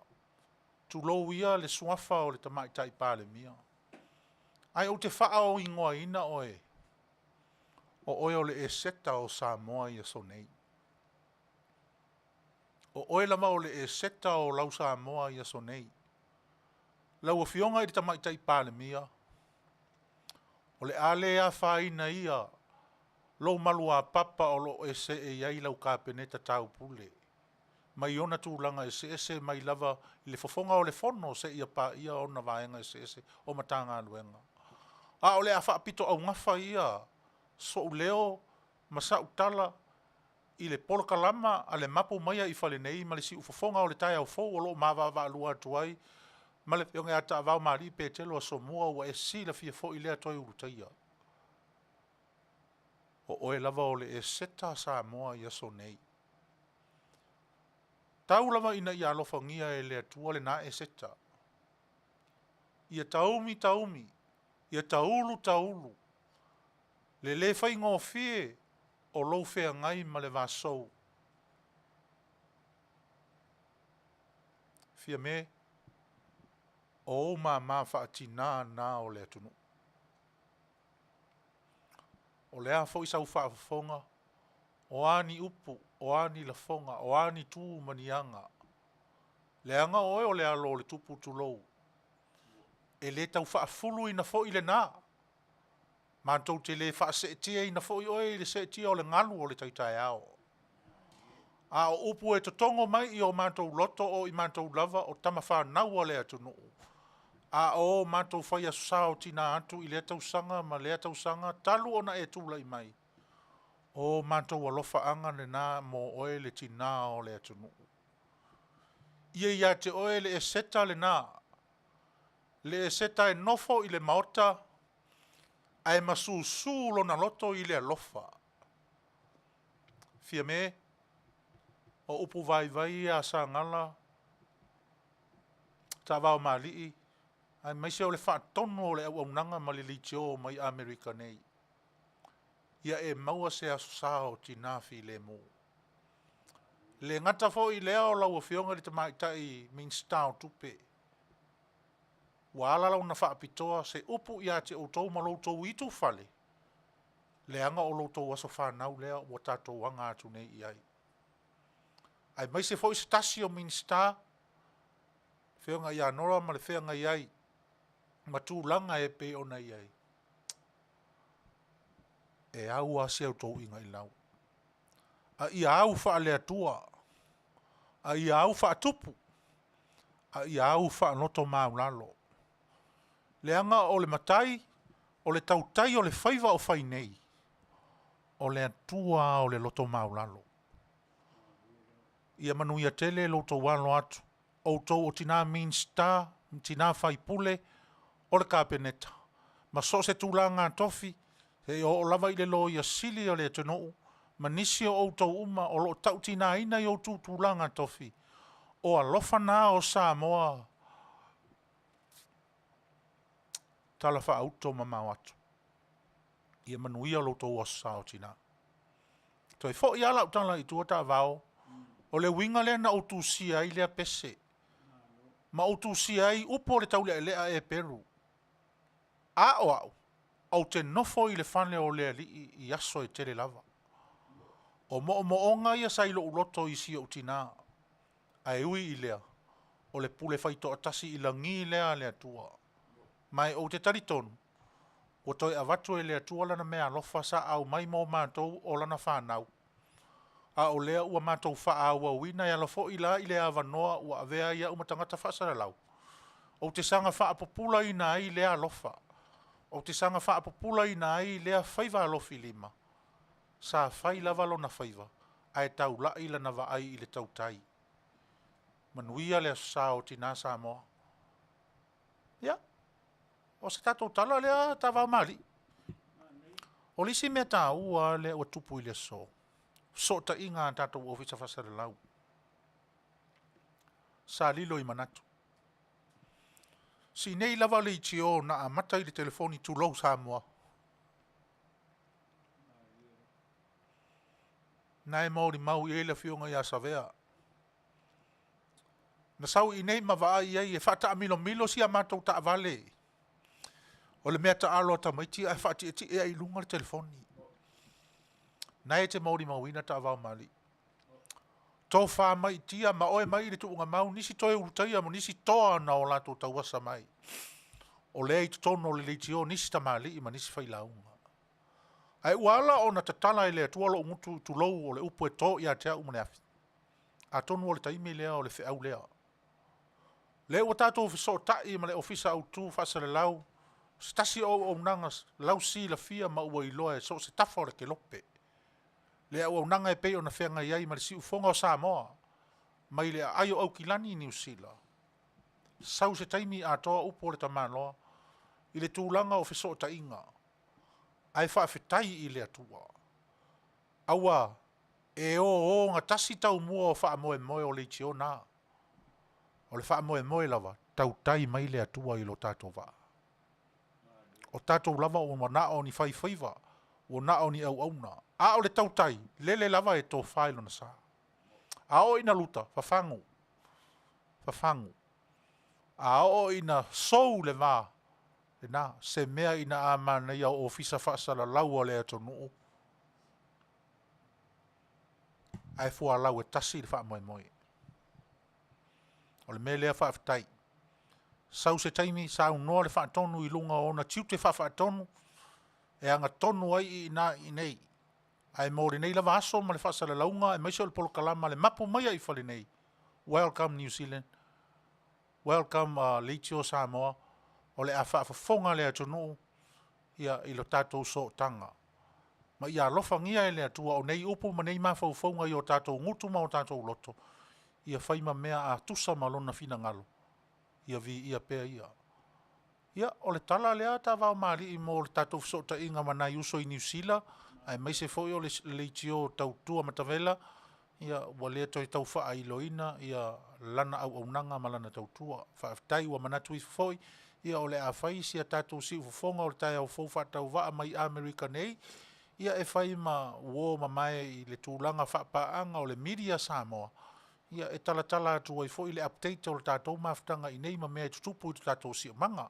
Tu lou ia le suafa o le tamaitai pāle mia. Ai o te wha o ingoa ina oe. O oe o le e seta o Samoa i aso nei. O oe lama o le e seta o lau Samoa i aso nei. Lau a fionga i le tamaitai pāle mia. O le ale a whaina ia. Lo malua papa o lo e se e iai lau kāpeneta tau pule. Mai ona tūlanga e se mai lava i le fofonga o le fono se ia pa ia ona vaenga e se o matanga aluenga. A o le a whaapito au ngafa ia so leo masa utala i le polokalama a le Mapu Maia i Fale nei ma le si ufofonga o le tai au fou o lo mawava alua tuai ma le pionge a Taavaomaalii Petelo Asomua ua e si la fia fo i lea toi urutaia. O oe lava o le e seta Samoa i aso nei. Tau lava ina i alofangia e lea tua le na e seta. Ia taumi. Ia taulu. Le fai ngō fie o lou fea ngai ma le vasou. Fia me, o ma whaatina na o le atunu. O lea fo i sau whaafonga, o ani upu, o ani lafonga, o ani tū manianga. Leanga oe o lea lo le tupu tu lou. E le tau whaafulu ina fo i le nā. Mātou te le whaasetia ina fōi oe le setia o le ngalu o le taitai ao. A o upu e totongo mai i o mātou loto o i mātou lava o tama whanau o le atunu. A o mātou whai asao tina atu i le tausanga ma le tausanga talu ona e tūla i mai. O mātou alofa anga le nā mō oe le tina o le atunu. Ia te oe le e seta le nā. Le e seta e nofo i le maota ai masusu lona loto i le alofa. Fia me, o upu vai a Sagala, Taavaomaalii, ai maise o le whaatono o le Auaunaga ma le litio mai Amerika nei. Ia e maua se asosao tina fi le mo. Le ngata fo i lea o lau fionga le tamaitai Minstau tupe. Wala lau na whaapitoa se upu ia te outou ma loutou itu Fale. Le anga o loutou aso whanau lea o tatou wanga atu nei iai. Ai mai se fo i stasi o Minsta, whionga ia nora ma le whionga iai, ma tūlanga e pe ona iai. E au a se autou inga i lau. A ia au wha lea tua, a ia au wha tupu, a ia au wha noto maulalo. Le anga o le matai, o le tautai o le whaiva o whai nei, o le atua o le loto maulalo. Ia Manuia tele loto walo atu, o tau o tina minsta, tina whai pule, o le kapeneta. Ma so se tūlanga tofi, he o lava i le lo ia sili o le atunou, ma nisi o tau uma o lo tau tina ina i o tūlanga tofi, o alofa nā o Samoa, tala wha auto ma mau atu. Ia Manuia loto o sao tina. Toi fo i ala utala i tuata vao, o le winga le na utusia i lea pese. Ma utusia i upo le taule lea e Peru. A o au, au te nofo i le fane o lea li i aso e tele lava. O mo onga ia sailo uloto i si o tina. A ui i lea, o le pule faito atasi i langi lea lea tua. Mai o te taritonu, o toi avatu e lea tua lana mea lofa sa au mai mo mātou o lana whanau. A o lea ua mātou wha aua wina ia lafo i la i lea avanoa ua avea ia umatangata whaasara lau. O te sanga wha apopula i nā i lea lofa. O te sanga wha apopula i nā i lea whaiva alofi lima. Sa whai lava lo na whaiva, ai tau la i lana wa ai i le tau tai. Manuia lea sao tina Samoa. Ia. O se tatou tala lea Taavaomaalii. O lisi mea tā ua lea ua tupu i lea so. So ta inga tatou ofisa whasara lau. Sa lilo i manatu. Si nei lava le itio na a mata i le telefoni tu lau Samoa. Na e mauri mau i eila fionga i asavea. Na sau i nei mawaa i ei e whata amilo milo si a matou ta avale. O le mea ta alo ta maiti ai whati eti e ai lunga le telefoni. Na e te mauri mauina ta Taavaomaalii. Tō wha mai tia ma oe mai le tuunga mau nisi toe urutaia mo nisi toa na o lato tauasa mai. O lea i tutono le leitio nisi tamali ma nisi whailaunga. Ai uala o na tatala i lea tualo ngutu tulou o le upu e tō i a tea umaneafi. A tonu o le taimi lea o le whiau lea. Le ua tātou fiso tai ma le ofisa au tū whasale lau. Stasi o Auaunaga lau si la fia ma ua iloa e so se tafa o le kelope. Le Auaunaga e pei o na whenga iai ma le si ufonga o Samoa. Mai le aio au kilani New Zealand. Sau se taimi a toa upo le tamanoa. I le tūlanga o fiso ta inga. Ai Faafetai i le atua. Aua e o ngā tasi tau mua o wha moe moe o le itio nā. O le wha moe moe lava. Tau tai mai le atua i lo tātou wā. O tātou lava o wanao ni whaiwhaiva. O nao ni au auna. A o le tautai, lele lava e tō whaelo na sā. A o ina luta, whawhangu. Whawhangu. A o ina sou le wā. E nā, se mea ina a mana ia o ofisa whaasala lau o le ato nuu. Ai fua lau e tasi le wha moe moe. O le mea lea Faafetai. Sau se taimi sa unoa le whaatonu i lunga o na tiute whaatonu. e anga tonu ai i na i nei. Ai mōre nei lava aso ma le whaasara launga e maise o le polokalama le Mapu Maia i Fale nei. Welcome New Zealand. Welcome Leitio Samoa. O le a whaafafonga le atonu ia i lo tātou so tanga. Ma ia lofa ngia e le atua o nei upu ma nei mawhaufonga i o tātou ngutu ma o tātou loto. Ia whaima mea a tusa malona fina ngalo. Ia vi ia pea ia. Ia, o le tala lea Taavaomaalii i mo le tātou fsota inga manai uso i New Zealand. Ai mai se foi o le leitio tautua matavela. Ia, ua lea toi tau wha ailoina. Ia, lana Auaunaga ma lana tautua. Faafetai ua manatu i foi. Ia, o le a whai sia tātou si ufofonga o le tai au fau whatau waa mai Amerika nei. Ia e whai ma uo ma mai i le tūlanga whapaanga o le media Samoa. Ia e tala atu ai foi le update o le tātou maftanga i nei ma mea i tutupu i tātou si manga.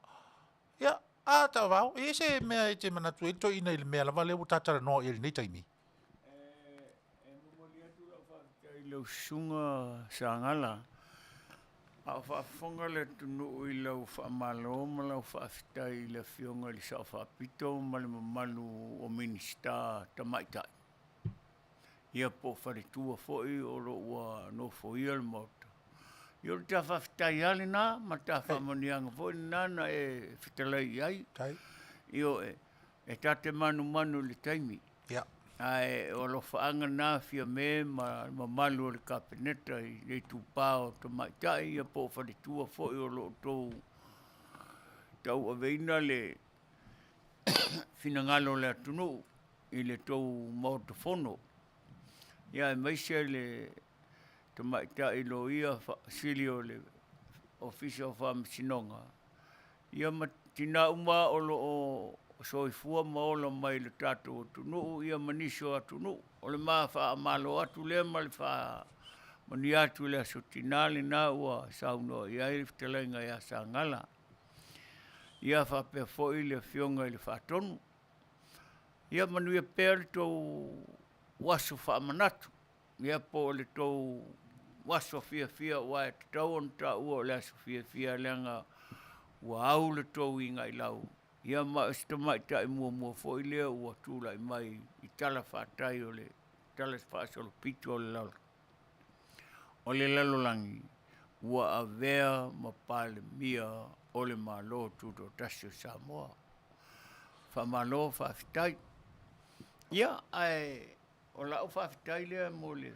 Ia, a ta vau, e se mea e te manatu e to ina i le mea lava leo tātara noa i le nei taimi. Mamoli atu la whaafetai lau sunga Sagala. A whaafonga le tunu i lau whaamalo ma lau whaafetai le fionga li sa whaapito ma le mamalu o minista tamaitai. Ia po wharetua foi o lo ua no foi al mota. Ia le ta whaafetai ale nā, ma ta whamanianga foi nana e whitalai ai. Io e tate manu le taimi. Ia. Ai o lo whaanga nā fia me ma mamalu o le kapeneta i le tupao tamaitai ia po wharetua foi o lo tau aveina le finangalo le atunu i le tau maotofono. Ia e maise le tamaitai lo ia sili o le official whaamisinonga. Ia ma tina uma o lo o soifua maola mai le tātou atunu, ia maniso atunu. O le maa whaamalo atu lea ma le mani atu le aso tinale nā ua saunoa. Ia e whitalenga ia Sagala. Ia whapea foi le fionga i le whaatonu. Ia Manuia pēr tau waso whaamanatu. Ia po le tau waso fia wa e tau on ta ua le aso fia leanga ua au le tau inga i lau. Ia ma estamai tai mua foi lea ua tūla i mai i tala whaatai o le tala whaasolo pitu o le lalo. O le lalolangi ua avea ma pale mia o le malo tuto tasio Samoa. Whamalo whaafetai. Ia ai o lau whaafetai lea mo le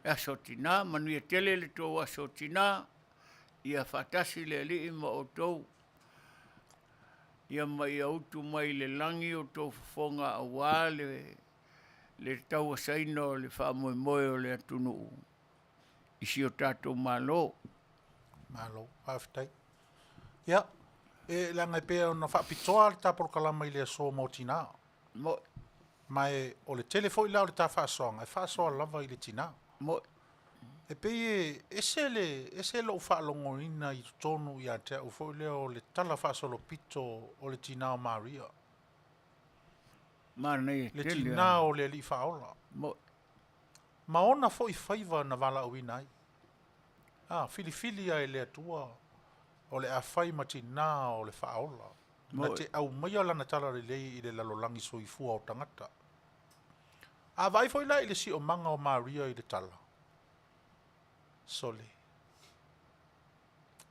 asotina, Manuia tele le tō asotina, ia whaatasi le li ima o tō. Ia mai autu mai le langi o tō Fofoga Aoauli le tau asaina o le whaamoemoe o le atunu. Isi o tātou malo. Malo, whaafetai. Ia, e langa e pēr na whaapitoa le tāporo kalama i le aso mo tina. Mo. Mai o le telefo i lau le tā whaasoanga, e whaasoa lava i le tina. Mo. E pei ese lo whaalongo ina i tonu i a te au fo leo le tala whaasolo pito o le tina o Maria. Nei le tina o le li whaola. Mo. Ma ona fo i whaiva na wala au inai. Fili ai le atua o le a whai ma tina o le whaola. Na te au maia lana tala relei i le lalolangi soifua o tangata. A vai foi la i le si o manga o Maria i le tala. Sole.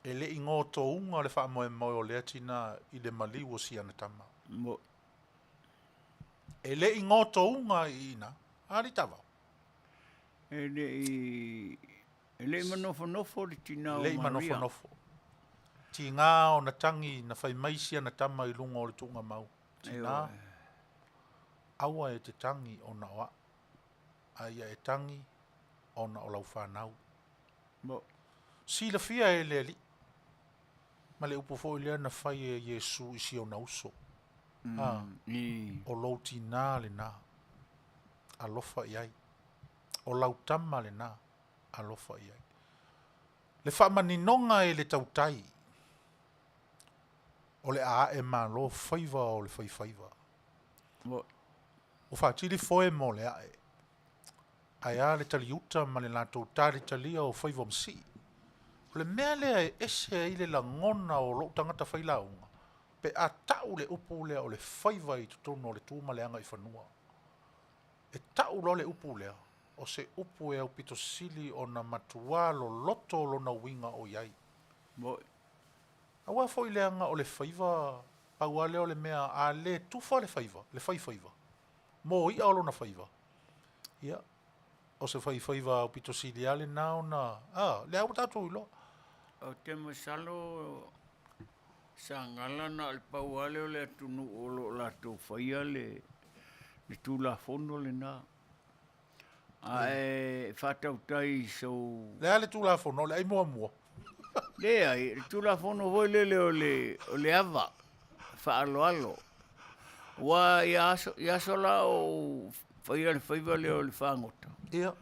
E le ingo to unga le wha moe moe o le atina i le maliu o si anatama. Mo. E le ingo to unga i ina. Ari tawa. E le manofo le tina o Maria. Le manofo. Ti ngā o na tangi na whai maisi anatama i lunga o le tunga mau. Ti ngā. Aua e te tangi o na oa. Aia e tangi o na o lau whanau. Mo. Si la fia e le li. Ma le upo fo lea na whai e Yesu i si o na uso. O lau tina le nā. Alofa i ai. O lau tama le nā. Alofa i ai. Le whamaninonga e le tautai. O le a e malo whaiva o le whaiva. Mo. O whaatiri foe mo le ae. Ai a le taliuta ma le lātou tāri talia o whaiva msi. O le mea lea e ese i le langona o lo tangata whailaunga. pe a ta'u le upu lea o le faiva i tutonu o le tūmaleanga i whanua. E ta'u lo le upu lea, o se upu e au pitosili o na matua lo loto lo na winga o iai. Moi. Awa foi leanga o le faiva, paua leo le mea a le tufa le faiva, le faiva. Mo ia o lo na faiva. Ia, o se faiva o pitosili ale nao na, le au tatu ilo. O te masalo Sagala na al pauale o le atunu o lo latou faia le tula fono le na. Ai fatautai so Le ale tula fono, le ai mua. le ai tula fono voi le o le ava fa alo. Wa ya sola o faia le faiva le o le fangota. Ia.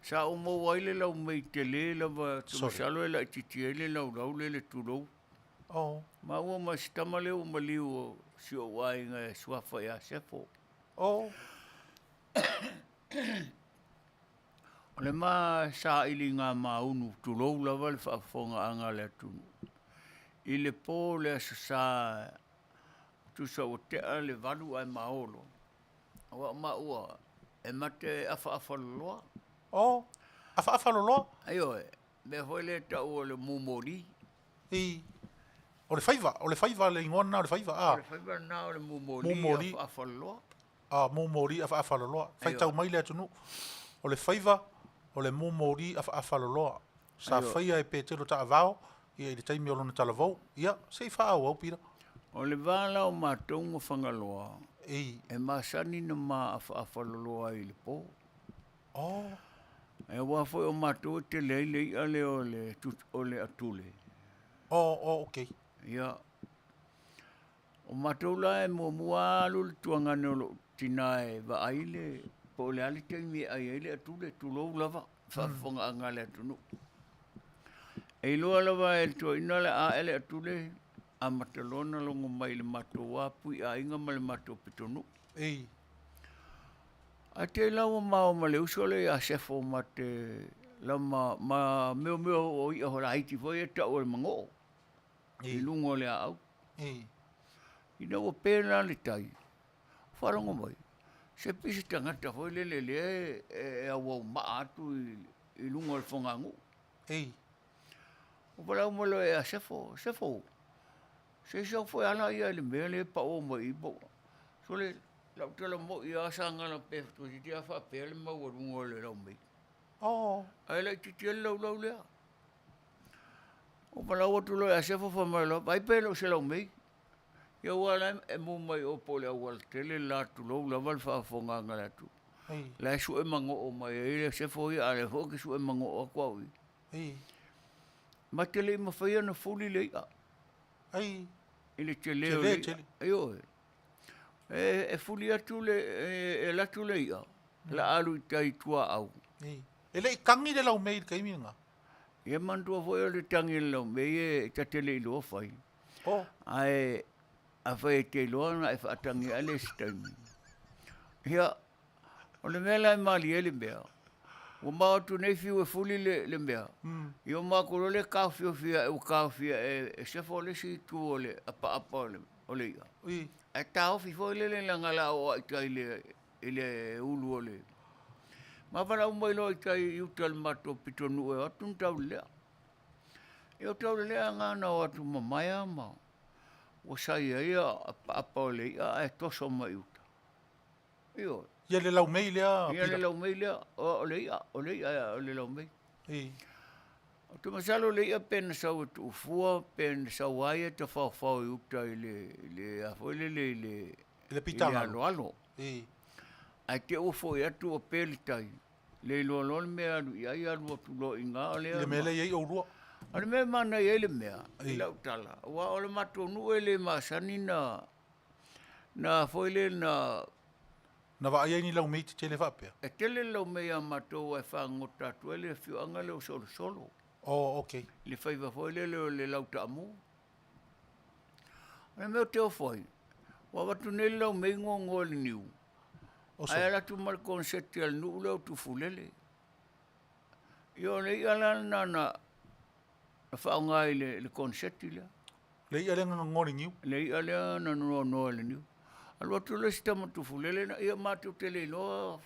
Sa o mo waile la o mei tele la va tumasalo e la titiele la le tulou. Oh. Ma ua masitama leo maliu o si o wainga e suafa ia sefo. Oh. O le ma sa ili ngā maunu tulou lava le whaafonga anga le atunu. I le pō le asa sa tusa o tea le valu ai maolo. Awa ma ua e mate afa loloa. Oh. Afa loloa? Ayo e, me hoi le tau o le mumori. O le faiva le ingona o le faiva. O le faiva na o le mumori afa loloa. Mumori afa loloa. Fai tau mai le atunu. O le faiva, o le mumori afa loloa. Sa faia e Petelo Taavaomaalii, ia i le taimi o lona talavou. Ia, sei wha au pira. O le wala o mātou whangaloa. E masani na ma afa loloa i le pō. Oh. E wafoi o mātou te leilei ale o le atule. Oh, okay. Ia. O mātou la e mua alu le tuangane o lo tina e wa aile po le ali teimi ai aile atule tulou lava whafonga anga le atunu. E loa lava e tua ina le a ele atule a matalona longo mai le mātou wapui a inga ma le mātou pitonu. A te lau mao ma le usole a sefo ma te lama ma meo o i ahora haiti foi e tau le mango. I lungo le au. I nau pēna le tai. Wharongo mai. Se pisi tangata foi le e awau maa atu i lungo le whangangu. O palau malo e a sefo. Se foi ala ia le mea le pa o mai ipo. So le lau tala mo i asanga la pefto si tia wha pēle mau arungo le lau mei. Ai lai titia lau lea. O palau atu lo e a sefo whamalo, vai pēlo se lau mei. Ia wala e mo mai o pole awal tele la tu lo la wal whaafonga ngala tu. La su e mango o mai e sefo i ale hoki su e mango o kwa ui. Ma tele ma whaia na fuli leia. Ile tele o leia. Ayo e. E fuli atu e latu leia. La alu i tai tua au. E le kangi le lau mei ka iminga. Ia mantua foi o le tangi le lau mei e tatele i loa whai. Ai a whai te loa na e whaatangi ale staimi. Ia, o le mea lai mali e le mea. O maa tu nei fiu e fuli le mea. I o maa koro le kawhio fia e o kawhia e sefo le si tu o le apa o le ia. E tau fi foi le langala o ai tai le ulu o le. Ma wala umai lo i tai iutal mato pitonu e atun tau lea. E o tau lea ngana o atu Maia ma. O sai ia apa o le ia e toso ma iuta. Io. Ia le lau mei lea. Ia le lau mei lea. O le ia o le lau mei. O te masalo le ia pena sau e tu ufua, pena sau aia te whao iuta i le afoile le pitanga. Alo. Ai te ufo i atu o pele tai. Le loalol mea alu i ai alu atu lo inga o lea. Le mele iei o rua. Ale mea mana i ele mea. I lau tala. Wa ole mato nu ele masani na foile na. Na wa ai ni lau mei te tele whapea. E tele lau mea mato e whangota tu ele fiu anga leo solo. Okay. Le whaiva foile le lau taamu. Ale mea teo foi. Wa watu ne lau mei ngongo le niu. Ai ala tu mal konsepti al nu leo tu fulele. Io le ala na whaongai le konsepti lea. Le ia le ngori ngiu. Le ia le na no le niu. Alua tu le sta matu fulele na ia matu tele no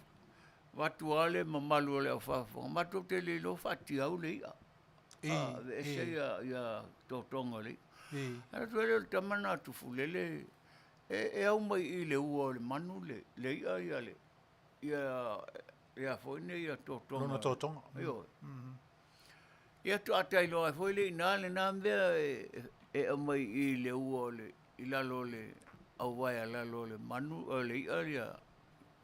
watu ale mamalu ole afafa. Matu tele no fati au le ia. Ese ia totonga le. Ala tu le tamana tu fulele e au mai I le ua le manu le ia le. Ia foi ne ia totonga. Lona totonga. Io. Ia tu atai loa foi le ina le na mea e au mai I le ua le I lalo le au vai ala lo le manu le ia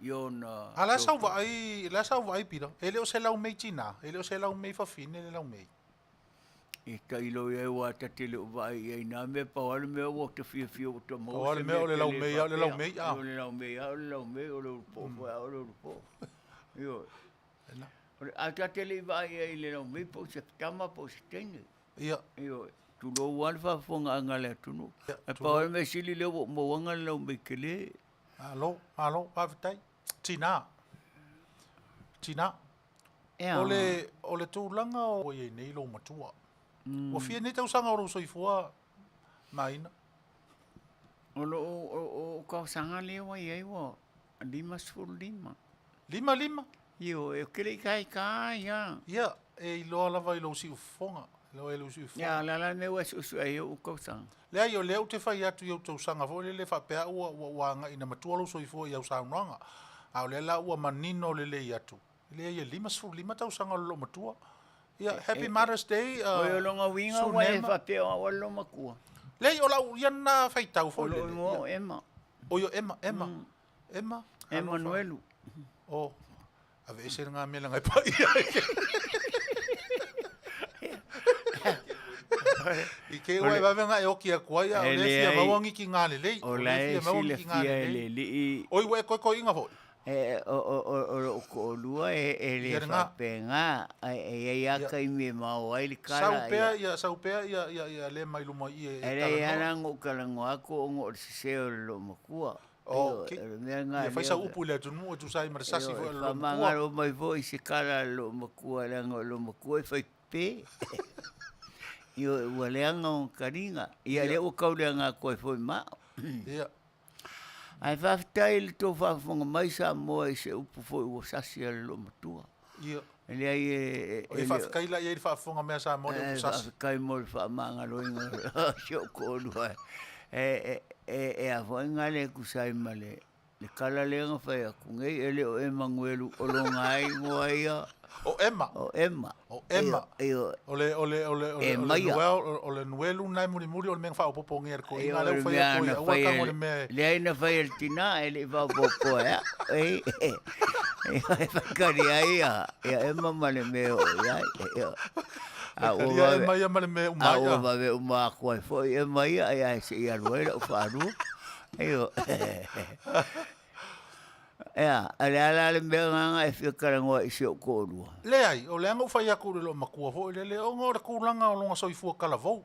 iona. Ala sau vai pira. Ele o se lau mei tina, ele o se lau mei fafine le lau mei. E tai lo ia wa tatele o vai e na me pa wale me o te fia o te mo. Wale me o le lau mei, le lau mei. O le lau mei, o le lau mei, o le po, o le po. Io. A tatele vai e le lau mei po se tama po se tene. Ia. Io. Tu lo wan fa fonga ngale tunu. E pa wale me sili le mo wanga lau mei kele. Alo, Faafetai. Tina. O le tūlanga o e nei lo matua. O fia nei tau sanga o ro soifua maina. O ka sanga le wa ye wa 5. 5. Io e kele kai ya. Ia, e ilo lava ilo si ufonga. Lo elo si ufonga. Ya la me wa su e o ka sanga. Le ai o leo te fai atu iau tau sanga fo le fa pea ua nga ina matua lo soifua iau saunanga. Au le la ua manino le atu. Le ia 5 tau sanga lo matua. Ia, Happy Mother's Day. O longa winga wa e fa pea o lo makua. Le o la iana fai tau fo le. O Emma. O yo Emma. Emanuelu. O. Ave se nga me langa pa ia. I ke ua va venga e oki a kuaia o le fia mawangi ki ngale le. O la e sile fia le. Oi we ko inga fo. O ko lua e le fa penga e ia kai me mau ai le kala. Saupea ia le mai luma I e. Ele ia ngo kalango ako ngo se lo makua. O ia fai sa upu le tunu o tu sai marsasi fo lo makua. Manga lo mai fo I se kala lo makua lo makua fai pe. Io waleanga o karinga. Ia le o kauleanga koe foi ma. Ia. Ai Faafetai le tō whaafonga mai Samoa I se upu foi ua sasi ala lo matua. Ia. Ele ai e... O whaafekai ia I whaafonga mea Samoa le upu sasi. Whaafekai mo le whaamanga loinga sio kōrua. E a whainga le kusai ma le kala leanga whai aku ngei ele o Emanuelu o longa ai ngoa ia. O Emma. E Maia. O le nuelu nai muri o le menga whaopopo ngia ko inga leo whai a koe. Aua kango le mea. Le aina whai el tina e le whaopopo ea. E whakari ai a. E Emma ma le meo. Whakari ai Maia ma le mea umaya. A ua me umaya koe fo. E Maia ai ai se ia ruela o whaarua. Eo. Ea, ale ala le mea nganga e whiakarangoa I se o kōrua. Le ai, o le anga whai aku le lo makua fo, le o ngora kūranga o longa soifua kalavou.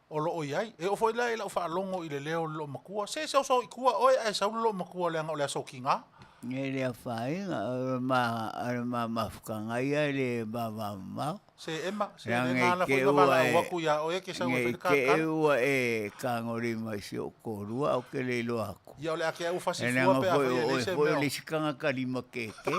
O lo oi ai, e o fo ila ila uwha alongo I le leo lo makua. Se o I kua oi ai sau lo makua le anga o le aso ki ngā. Nge le a whainga, ma mawhukangai ai le ma. Se Emma, se ngā la whainga wala waku ia o eke sau e whika Nge ke eua e kāngori mai se o kōrua o ke le ilo aku. Ia o le ake au whasifua pe a whai le se meo. Foi le sikanga karima keke.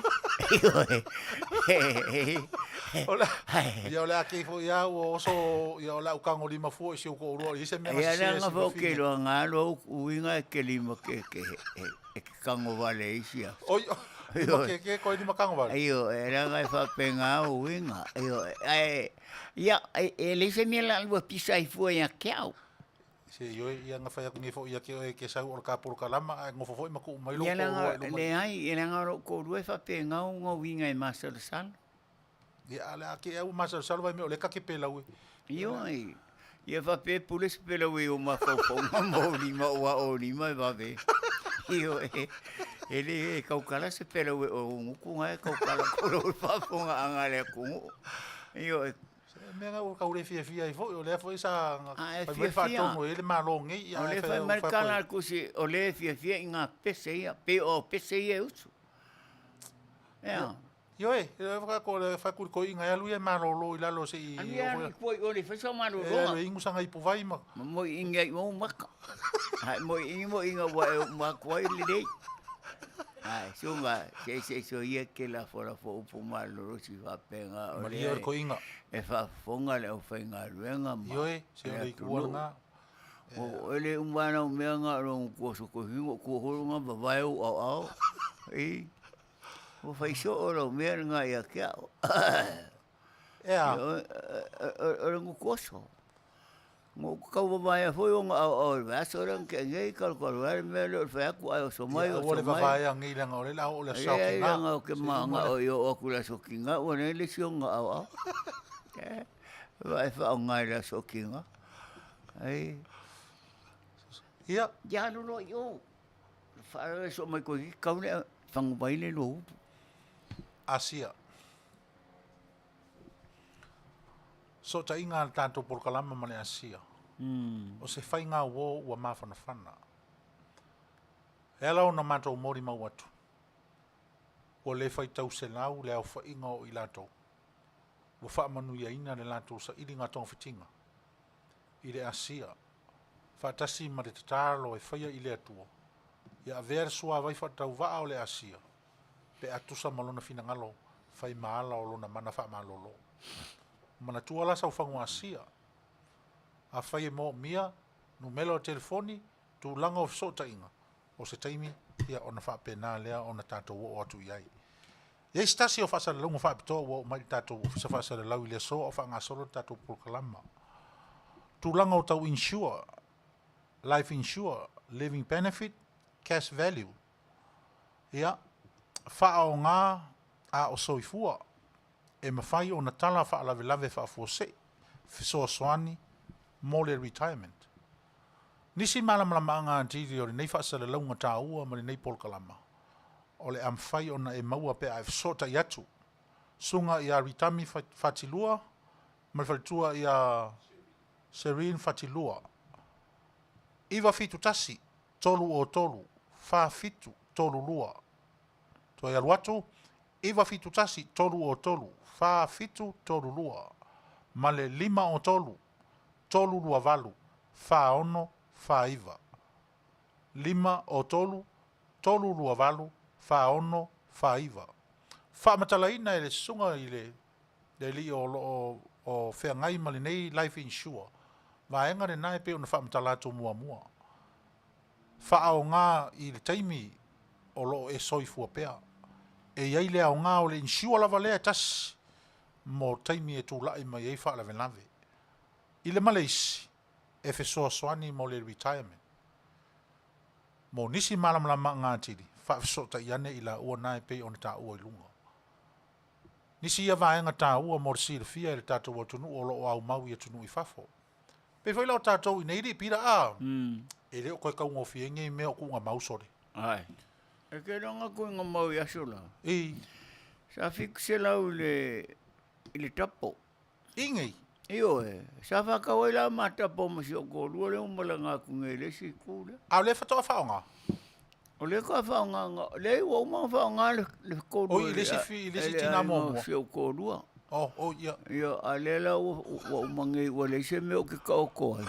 Ia o le ake fo ia o oso ia o la ukango lima fu e se o kōrua i se mea ia le anga fo ke loa ngalo uinga e ke lima keke. E ke kango wale isia. Oi, ke koe ni makango wale. Iyo, e ranga e whapenga uinga. Ia, e le se mea la lua pisa I fua ia kiau. Se yo ia nga whai aku nge fo ia ke sau o ka poro kalama a ngofo fo I maku mai lo ko le ai e nga ro ko rue fa pe nga ngo winga e master sal ia ala ke au master sal vai me o le ka ke pela ue yo ai ia fa pe pulis pela ue o ma fo mo ni ma o ni ma va ve yo ele ka kala se pela ue o ku nga ka kala ko fa fo nga anga le ku yo Menga o ka ure fia I fo o le fo isa fai fa tongo ele malongi ia o le fai marcala ku si o le fia inga pese ia pe o pese ia usu ia Ioe, fa ko inga ya luia marolo ila lo se i. Ani foi o le fesa mano lo. Ingu sanga i puvai ma. Mo inga i mo maka. Hai mo inga wa ma ko i le dei. Ai, sunga, se so ia ke la fora fo upu malo si va penga o le. Ko inga. E fa fonga le o fainga luenga ma. Ioe, se le kuanga. O ele umana o meanga ro ko so ko hingo ko holunga ba vai au. E o fai so ora mea nga ia kia. Ea. Ora ngu koso. Mo kau vai foi o vaso ora ke ngai kal mea le fai aku ai o so mai o so mai. O le vai ngi la ngore la o le sa ki nga. Nga ke manga o yo o kula so ki nga o ne le sio nga au. Vai fa ngai la so ki nga. Ai. Ia. Ya no yo. Fa so mai ko ka ne fang vai le lo. Asia. So ta inga tanto por kalama male Asia. O se fai ngā wo ua mawhanawhana. Ela o na matou mori mau atu. O le fai tau se lau le au fai inga o i latou. Ua wha Manuia ina le latou sa ili ngā tonga whitinga. I le Asia. Whaatasi ma le tataro e whaia i le atua. Ia avea sua vai whaatau waa o le Asia. Pe atusa malona fina ngalo, fai maala o lona mana wha malolo. Mana tuala sa ufangu Asia. A fai e mo mia, no melo o telefoni, tu langa o sota inga. O se taimi, ia ona wha pena lea ona tato o atu iai. Ia stasi o whaasara lunga wha pitoa o mai tato o fisa whaasara lau i le so o wha ngā solo tato pulkalama. Tu langa o tau insure, life insure, living benefit, cash value. Ia, wha o ngā a o soifua, e mawhai o na tala wha lave lave wha fuose, fisoa soani, mo le retirement. Nisi malamalama ngā antiri o le nei whaasara launga tā ua ma le nei polkalama. O le amwhai o na e maua pe a e sota i atu. Sunga i a ritami whatilua, ma le whalitua i a Serene whatilua. Iwa fitu tasi, tolu o tolu, wha fitu, tolu lua. Toi aluatu, iwa fitu tasi, tolu o tolu, wha fitu, tolu lua. Male 5 o tolu, tolu lua valu, wha ono, wha iwa. 5 o tolu, tolu lua valu, wha ono, wha iwa. Wha matalaina ele sunga ile, li o whea ngai mali nei life insure. Vaenga re nai pe ona wha matalato mua mua. Wha o ngā i le taimi o lo e soifua pea. E iai lea o ngā o le insure lava lea tas mo taimi e tūlai mai ei wha lave lave. I le Malaysi e fesoa soani mo le retirement. Mo nisi malamalama ngā tiri, wha fesota i ane i la ua nai pe ona tā ua i lunga. Nisi ia vaenga tā ua mo resi le fia i le tātou o tunu o lo o au mau i tunu i fafo. Pe foi lau tātou i neiri pira a. E leo koe kaunga o fienge i mea o kunga mausore. Ai. E ke ronga kunga mau i asola. I. Sa fiku se lau le tapo. Ingei. Io sa whakawai la ma tapo ma si o kōrua le umala ngā kunga i le si kūra. A le whatoa whaonga? O le ka whaonga, le ua uma whaonga le kōrua. O i le si tina mua. Si o kōrua. O ia. Ia, a le la ua umangi ua le se me o ke ka o koa.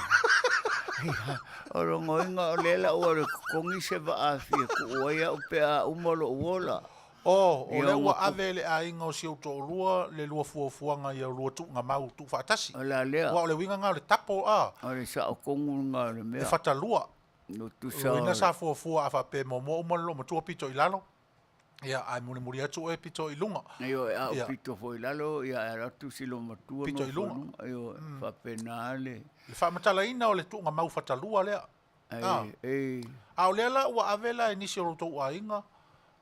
O rongo inga o le la ua le kongi se wa a fia ku ua ia o pea umalo uola. O le ua ave le a inga o si o tō lua, le lua fuafuanga i a lua tu ngā mau tu whaatasi. O la lea. Ua o le winga ngā le tapo a. O le sa o kongu ngā le mea. E whatalua. No tu sa. O ina sa fuafua a whape mo umalo ma tua pito i lalo. Ia, ai muri atu e pito i lunga. Io, a o pito foi lalo, ia a ratu silo matua. Pito i lunga. Io, whapenale. Le whamatalaina o le tu ngā mau whatalua lea. A o lea la ua ave la e nisi o roto ua inga.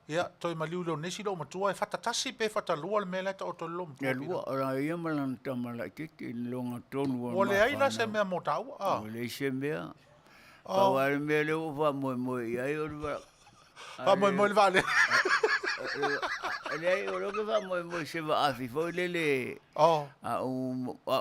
Ia, toi maliu leo nesi lo matua e whatatasi pe whatalua le mea leta o to lo matua. Ia lua, ora ia malana tamala kiki longa tonu. O le aila se mea mo tau. O le se mea. Pawari mea leo wha moe ia o le Pa moe le vale. Lei o loke wha moe se wa afi foi lele. A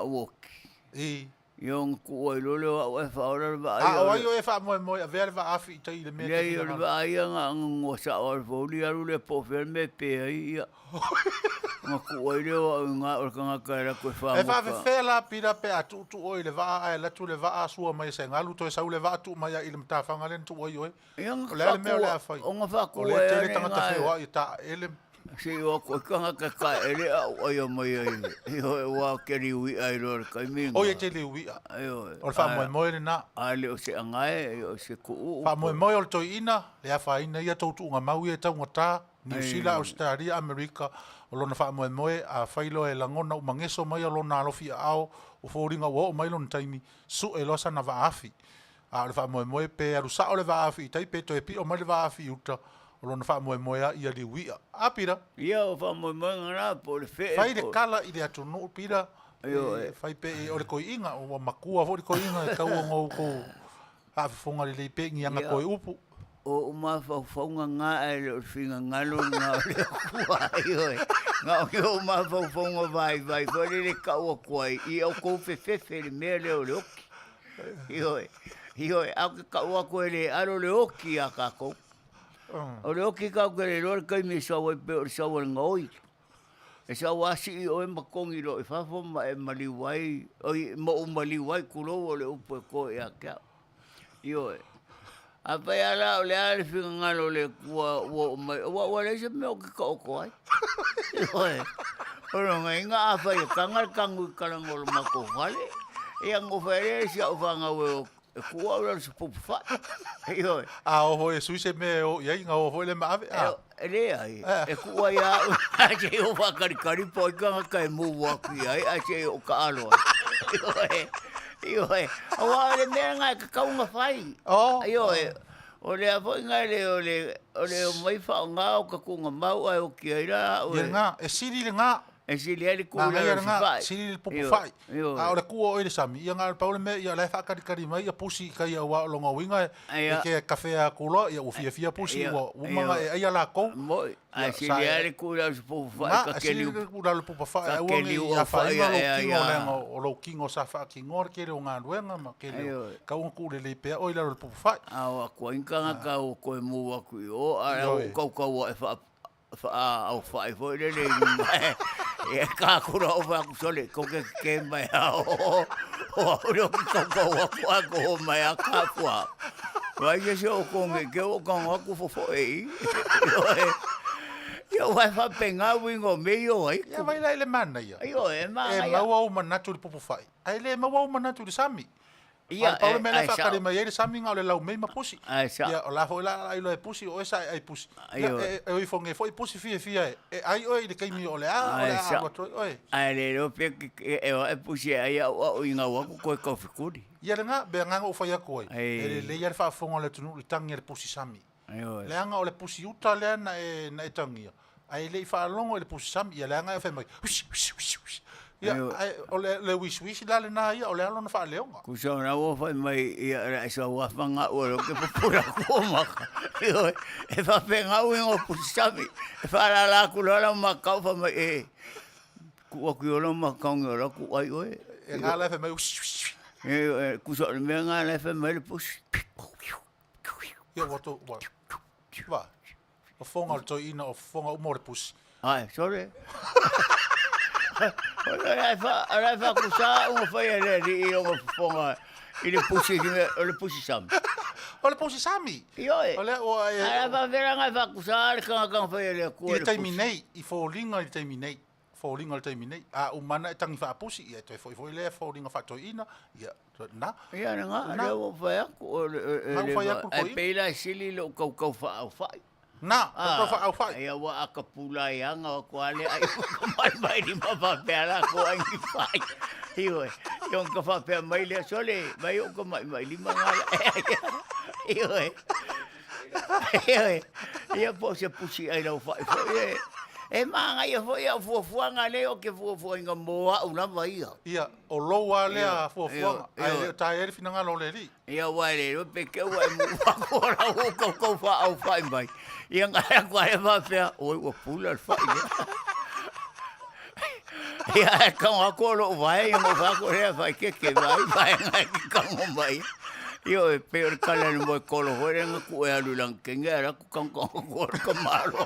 uoki. Yung kuai lole wa e whaora wa ai. O ai o e wha moe a vea le wa afi i tai le mea. Nei o le wa ai anga ngā sa o le whauri aru le pōwhera me pēa ia. Ngā kuai le wa ngā o le kanga kaira koe wha E wha whewhea la pira pe a tu oi le wa ai latu le wa a sua mai se ngalu to e sau le wa tu mai a i le matawhanga le tu oi oi. O le mea o le a whai. O ngā wha O le tele tangata whewha i ta ele. Se o ko kanga ka ka ele o yo mai ai o wa keri wi ai ro ka mi o ye te le wi o fa mo le na ale o se angai o se ku fa mo o to ina le a fa ina ia to tu nga mau ia tau ngata New Zealand Australia America o lona fa mo a failo e langona o mangeso mai o lona alofi ao o foringa wo mai lona taimi su e losa na va afi a le fa mo pe aru sa o le va afi tai pe to e pi o mai le va afi uta o lona wha moe ia li wia. A pira? Ia o wha moe ngana po le whee. Whai le kala i le atu no pira. Whai pe o le koi inga, o makua fo le koi inga e kau o ngau ko hawhifonga le leipe ngi anga koi upu. O ma whauwhaunga ngā e le o whinga ngalo ngā le kua ioi. Ngā o ma whauwhaunga vai, kore le kau a kuai. I au kou whewhewe le mea leo le oki. Ioi, au ke kau a koe le aro le oki a kako. O le oki kau kere lor kai me sawa i pe o le sawa ngoi. E sawa asi i o e makongi lo i whawhoma e maliwai, mo o maliwai kulo o le upo e ko e a kia. Ioi. A pai ala o le ale whinga ngalo le kua ua mai, ua le se me o ki ka oko ai. Ioi. Oro ngai ngā a pai e kangar kangu i karangolo mako Fale. E ango whaere si au whanga ue o e kua ura se pupu whai. Ioi. A oho e suise me o iai ngā oho ele maawe. E rea ai. E kua ia a se o whakarikari po i kanga kai mu waku ai, a se o ka aloa. Ioi. Ioi. A wā le mea ngai ka kaunga whai. Ioi. O le a fo ngai le o le o mai whao ngā o ka kunga mau ai o ki aira. Ia ngā, e siri le ngā. E siri ele kua le si whai. Siri le pupu whai. A o le kua o ele sami. Ia ngā paule me, ia lai whakarikari mai, ia pusi kai a wā o longa winga e ke kawhea kula, ia ufia pusi ua umanga e aia la kou. Moi. A siri ele kua le pupu whai. A siri ele kua le pupu whai. A uangi a whainga o lo kingo sa wha kingo kere o ngā ruenga ma kere ka unga kule le pea o ila le pupu whai. A wa kua inkanga ka o koe mua kui o, a o kau e wha au whai fo le e ka kura o wa kusole ko ke mai o o ki kau wa ko mai a ka kwa wa ye se o ko me ke o kan wa ku fo e yo wa fa penga wingo me yo ai ya vai lai le mana ia yo e ma e mau au manatu le pupu whai ai le mau au manatu le sami ia paulo me le whakare mai ele sami ngā o le lau mei ma pusi ia o la foi la ai lo e pusi o esa ai pusi e oi fonge foi pusi fia e ai oi le kaimi o le a oi ai le lo pe e pusi ai o inga wa ko ko fikuri ia le nga be nga o fai ko e le ia fa fonga le tunu le tangi le pusi sami le anga o le pusi uta le na e tangi ai le fa longo le pusi sami ia le anga e fa mai ia o le wisi la le na ia o le alo na fa leonga ku so na wo fa mai ia so wa fanga o lo ke pura ko ma e fa penga o ngo pusami e fa la ku la ma ka fa mai e ku o ku lo ma ka ngo ku ai o e nga la fa mai e ku so me nga la fa mai le pus ia wato wa o fonga to ina o fonga o mo le pus ai sorry Ora fa kusa o fa ele i o fonga i le pusi sam. O le pusi sami. Io. O le o Ara fa vera nga fa kusa ka fa ele ko. I terminei i folinga i terminei. Folinga i terminei. A umana e tangi fa pusi ia to foi le folinga fa to ina ia na. Ia nga le o fa ko e pela sili lo kau fa fa. Na, au fai. Ia wa akapula ianga ko ale ai ko mai di ma pela ko ai fai. Ioi, yon ka fa pe mai le sole, mai o ko mai li mangala. Ioi. Ia po se pusi ai lo fai. E manga ia foi a fuanga le o ke fuanga moa una vai. Ia, o loa le a fuanga. Ai ta e fina ngalo le ri. Ia wa le o pe ke wa mu ko ra o ko fa au fai mai. Ia nga ko e va fe o pula fai. Ia ka ngako lo vai mo fa ko re vai ke vai ngai ka mo vai. Io e per kala mo ko lo hore ngaku e alu lang kenga ra ku kan ko ko malo.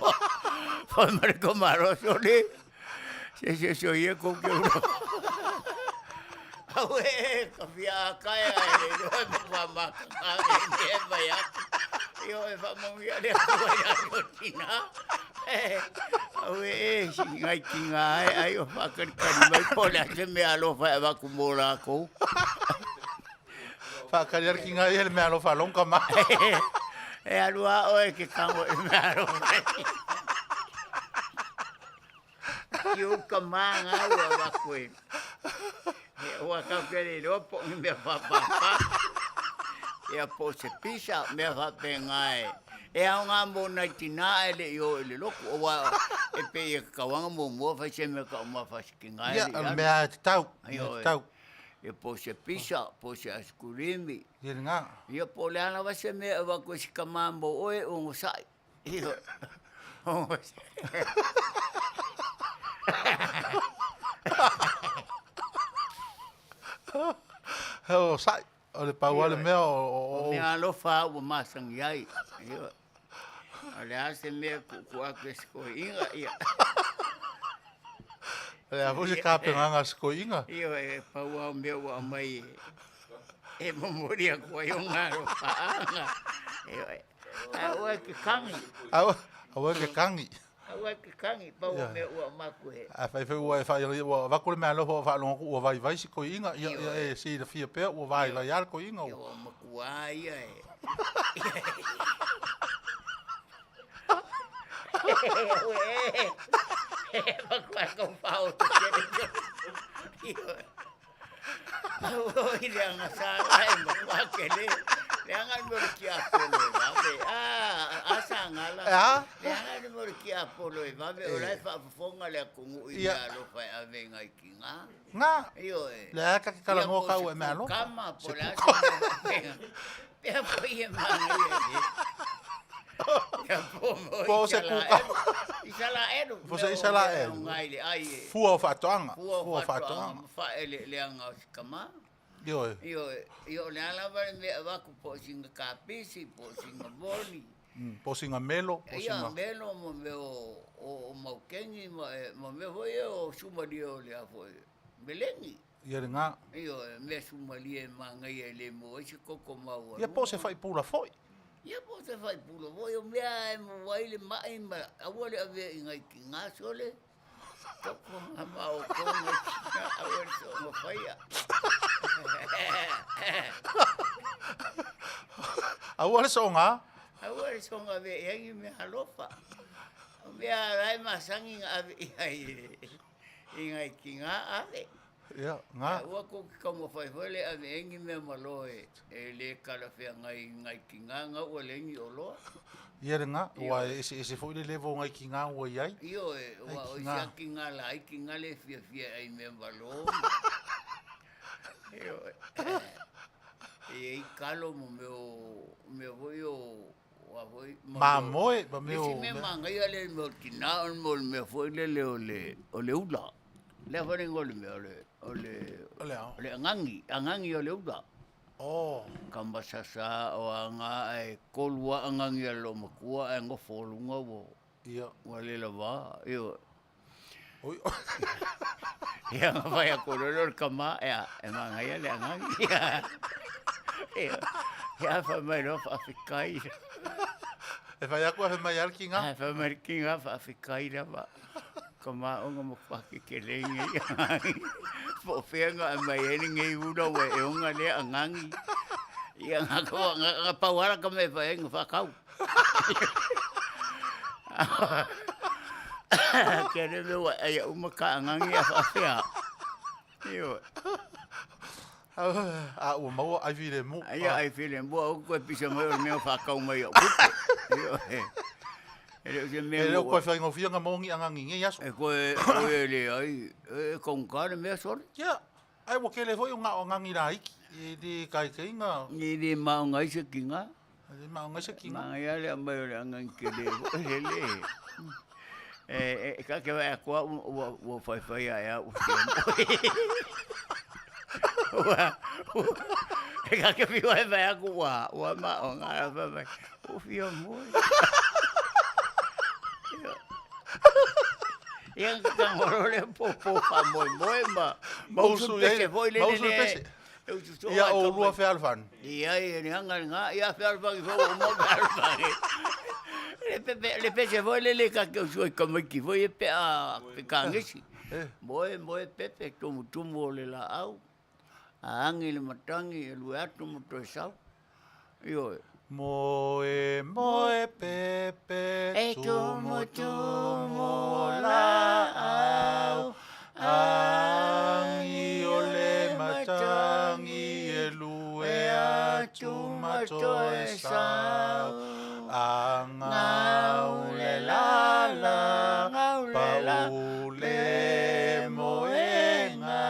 Fa mar ko malo so le. Se ye ko ke uno. Awe ka via kaya e lo ma ma ka e vai a. Io e fa mo ia le ko ya rotina. Awe ngai kinga ai o fa ka mai pola se me alo fa va ku mola ko. Fa kariar ki ngai ele me alo fa longa ma. E alua o e ke kango e me alo. Yo kamanga wa koe. E o ka kere ro po me fa pa. E a po se pisa me fa pengai. E a nga mo na tina ele yo ele loko o wa e pe e ka wanga mo fa se me ka ma fa skinga ele. Ya me a tau. Tau. E po se pisa, po se askurimi. Ia nga. Ia po le ana wa se me wa ko si kamambo oe o ngosai. Ia. O sai. O le pau ale mea o... Me alofa o masang iai. Ia. Ale ase me ku aku esko inga. Ia. E a vose ka penganga sko inga. Ia e pau au me wa mai. E momoria ko yo ngaro paanga. Ia. Awa ke kangi. Awa ke kangi. Awa ke kangi pau me wa makue. A fai ua e fai ua va kule me alofa fa longa ua vai vai si ko inga. Ia e si da fia pe ua vai vai al ko inga. Ia makua ia e. Makua kau pau tu kere. Oi leanga sara e makua kere. Leanga mo ki apolo vabe. Asangala. Leanga mo ki apolo vabe. Ora fa fonga le kungu ia lo fa avenga ikinga. Nga. Io e. Le ka ki kala ngo ka ua me alo. Kama pola. Pea po ia manu. Po se kuka. Isala ero. Po se isala ero. Ngai ai. Fua o fatoanga. Fua fatoanga. Fa ele leanga kama. Io le ala va me va ku po singa kapisi, po singa boli. Po singa melo, po singa. Ia melo mo me o maukengi mo me foi o sumario le foi. Belengi. Ia nga. Io me sumalie mangai ele mo isi koko mau. Ia po se fai pula foi. Ia po se fai pula foi o mea mo vai le mai ma awale ave ingai kinga sole. Toko ama o konga awale so mo faia. Awale so nga? Awale so nga ve yangi me halofa. Mea rai masangi ave ingai kinga ave. Ia, nga. Ua ko kama fai fole ave yangi me maloe e le kala fea ngai kinga nga ua lengi olo. Ia nga, ua ese foi le levo ngai kinga ua iai. Io e, ua o isa kinga la ai kinga le fia ai me malo. Io e kalo mo me voi o voi ma moe ba me o me manga ia le mo tina mo me foi le ula le foi ngol me ole angangi ole ula oh kamba sasa o anga e kolua angangi lo makua e ngofo lunga wo ia wale la va io oi ia vai a kolor kama e manga ia le angangi ia fa mai no fa fikai e vai a ko mai al kinga fa mai kinga fa fikai va kama onga mo paki kelengi po fenga mai eni ngai uno we e onga le angangi ia nga pawara ka me fa enga fa kau kere me wa ai uma ka angangi fa fea io o mau ai vile mu ai vile mu o ko pisa mai o me fa kau mai o io e ko fa ngo fia nga mongi anga ngi yaso e ko le ai e con cara me sor ya ai wo kele foi nga ngi la iki e di kai kinga ni di ma ngai se kinga di ma ngai se kinga ma ya le mai le ngai kele le Ka ke vai ko o fai ai o ka ke vi vai ko o ma o nga vai o fio mo yang ka ngorole po pa moi ma Mausu pese foi le pese. Ia o lua fe alfan. Ia ni nga ia fe alfa ki fo mo alfa. Le pese foi le ka ke so como ki foi pe a pe kangesi. Moi pepe tumu le la au. Angi le matangi lu atu mo to sa. Yo Moe pepe tumu la au. Angi ole matangi e lue atu matoe sau. Angau le la paule moenga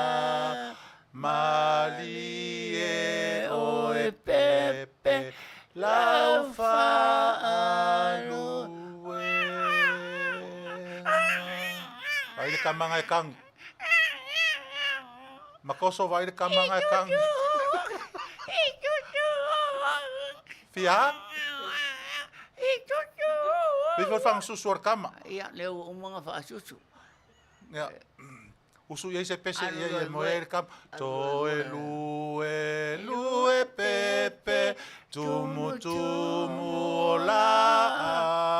mali e oe pepe lau whaalue. Ai le kamanga e kangi. Makoso vai le kamanga e kangi. Fia? Viva fang susu ar kama. ia le o mga fa susu. Ya. Usu ia se pese ia moer kam. To lue pepe tumu la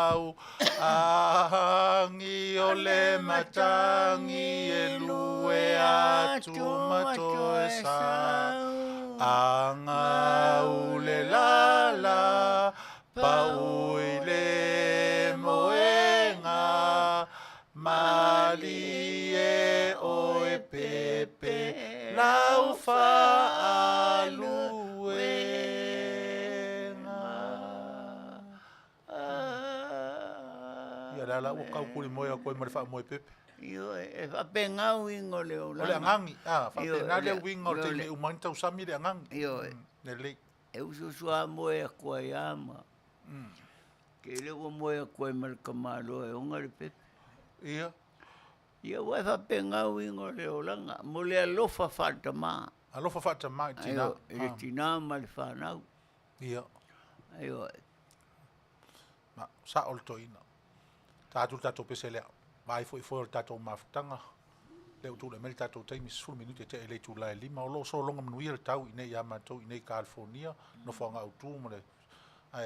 au. Angi ole matangi e lue atu matoe sa. Anga ule la pauile moenga mali e oe pepe lau faaluenga. Ia la o kau kuri moe koe mare faa moe pepe. Io e fa pengau ingo le o Ole angangi, fa pena le wingo te le umanta usami le angangi. Io Ne le. e usu sua moe koe ama. Ke le o moe koe mar kamalo e onga le pepe. Ia. Ia wa fa pengau ingo le o langa. Mo le alofa fata ma. Alofa fata mai tina. E tina ma le whanau. Ia. Io Ma sa ol toina. Tātou tātou pese lea. Mai foi tātou mafutanga. Leo tu le mele tātou taimi 10 minuti te ele tu lai lima. O lo so longa Manuia le tau inei ia mātou inei California. No whanga au tū mo le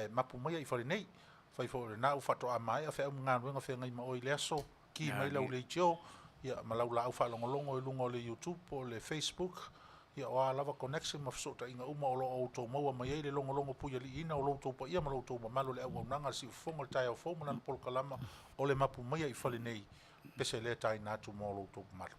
Mapu Maia i whare nei. Whai fo le nau whato a mai. A whea ngā ruenga whea ngai ma oi le aso. Ki mai lau le tio. Ia malau la au whalongolongo i lungo le YouTube o le Facebook. Ia o a lava connection ma fsota inga uma o lo o tō maua mai le longo puia li ina o lo tō pa ia ma lo tō ma malo le Auaunaga si ufonga le tai au fōma nan polkalama o le Mapu Maia i whale nei. Pese le tai nātu ma o lo tō malo.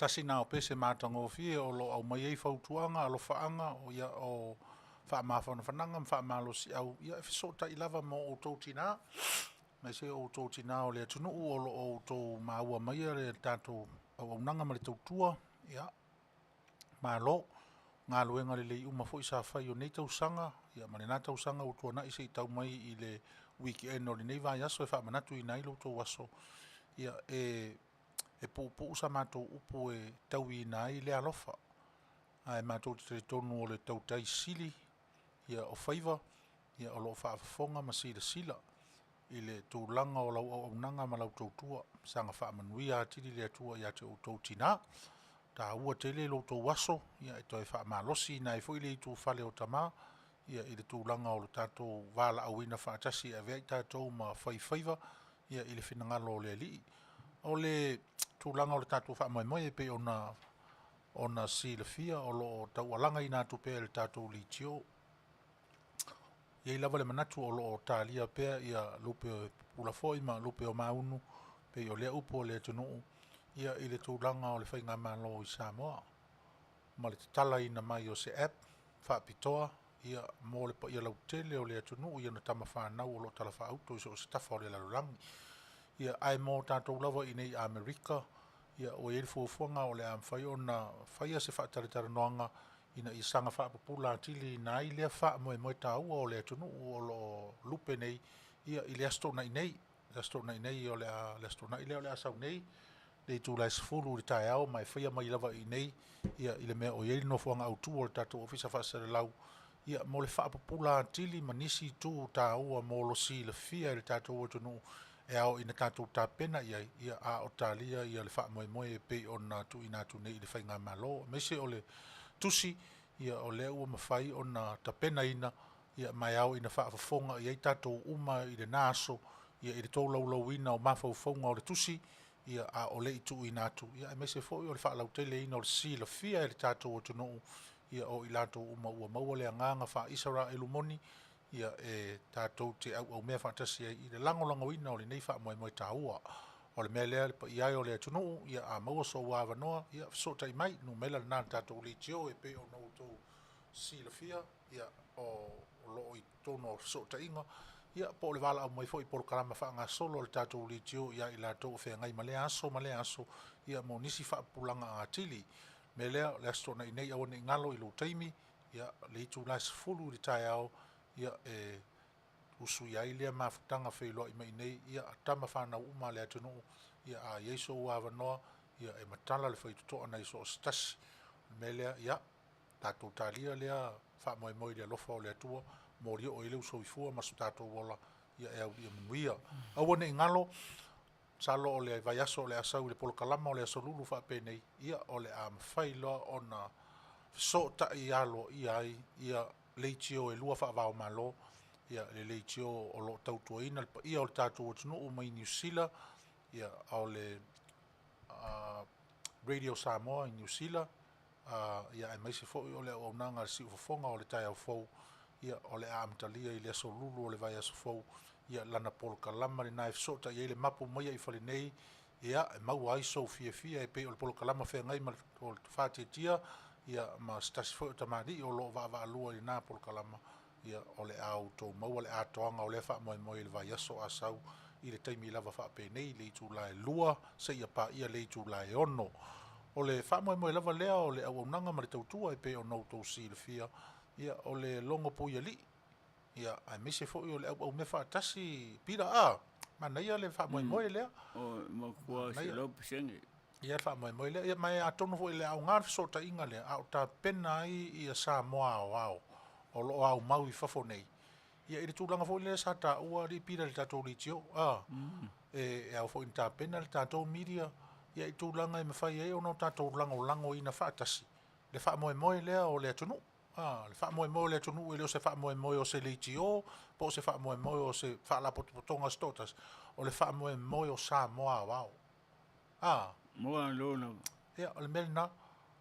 tasi na o pese matango fie o lo au mai ei fautuanga alo faanga o ia o fa mafona fananga fa malo si au ia fiso ta ilava mo o totina mai se o totina o le tunu o lo o to maua mai le tato o nanga ma le tua ia malo ngā luenga le lei uma foi sa fai o nei tausanga ia ma le nā tausanga o tuana i se tau mai i le weekend o le nei vai aso e wha manatu i nai lo tō waso ia e po sa mātou upo e tau i nai le alofa ai mātou te tonu o le tau tai sili ia o whaiva ia o lo whaafafonga ma sila sila i le tūlanga o lau au nanga ma lau tautua sanga wha Manuia atiri le atua ia te o tau tina ta ua tele lo tō waso ia e toi wha malosi na e fwoi le i tū Fale o tama ia i le tūlanga o le tātou wala awina whaatasi a vei tātou ma whaiwhaiva ia i le whinangalo o le li o le tūlanga o le tātou wha mai mai e pe ona si le fia o lo tau alanga i nā tupe le tātou li tio ia i lava le manatu o lo tālia pea ia lupe pula foi ma lupe o maunu pe o lea upo le tunuu ia i le tūlanga o le whainga malo i Samoa ma le tala ina mai o se app whaapitoa ia mo le pa ia lau tele o le tunuu ia na tama whanau o lo tala whaauto i so se tafa o le lalulangi ia ai mo tātou lava i nei Amerika ia o e fuafuanga o le amwhai o na whaia se whaataritara noanga ina i sanga whaapapula atili na i lea wha moe tāua o le tunuu o lo lupe nei ia i le asto na i nei o le asto na i lea o le asau nei le tu lai sfulu le tai au mai whaia mai lava i nei ia i le mea o iei no fuanga au tu o le tātou ofisa whaasere lau ia mo le whaapapula atili manisi tu tāua mo lo si le fia le tātou o tunuu e au ina tātou tāpena ia a o tālia ia le wha moe pe o nā tu ina tu nei i le whainga malo mese o le tusi ia o le ua mawhai o nā tapena ina ia mai au ina whaafafonga ia i tātou uma i le nāso ia i le tō lau ina o mawhaufonga o le tusi ia a o le i tu ina tu ia e mese fo i o le whaalau tele ina o le si la fia i le tātou o tunuu ia o i lātou uma ua maua le anganga wha isara e lumoni ia e tātou te au mea whaatasi i le langolango ina o le nei wha moe tāua o le mea lea pa i ai o le tunuu ia a maua so wāwa noa ia so tai mai no mela nā tātou le tio e pe o nou tō si la fia ia o loo i tono so tai inga ia po le wala au mai fo i por karama wha ngā solo le tātou le tio ia i lātou whea ngai ma le aso ia mo nisi wha pulanga a tili me lea le asto na i nei au ne ngalo i lo taimi ia le itu lai sifulu li tai au ia e usu ia i lea mafutanga wheloa i mai nei ia atama whanau uma le atunu ia a Yeso uawa noa ia e matala le whaitutoa nei so o stasi me lea ia tātou tālia lea wha moe lea lofa o le atua mori o ele uso i fua masu tātou wola ia e au ia Manuia au ne ngalo salo o le vai aso o le asau le polokalama o le aso lulu wha penei ia o le a mawhaila o na so ta i alo i ai ia leitio e lua wha vau malo ia le leitio o lo tautua ina ia o le tātou o tunu o mai New Zealand ia o le Radio Samoa i New Zealand ia e mai se fo o le Auaunaga le si Fofogaina o le tai au fou ia o le amatalia i le aso lulu o le vai aso fou ia lana polokalama le nae fesota ia i le Mapu Maia i fale nei ia e maua ai so fia e pe o le polokalama whengai ma o le whātiatia ia ma stasi fo o tamari o lo va alua i nā polokalama ia o le au tō maua le atoanga o le wha moe le vai aso asau i le taimi lava wha penei le itu lae lua se ia pa ia le itu lae ono o le wha moe lava lea o le Auaunaga ma le tautua e pe o nou tō si le fia ia o le longo pui ali ia ai mise fo o le au me whaatasi pira Manuia le wha moe lea o makua se lopu senge ia wha moe lea ia mai atono fo i le au ngā fisota inga lea au tā pena ai ia Samoa o lo au mau i fafo nei ia i le tūlanga fo i le sa tā ua li pira le tātou li tio e au fo i tā pena le tātou media ia i tūlanga i mawhai e o no tātou lango ina whaatasi le wha moe lea o le atunu le wha moe le atunu e leo se wha moe o se le tio po se wha moe o se wha la potonga stotas o le wha moe o Samoa wau moa lona ia o le melina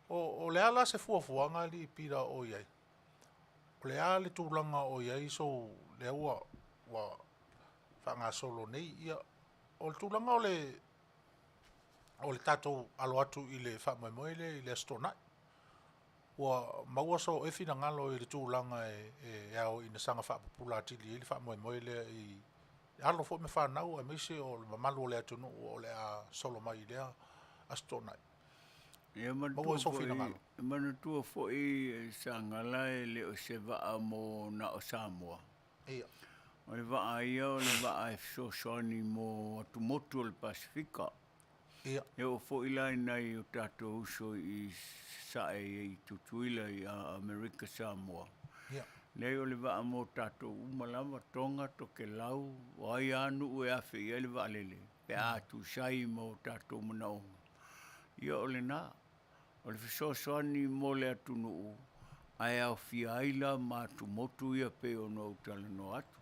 o le ala se fuafuanga li pira o iai o le ala le tūlanga o iai so le ua wa whanga solo nei ia o le tūlanga o le o le tatou alo atu i le whamoemoe i le astonai. Ua maua so e fina ngalo i le tūlanga e au i na sanga whapupula atili i le whamoemoe le i alo fo me whanau e meise o le mamalu o le atunu o le a solo mai lea astonai. Ia Maua e so fina ngalo. manatua fo i Sagala e le o se vaa mo na o Samoa. Ia. O le vaa ia o le vaa e soani mo atu motu o le Pasifika. Ia. E o fo i lai nei o tato uso i sae i tutuila i a Amerika Samoa. Ia. Lei o le vaa mo tato umalama tonga to ke lau o ai anu ue afe i le vaa lele. Pe atu sai mo tato manaonga. Ia o le na. O le fisosoani mo le atu nuu. Ai au fia aila ma atu motu ia pe o no utala no atu.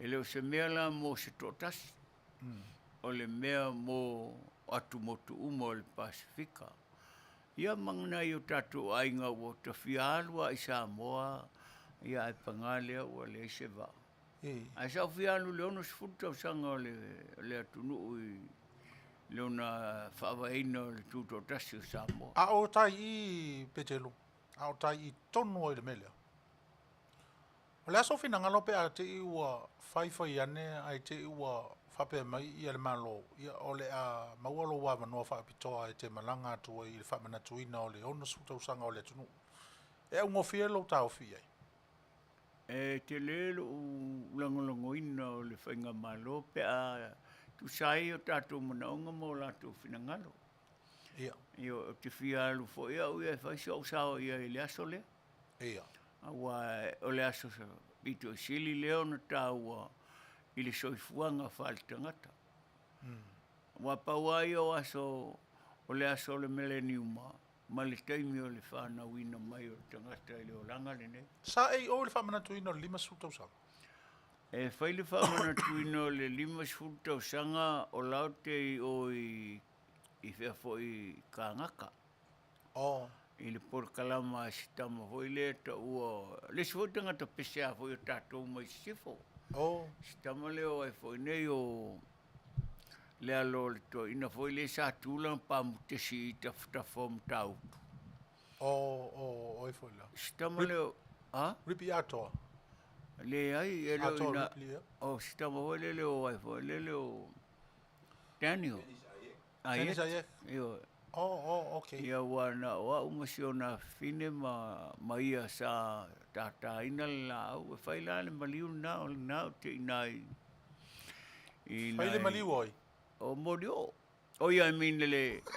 E leo se mea la mo se totasi. O le mea mo atu motu umo o le Pasifika. Ia mangana i o tatu ainga o ta fia alua i Samoa. Ia ai pangalea o le se va. Ai sa fia alu le ono se futa o sanga o le atu nuu i leona Fofogaina o le tūtotasi o Samoa. A o tai i Petelo. A o tai i tonu o i le melea. O le aso fina ngalo pe a te i ua whaifai ane ai te i ua whape mai i ale malo. O le a maualo wa manoa whapitoa e te malanga atua i le whamana tuina o le ono suta usanga o le tunu. E ungo fielo tau fia. E te lelo u langolongoina o le whainga malo pe a tu sai o tātou manaonga mo lātou finangalo. Ia. Ia te fia alu fo ia ui e whaisi au sao ia i le aso lea. Ia. Awa o le aso sa pito i sili leo na tāua i le soifuanga whale tangata. Wa pauai o aso o le aso le millenniuma ma le taimi o le whanauina mai o le tangata i le olanga le nei. Sa e o le whamana tuina o le lima suta usanga. E whaile whamana tuina o le lima suta usanga o laute o i whea fo i kāngaka. Oh. I le porkalama sitama fo i le ta ua le sifo tangata pesea fo i o tātou mai sifo. Oh. Sitama leo ai fo i nei o le alo le to ina fo i le sa tūlang pāmutesi i taftafa o mtautu. Oh, fo la. Sitama leo, ha? Ripi atoa. Le ai e leo Atoa ina, ripi ia. o sitama fo le leo ai fo le leo Daniel. Tenis aie. Io, okay. ia wana wa umasiona fine Maia sa tata ina la au e faila le maliu na te inai. Faile maliu oi. O morio. Oh yeah, I mean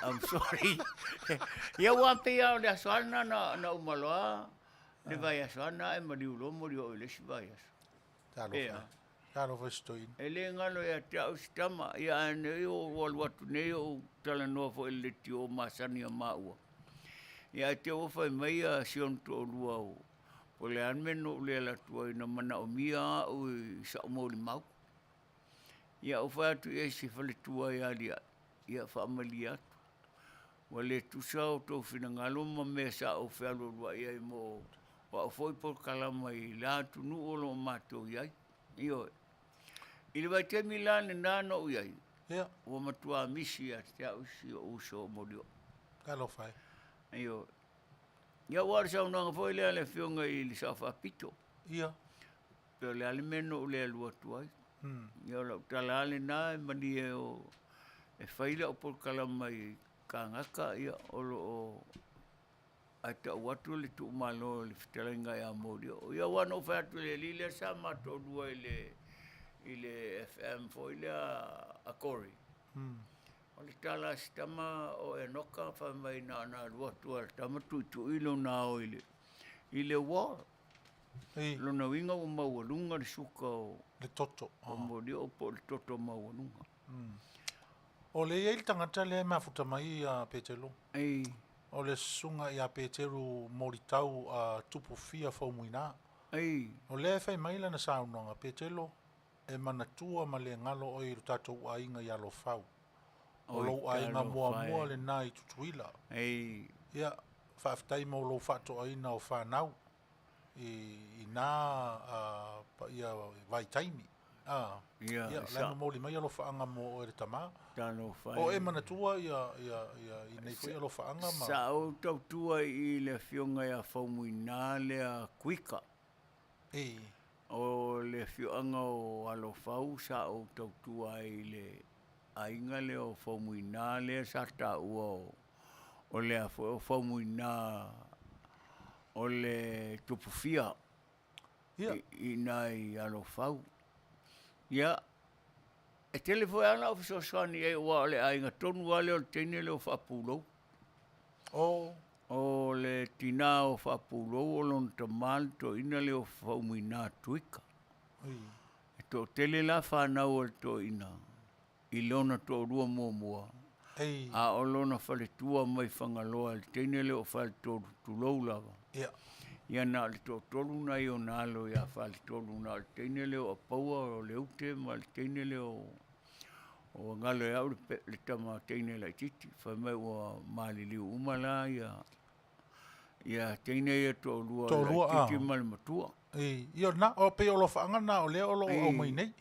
I'm sorry. Ia wampe ia le aswana na umaloa. Le vai aswana e maliu lo morio le si vai as. Talo festoin. Ele ngalo ia tau stama ia ne o watu ne o tala no fo le tio masani o maua. Ia te o fai mai a sion to lua o. O le anmeno le la tua ina mana o mia o sa mo le mau. Ia o fai atu e si fale tua ia lia. Ia fa amalia atu. Wa le tu sa o to fina ngalo ma me sa o fai alo lua ia i mo. Wa o foi por kalama i la tu nu o lo mato iai. Io. Ili vai te milane nano uiai. Ia. Ua matua misi a te au si o uso o morio. Kalo fai. Io. Ia wara sa unanga foi lea le fionga i li sa whapito. Ia. Peo le ale meno o lea lua tuai. Ia lau tala ale nā e mani e o e whaila o porkalama i kāngaka ia o lo o ai ta watu le tu malo le fitalenga ia morio. Ia wana o whatu le lile sa mato dua i le FM foi le a Kori. O le tala sitama o e noka whamai na lua tua tama tu ilo na o i le wā. Lo na winga o maualunga le suka o le toto. O mori o po le toto maualunga. O le eil tangata le mafuta mai a Petelo. Ei. O le sunga i a Petelo moritau a tupu fia faumuina. Ei. O le fai mai lana saunanga Petelo e manatua ma le ngalo o i tatou ainga i alo fau. O lo ainga mua le nai tutuila. Ei. Ia, Faafetai mo lo fato aina o whanau. I nā ia vai taimi. Ia, langa mōli mai alo whaanga mo o e tamā. tano fai. O e manatua ia i nei foi alo faanga ma. Sa o tautua i le fionga ia faumuina lea kuika. O le fionga o alo fau sa o tautua i le ainga le o faumuina lea sa ta ua o le faumuina o le tupufia. I nai alo fau. Ia, e telefo ana ofiso sani e ua le ainga tonu wale o tene le o whapulou. O le tina o whapulou o lon tamal to ina le o whaumina tuika. E to tele la whanau o to ina. I lona to rua mua. A o lona whale tua mai whangaloa le tene le o whale to tulou lava. Ia na le to tolu na i o nalo ia whale tolu na le tene le o paua o le ute ma le tene le o ngalo e au le tama tene la titi. Whamai ua malili umala ia tene ia to lua la titi ma le matua. Ia na o pe o lo whaanga na o le o lo au mai nei.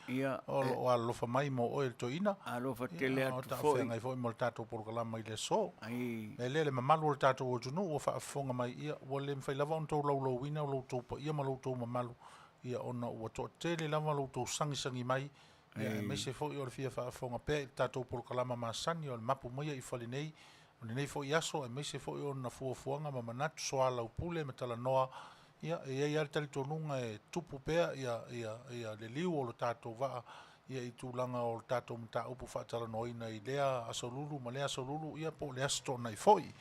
O a lo whamai mo o e to ina. A lo whatele atu foi. O ta whengai foi mo le tato porokalama i le so. E le mamalu o le tato o tunu o whaafonga mai ia. Ua le mwhai lava on tau lau wina o lau tau pa ia ma lau tau mamalu. Ia ona ua to tele lava lau tau sangi mai. Ia me se foi o le fia whaafonga pēr i tato porokalama ma sani o le mapu Maia i whale nei. O le nei foi aso e me se foi o na fuafuanga ma manatu soa lau pule me tala noa. Ia ia tali tonunga e tupu pea ia le liu o le tatou vaa ia i tūlanga o le tatou mta upu whaatala noina i lea asolulu ma lea asolulu ia po le astona i foi.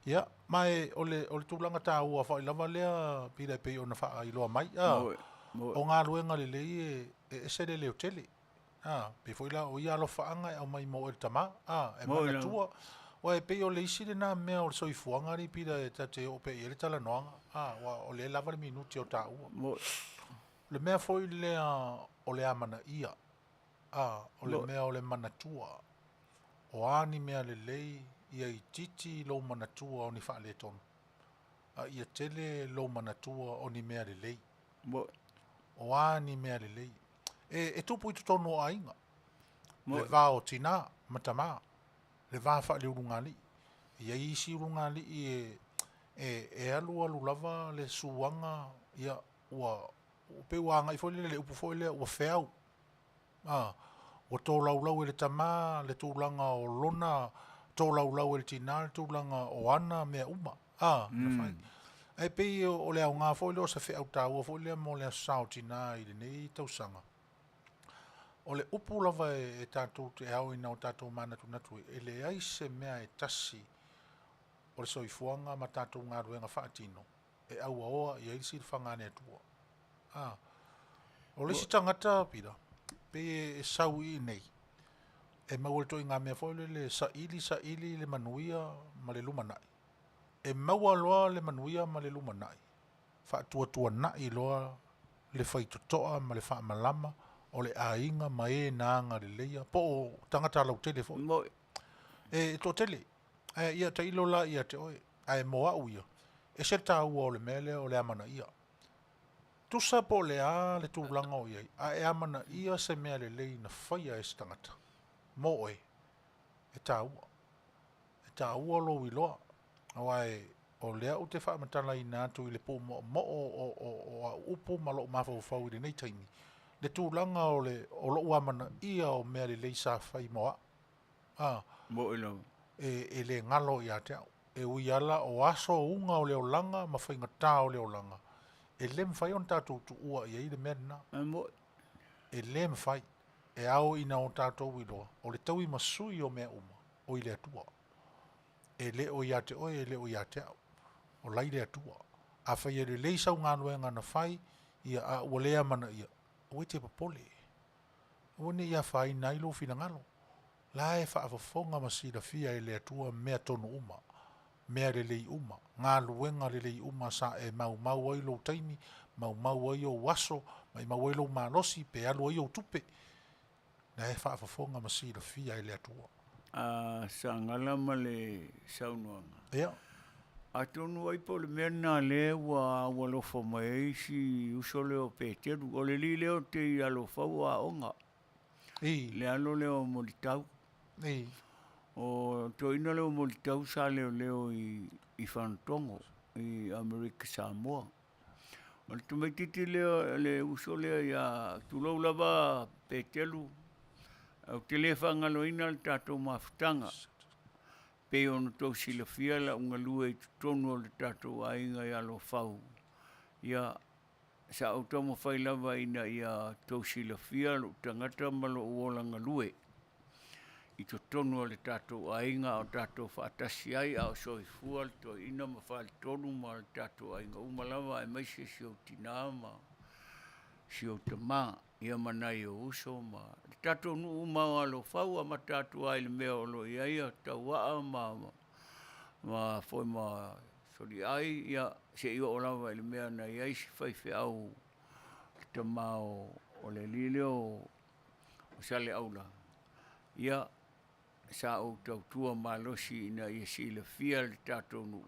Ia mai o le tūlanga tā ua whai lava lea pira pei o na wha i loa mai. O ngā luenga le lei e sere leo tele. Pe foi la o ia lo whaanga e au mai mo e tama. E mana tua. Wa e pei o le isi le nā mea o le soifuanga ri pira e tate o pei e le tala noanga. O le lava le minuti o tā ua. Le mea foi lea o le amana ia. O le mea o le manatua. O ani mea le lei ia i titi lo manatua o ni wha le tonu. Ia tele lo manatua o ni mea le lei. O ani mea le lei. E tupu i tutonu o ainga. Le vā o tina, matama. Le vā wha le urungali. Ia isi urungali e alu lava le suanga ia ua pe wanga i fole le upu fole ua feau. Ua tō laulau e le tama, le tūlanga o lona, tō laulau e le tina, le tūlanga o ana mea uma. Na whai. E pei o le au ngā fole o sa feau tā ua fole mo le sao tina i le nei tausanga. O le upu lava e tātou te au ina o tātou manatu natu e le aise mea e tasi o le soifuanga ma tātou ngā ruenga whaatino. E au aoa i aisi le whangane atua. O le si tangata pira, pe e sau i nei. E maua le toi ngā mea fōle le saili le Manuia ma le lumanai. E maua loa le Manuia ma le lumanai. Whaatua nai loa le whaitotoa ma le whaamalama. O le ainga ma e nanga le leia. Po o tangata lau tele fo. E to tele. Ia ta ilo la ia te oe. E moa uia. E se ta ua o le mele o le amana ia. Tusa po le a le tūlanga o iai. E amana ia se mea le lei na whaia e se tangata. Mo oe. E ta ua. E ta ua lo i loa. Awai o lea u te whaamatala i nātu i le po mo o upo ma lo mawhau i le nei taimi. Le tūlanga o lo uamana ia o mea le leisa whai moa. Mo ilo. E le ngalo i ate au. E ui ala o aso unga o leo langa ma whainga tā o leo langa. E le mwhai on tātou tu ua i eile mea na. E le mwhai. E au ina o tātou iloa. O le tau i masui o mea uma. O i le atua. E le o i ate oe e le o i ate au. O lai le atua. A whai e le leisa unga nuenga na whai ia a ua lea mana ia. O te papole. O ne ia whai nailo fina ngalo. La e whaafafonga masira fia e le atua mea tonu uma. Mea le lei uma. Ngā luenga le lei uma sa e mau ai lo taimi, mau ai o waso, mau ai lo malosi, pe alu ai o tupe. La e whaafafonga masira fia e le atua. Sagala ma le saunuanga. Ia. A tonu ai po le mea nā le ua lofa mai si uso leo Petelo. O le li leo te i alofa ua onga. Le alo leo molitau. Ei. O to ina leo mo tau sa leo i whantongo i Amerika Samoa. O le tumaititi leo le uso leo ia tulau lava Petelo. Au te le whangaloina le tātou mawhitanga. Pe ono tau sila fiala unga lua i tutonu o le tātou ainga i alo whau. Ia sa au tau mawhai lava ina ia tau sila fiala o tangata malo uolanga lue. I tutonu o le tātou ainga o tātou whaatasi ai au soifua le to ina mawhai tonu ma le tātou ainga. Umalava e maise si o tinama, si o tama, ia manai o uso ma. Le tātou nu umau alo whau ama tātou ai le mea olo ia ia tau waa ma foi ma sori ai ia se iwa o lawa le mea na ia si whaife au tama o le lile o sale aula. Ia sa o tau tua malosi ina ia si le fia le tātou nu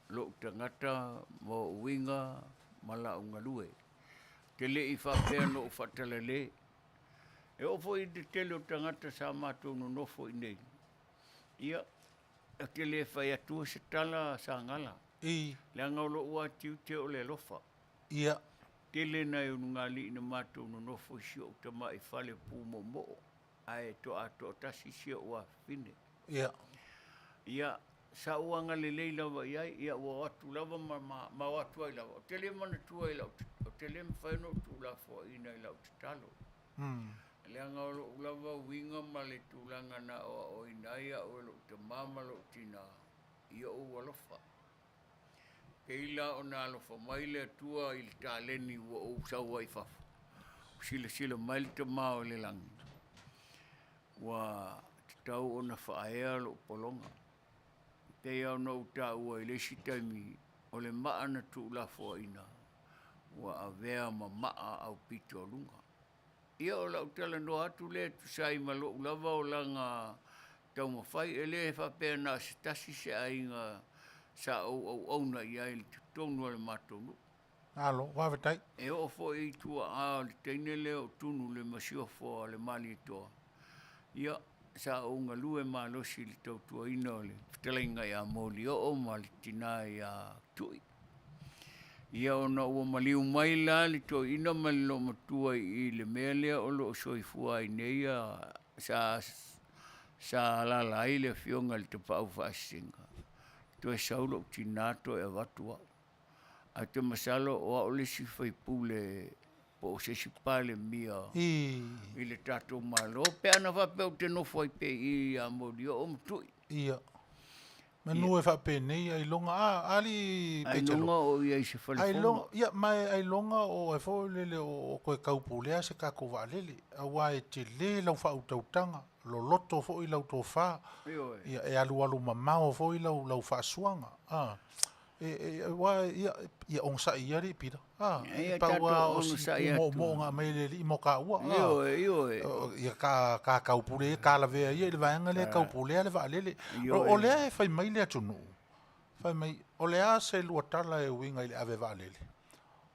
lo tangata mo winga mala unga lue. Te le i whapea no o whatalele. E ofo i te tele o tangata sa mātou no nofo i nei. Ia, a te le whai atua se tala sa ngala. I. Le angaulo ua tiu te o le lofa. Ia. Tele na e unungali ina mātou no nofo i si o tama i Fale pu mo mo. Ai to ato tasi si o a fine. Ia. Ia, sa uanga le leila wa iai, ia ua watu lava ma watu ai lava. O tele mana tua i lau, o tele mwhaino tu lafo ina i lau te talo. Le angaulo lava winga ma le tūlanga na o inaia o lo te mama lo tina ia o walofa. Keila o na alofa mai le tua i le tāleni ua o saua i fafu. Sila mai le te mao le langi. Wa te tau o na whaea lo polonga. Te au na uta ua i le sitaimi o le maa na tūlafo ina. Wa a vea ma maa au pito lunga. Ia o lau tala no atu le tu sai malo lava o langa tau mawhai e le whapea na se tasi se ainga sa au na ia ili tonu ale matonu. Alo, Faafetai. E o fo i tua a le teine le o tunu le masiofo le mali toa. Ia sa o nga lue malosi le tau tua ina o le fitalainga ia moli o ma le tina ia tui. Ia ona ua maliu mai la li to ina mali lo matua i le mea lea o lo soifua i neia sa lala i le fionga li te pau whaasinga. To e saulo tinato e watua. A te masalo o a ole si whaipule po se si pale mia i le tato malo. Pe ana whapeu te nofo i pe i a mori o mtui. Ia. Manu e whape nei, ai longa, ali Petelo. Ai longa o ia i se whalefona. Ia, mai ai longa o e fo lele o koe kaupulea se kako waalele. Awa e te le lau wha utautanga, lo loto fo i lau tō wha. Ia e alu mamao fo i lau wha suanga. Ia onsa i ari pira. Ia paua tato onsa i atu. Mo ngā meile i mo ka ua. Ia ka kaupule, ka lavea ia i le vaenga le kaupulea le waalele. O lea e whai mai lea tunu. Whai mai, o lea se lua tala e winga i le ave waalele.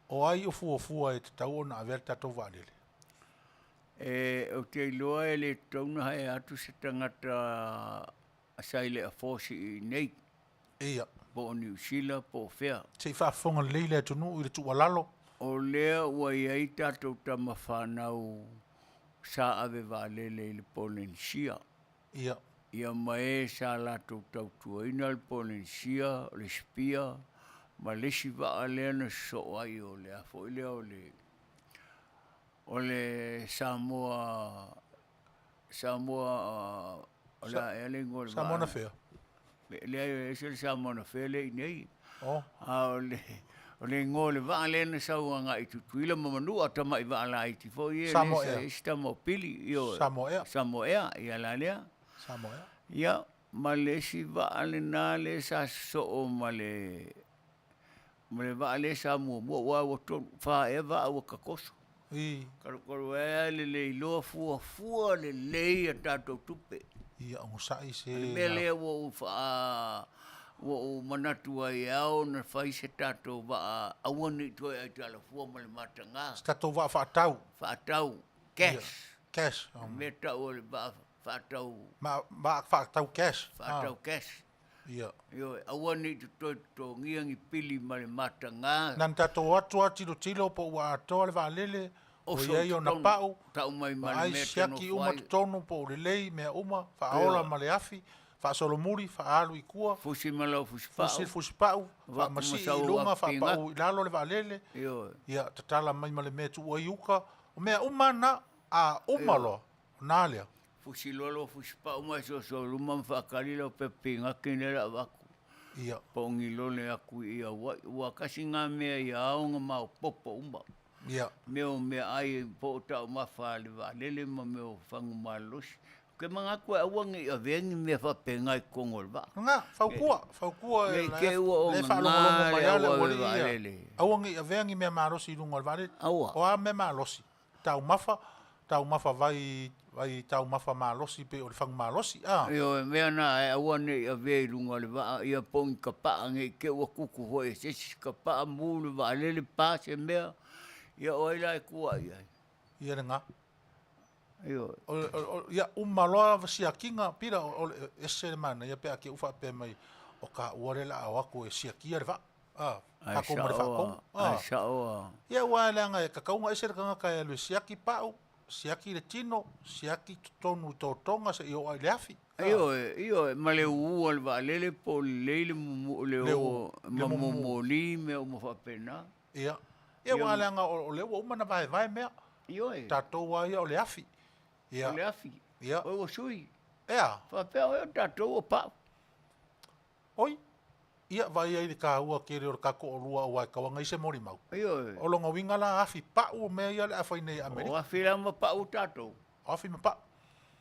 O ai o fua e te tau o na ave tato waalele. O te iloa e le tauna hae atu se tangata asaile a fōsi i nei. Ia. Po o New Zealand, po o whea. Te i whaafonga leile tunu i le tua lalo. O lea ua iai tātou tama whanau sa ave waalele i le Polynesia. Ia. Ia mae sa lātou tautua ina le Polynesia, le Spia, ma lesi waalea na so ai o lea. Fo ilea o le Samoa, o lea e lengo le Samoa na whea. Le e se Samoa na whele i nei. O le ngō le waale na sauanga i tutuila mamanua tama i waala i tifo i e le sa mo pili. Samoa i ala lea. Samoa. Ia, ma le si waale na le sa so o ma le waale sa mua mua wa tonu wha e wa awa kakoso. Karukaru e le iloa fua le lei a tātou tupe. Ia o sai se mele wo fa wo manatu ai au na fai se tato va awani to ai tala fu mal matanga tato va fa tau cash cash meta o va Faafetai cash. Whātau cash. Ia. Io, aua ni to ngiangi pili ma le matanga. Nan tatou atua tilo po ua atoa le vaalele. O iai o na pau. Tau mai ma le Ai mea siaki uma tonu po le lei mea uma. Whaola ma le afi. Whaasolomuri, whaalu i kua. Fusi malau fusi pau. Fusi pau. Whaamasi i lunga, whaapau i lalo le vaalele. Ia, tatala mai ma le mea tu ua iuka. O mea uma na a umalo. Nālea. Fusi lolo fusi pau mai so luma whakalila o pepinga kinera waku. Ia. Pongi lole aku ia ua kasi ngā mea ia aonga mau popo umba. Ia. Mea ai po tau mawha le vaalele ma meo whangu malosi. Ke mga koe awangi a vengi mea whapenga i kongo le waa. Ngā, whaukua le whaalongolongo mai awa le vaalele. Awangi a vengi mea malosi i lunga le vaalele. Awa. O a mea malosi. Tau mafa vai tau mafa malosi pe o le whangu malosi. Io, mea na awane a vei lunga le waa. Ia pongi ka paa nge ke ua kuku hoe. Sesi ka paa mū le vaalele paa se mea. Ia oila e kua ia. Ia ngā. Io. Ia umaloa siakinga pira o ese le mana. Ia pea ke ufa pe mai o ka uarela a wako e siakia le waa. Kako ma le whakong. Ai sao. Ia ua leanga e kakaunga ese le kanga kai alue siaki pau. Siaki le tino, siaki tonu totonga se i o ai le afi. Io, ma le ua le vaalele po leile le o mamomoli me o mawhapena. Ia. Ia ua leanga o le ua umana vai mea. Io e. Tatou wa ia o le afi. Ia. O le afi. Ia. O sui. Ia. Whapea o tatou o pau. Oi. Ia vai ai le kāua kere o le kako o lua o ai kawanga i se mori mau. Io. O longa winga la afi pau mea ia le awhai nei Amerika. O afi la ma pau tatou. Afi ma pau.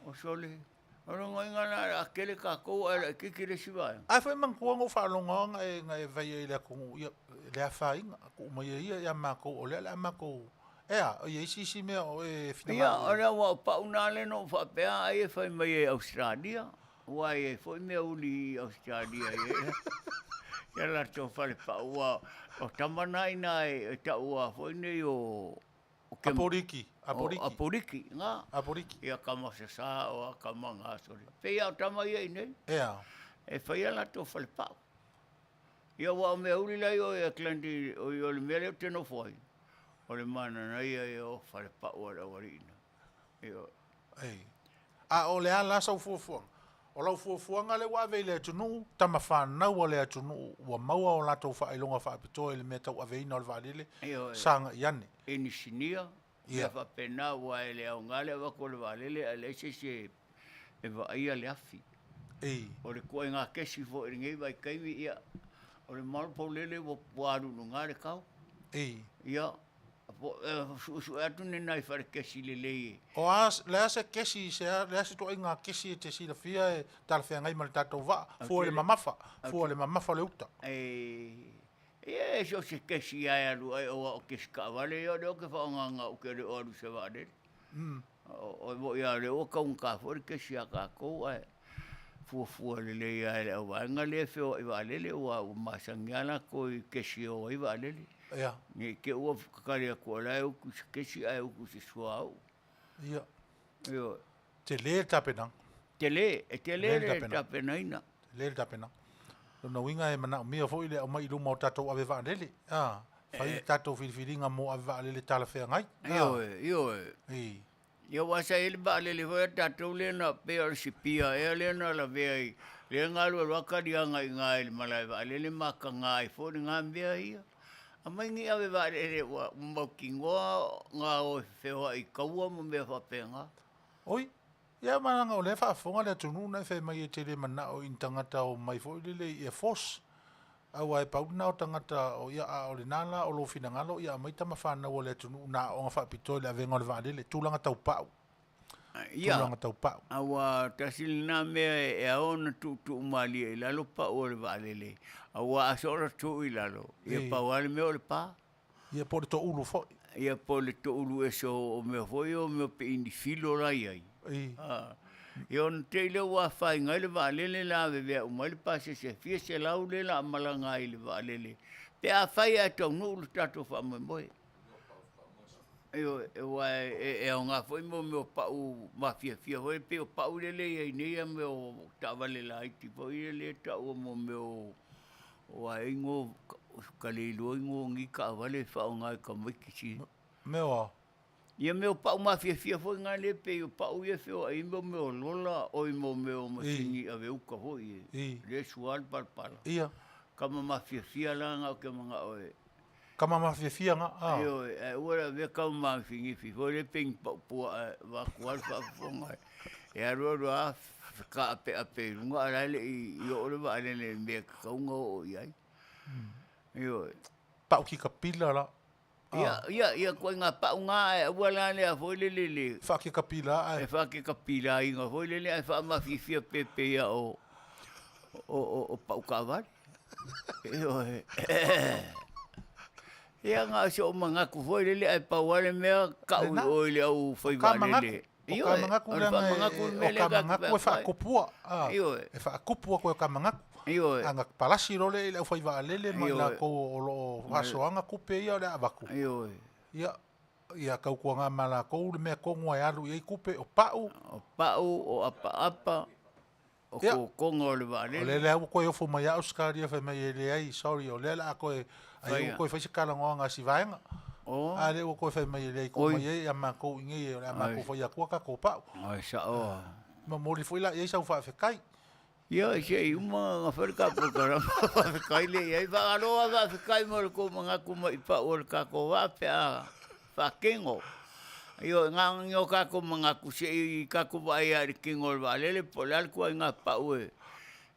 O sole. O longa inga na akele kako ala kikire siwai. Ai whai mangkua ngō whaalonga e vai ai le kongu ia le awha inga. Ko mai ia mako o le mako. Ea, o ia isi mea o e whina ia, ora wa pau nale no whapea ai e whai mai e Australia. Wa e whai mea uli Australia e. Ia la tō whare pau wa o tamanai nai e taua whai nei o... Aporiki. Aporiki, ngā. Aporiki. Ia kamasasa o a kamanga sori. Pea o tamai ei nei. Ea. E whai ala tō whare pau. Ia wa mea uli lai o e Atlanti o i ole mea leo teno whai. O le mana na ia e o whare pau ala warina. Io. Ei. A o le ala sau fuafuanga. O lau fuafuanga le wa vei le tunu, tama whanau o le tunu, ua maua o lato whailonga whaapitoa le mea tau aveina o le valele, sanga iane. E ni sinia, ia whapena wa e le au ngale wako le valele, a le se e wa ia le afi. Ei. O le kua ngā kesi fo e ngei vai kaimi ia, o le malpo lele wa puaru no ngare kau. Ei. Ia. Su atu ne nai whare kesi le lei. O as, le ase kesi, le ase to inga kesi te sila fia e tala fia ngai ma le tatou wa, fua le mamafa, le uta. Ia e so se kesi ai alu ai o kesi ka wale, ia leo ke whaonganga o ke le oru se wale. O ia le o kaun ka fore kesi a ka kou ai. Fua le lei ai le au wanga le feo i wale le o masangiana ko i kesi o i wale le. Ia. Nge ke ua whakakari a kua lai uku se kesi ai uku se sua au. Ia. Ia. Te le tapenang. Te le tapenaina. Te le tapenang. Lona winga e mana o mea fo ile au mai luma o tatou ave vaalele. Whai tatou whiriwhiringa mo ave vaalele tala whea ngai. Ioe. Ia wasa ele vaalele hoa tatou lena pea si pia ea lena la vea i. Lea ngalu al wakari anga i ngai le malai vaalele maka ngai fo ni ngā mea ia. A mai ngi ave vaalele wa mbauki ngoa ngā o whewa i kaua mo mea whapenga. Oi. Ia mananga o le whaafonga le tunu na whai mai e tere mana o intangata o mai fo ile i e fos. Au ai pauna o tangata o ia a o le nala o lo fina ngalo ia mai tama whana o le tunu na o ngā whaapito le avenga o le vaalele. Tūlanga tau pau. Ia. Tūlanga tau pau. Awa tasili nā mea e aona tu umali e lalo pa o le vaalele. Awa asora tu i lalo. Ia pauale mea o le pā. Ia po le to ulu fo. Ia po le to ulu e so o mea foi o mea pe indi filo rai ai. Ia on te ile ua whai ngai le vaalele la vevea umai le pase se fia se lau le la amala ngai le vaalele. Pe a whai a tau nuu le tato wha moe moe. o ngā whai mo me o pau mafia hoi pe o pau lele i nei me o tawale la iti po i lele tau mo me o ingo kalelo ingo ngi ka vale fa o ngai ka mai kisi me o ia me o pau mafia hoi ngā le pe o pau ia feo ai mo me o lola o mo me o masingi a veuka hoi le sual palpala ia kama mafia la ngā ke mga oe kama mafia nga Yo, ora ve ka ma fingi fi fo le ping po va kwal fa fonga. E ro a ka pe nga ala le yo le va le me ka nga o yai. Yo. Pa ki kapila la. Ia ko nga pa nga wala le a fo le. Fa ki kapila ai. E fa ki kapila i nga fo le fa ma fi pe ya o pa ka va. Yo. Ia ngā se o mangaku foi lele ai pauale mea kau o ile au foi valele. Iyo e. O ka mangaku e whaakopua. Iyo e. E whaakopua koe o ka mangaku. Iyo e. Anga palasi role ile au foi valele mai la ko o lo wasoanga kupe ia le avaku. Iyo e. Ia kau kua ngā mala kou le mea kongo e alu i kupe o pau. O pau, o apa. O ko kongo le valele. O lele au koe ofo mai au skaria whai mai ele ai. Sorry, o lele a koe ai ko fai kala ngoanga si vaenga ale o ko fai mai le ko mai ya ma ko ngi ya ma ko foi ko ka ko pa ai sa o ma mori foi la e sa fa kai ia se uma fa ka ko ka fa kai le ai va alo va kai mo ko manga ko mai pa o ka ko va fa kengo io ngango ka ko manga ku se ka ko va ia kengo va le polal ko nga pa o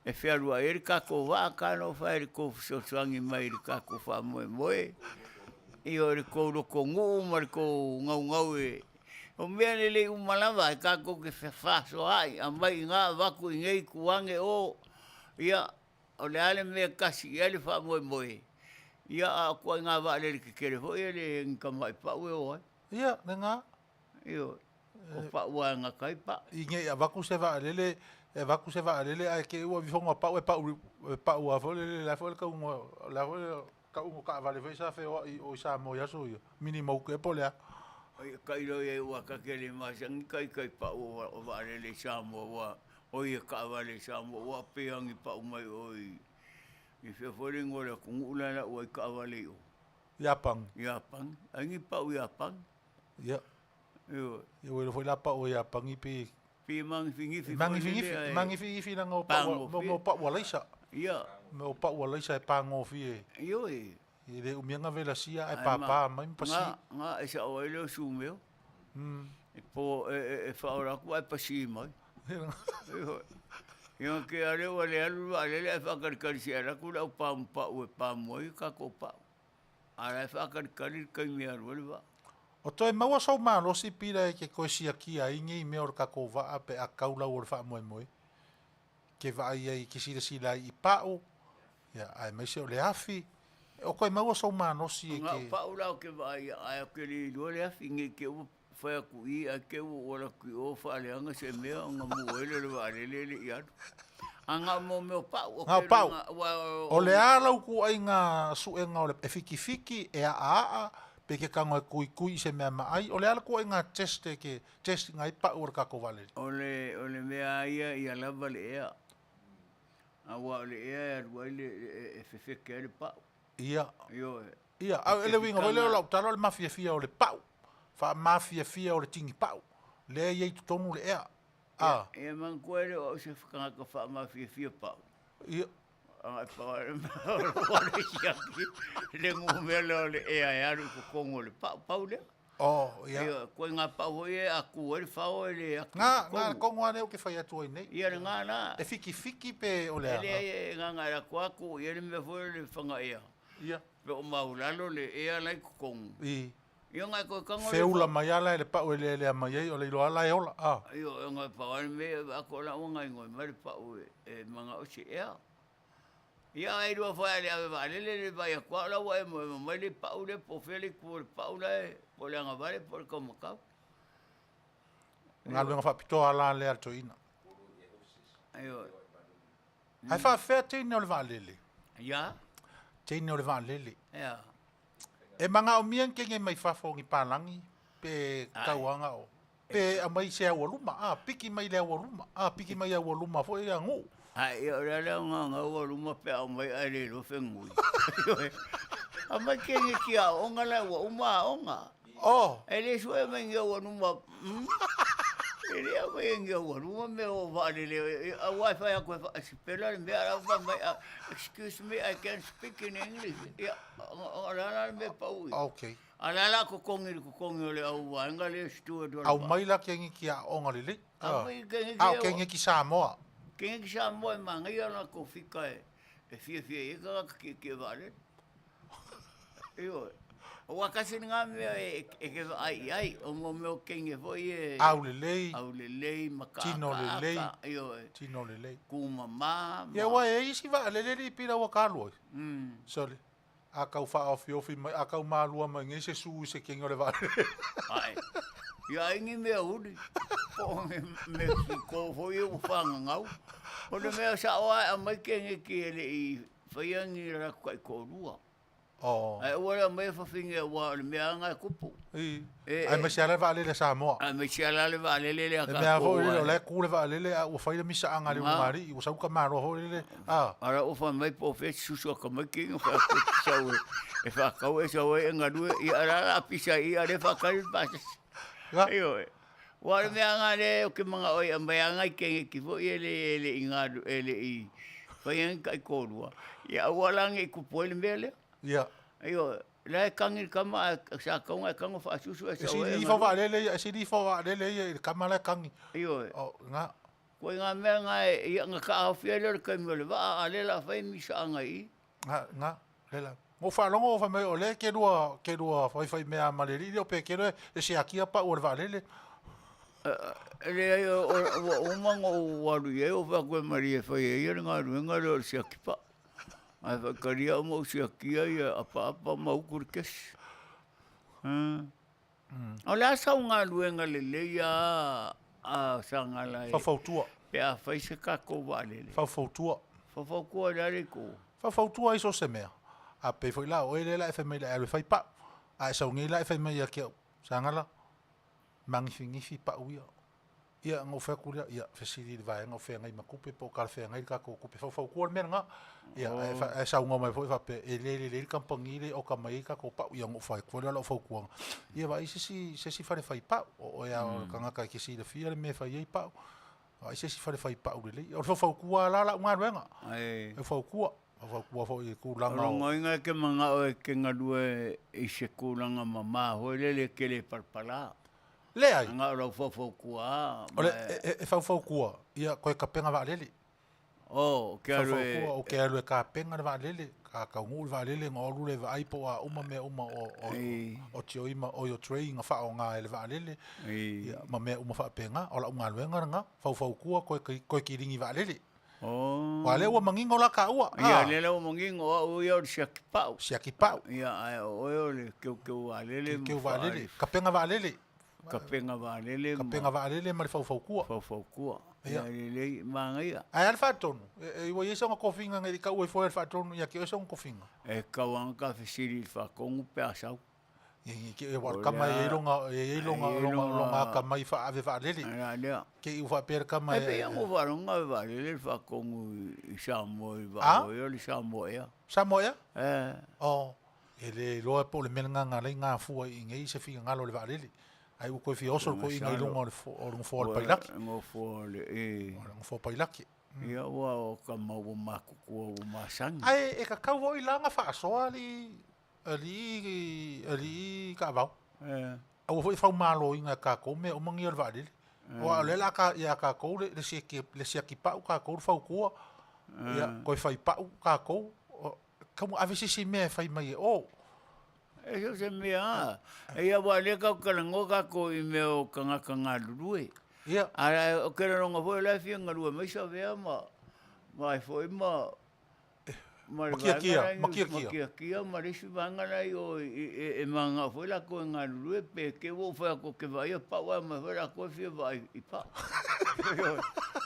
e whiarua e kako wā kano whaere ko soangi mai ka ko wha moe. I o re ko roko ngū ma re ko ngau e. O mea le umalawa e kako ke whaaso ai. A mai ngā waku i ngei kuange o. Ia o le ale mea kasi i ale wha moe. Ia a kua ngā wā le ke kere hoi e le ngika mai pau e o ai. Ia, ne ngā. Ia o pau a ngā kai pa. I ngei a waku se wā lele. E vaku se va lele ai ke ua vifonga pau e pau a fole la fole ka un ka vale fe sa fe o sa mo ya so minimo ke polea ai kai ro e ua ka ke le masang kai pau o va lele sa mo wa o ia ka vale sa mo wa pe angi pau mai oi i fe fole ngora ku ula la o ka vale o Yapang angi pau Yapang ia yo foi la pau Yapang i pe mangi fingi na ngo pa wala isa ia mo pa wala isa pa ngo fi yo e le umianga vela sia ai papa mai pasi nga isa o ele sumeo e po e fa ora ku ai pasi mai yo ke ale ale fa kar sia ra ku la pa mo ka ko pa ala fa kar mi arwa o toi maua sau malo si pira ke koe si aki a ingi me or kako waa pe a kaula o wha moe. Ke waa ai ki sila i pao. Ya, ai mai se o le afi. O koe maua sau malo si e ke... Ngā pao lau ke waa ai a ke li lua le afi nge ke u whai aku i a ke u ora kui o whaaleanga se mea nga muele le waa lele i atu. A ngā mo meo pao. Ngā pao. O le alau ku ai ngā suenga o le e fiki e a peke kango e kui se mea mai o le ala ko nga test ngai pa ur ka ko vale o le mea ia lava le ea a wa le ea le fe ke le pa ia ele winga le la talo le mafia o le pa fa mafia o le tingi pa le ia tu tonu le ea e man ko le o se ka fa mafia pa ia ai pa le ngumelo le e ai aru ko kongo le paule ia ko nga pau e a ku le fa o le nga kongo ane o ke fai atu nei ia nga na e fiki pe o le e nga la ko aku ia me fo le fanga ia pe o maulalo le e lai ko kongo ia nga ko kongo feula mai ala le pau le mai o le lo ala e ola ia nga pa me ko la nga ngoi mai pau e manga o si ia ia ai do fa le vai qua la wa mo le paule po fele por paule po le nga vale por como ka nga lu nga fa pito ala le altoina ayo ai fa fete no le valele ia te no le valele ia e manga o mien ke nge mai fa fo ngi palangi pe kauanga o. Pe a mai se ua luma, piki mai le ua luma, piki mai ua luma fo ia ngu. Ai, ora le nga ua luma pe au mai ai le lo fengui. A mai kenge ki a onga la ua uma onga. Oh. E le sue mai ngia ua luma. E le a mai ngia ua luma me o vale le. A wifi a koe a sipela le mea rau mai. Excuse me, I can speak in English. A la me paui. Okay. Alala ko kongi o le au wanga le steward o. Au mai la kengi ki a onga lili. Au mai kengi Au kengi ki Samoa. Kengi ki Samoa e manga ia na ko fika e fie e ka ki vale. Io. O akasi nga me e ke ai o mo me kengi foi e. Au lelei maka. Tino lelei. Io. Tino lelei. Ku mama. Ia wa e isi va lelei pira wa kalu. Sorry. A kau wha ofi mai, a kau mālua mai ngai se sū se kengi o le vare. Ai. Ia ingi mea uri. Po me ko foi o whanga ngau. O le mea sa oa a mai kengi ki ele I whaiangi ra kai korua. Oh. Ai ora mai whawhinga wa le mea ngai kupu. Ai mai se ala vale le Samoa. Ai mai se ala le vale le a ka koa. Mea fo le le ku le vale le a ua whaira misa anga le ungari. Ua sauka māroa ho le. Ara o wha mai po whetsi susu ka mai kinga wha sau e whakau e sau e ngarue I ara pisa I are whakari pasas. Io e. Wa le mea ngā le o ke mga oi a mai angai kengi ki fo I ele ingaru ele I whaiangi kai korua. Ia awalangi I kupo ele mea lea. Ia. Io, la kangi kama sa kaunga kango fa susu e sa. Si fo va lele, si fo va lele kama la kangi. Io. Oh, nga. Ko nga me nga nga ka afiele ka me le va ale la fa mi sa nga I. Nga, lela. Mo fa longo fa me ole ke dua fa me a maleri o pe ke e se aquí pa o va lele. Le o mango waru ye o va ko maria fa ye nga nga le se aquí pa. Ai fa karia mo se aquí ia apa mau kurkes. Ola sa nga luenga le ia a sangala. Fa fautua. Pe a fa se ka ko vale. Fa fautua. Fa ko dare ko. Fa fautua iso se mea. A pe foi la o ele la fa me la fa pa. A sa ngi la fa me ia ke sangala. Magnifique pa uia. Ia ngo fa kuria ia fesili vai ngo fe ngai makupe po ka fe ngai ka ko kupe fa ko me nga. Ia e sa ngo mai foi fa pe ele kampangile o ka mai ka ko pa ia ngo fa ko la fa ko. Ia vai se fa fa pa o ia ka nga ka ki si le fia me fa ia pa. Ai se fa pa o le. O fa ko la nga renga. Ai e fa ko fo I ku langa. Rongo inga ke manga o ke ngalue I se ku langa mama ho le ke le parpala. Le ai. Nga ro fo kua. Ole e fa kua. Ia ko ka penga va lele. Oh, ke alue. O ke alue ka penga va lele. Ka ngul va lele ngolu le va ipo a uma me uma o tio ima o yo train fa o nga ele va lele. Ia ma me uma fa penga ola unga luenga nga fa kua ko ki ringi va lele. Oh. Wale wa mangingo la ka ua. Ia lele o mangingo o yo siakipau. Siakipau. Ia o yo le ke wa lele. Ke wa lele. Ka penga va lele. Ka penga va lele. Ka penga va lele ma fa kua. Fa kua. Ia lele manga ia. Ai al fatonu. E wo yesa ngo kofinga ngai ka ue foi fatonu ia ke so ngo kofinga. E ka wanga ka fisiri fa kongu pe asau. Ke e war kama e longa ka mai fa ave va lele. Ke u fa per kama e. Pe ngo va longa va lele fa kongu Samoa va yo li Samoa. Samoa? Oh. Ele loa po le menga nga fu I ngai se fi ngalo le va lele. Ai u ko fi oso ko I ngai longa o fo pailaki. Ngo fo le Ngo fo pailaki. Ia wa o ka mau maku ko masang. Ai e ka kau vo I langa fa so ali ka vau. Au foi fa malo inga ka ko me o mangi va lele. O le la ka ia ka ko le se ki pa ka ko fa ko. Ia ko fa pa ka ko. Como a veces se me fa mai o. Eso se me a. Ia wa le ka kalango ka ko I me o kanga lue. Ia. Ara o que non foi la fianga lue, mai sa vea mai foi Makia, marisi vanga lai o e manga foi la ko nga lue pe ke wo fa ko ke vai pa wa ma foi la ko fi vai I pa.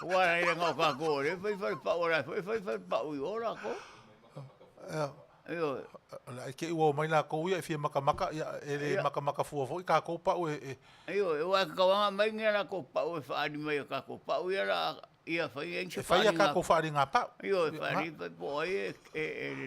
Wa ia nga ka ko re foi pa ora foi pa u ora ko. Io. La ke ua mai la ko ia e fia maka ia ele maka fua foi ka ko pa e Io, e wa ka wanga mai ngela ko pa o fa ani mai ka ko pa ia la ia fa ia e fai ka ko fa nga pa Io, fa ni pa po e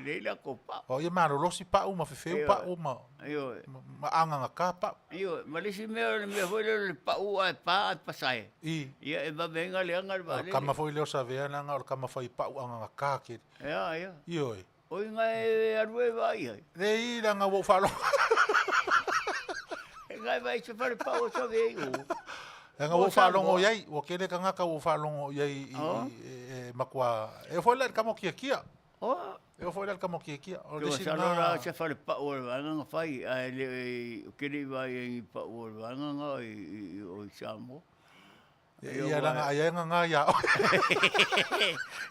le la ko pa. o ia maro losi pa uma fe pa uma Io. ma anga nga ka pa Io, ma le si me foi le pa o pa sai. Ia e va venga le anga va. Kama foi leo sa vea nga o kama foi pa anga nga ka ke Ia. io Oi ngai arue vai. Dei la nga wo falo. Ngai vai se fare pa o so vei o. Nga wo falo ngo yai, wo kele ka nga ka wo falo ngo yai makua. E foi la kamo kia. Oh. E foi la kamo kia. O le si na se fare pa o nga fai le kele vai pa o nga o Samoa. Ia nga ia nga ia.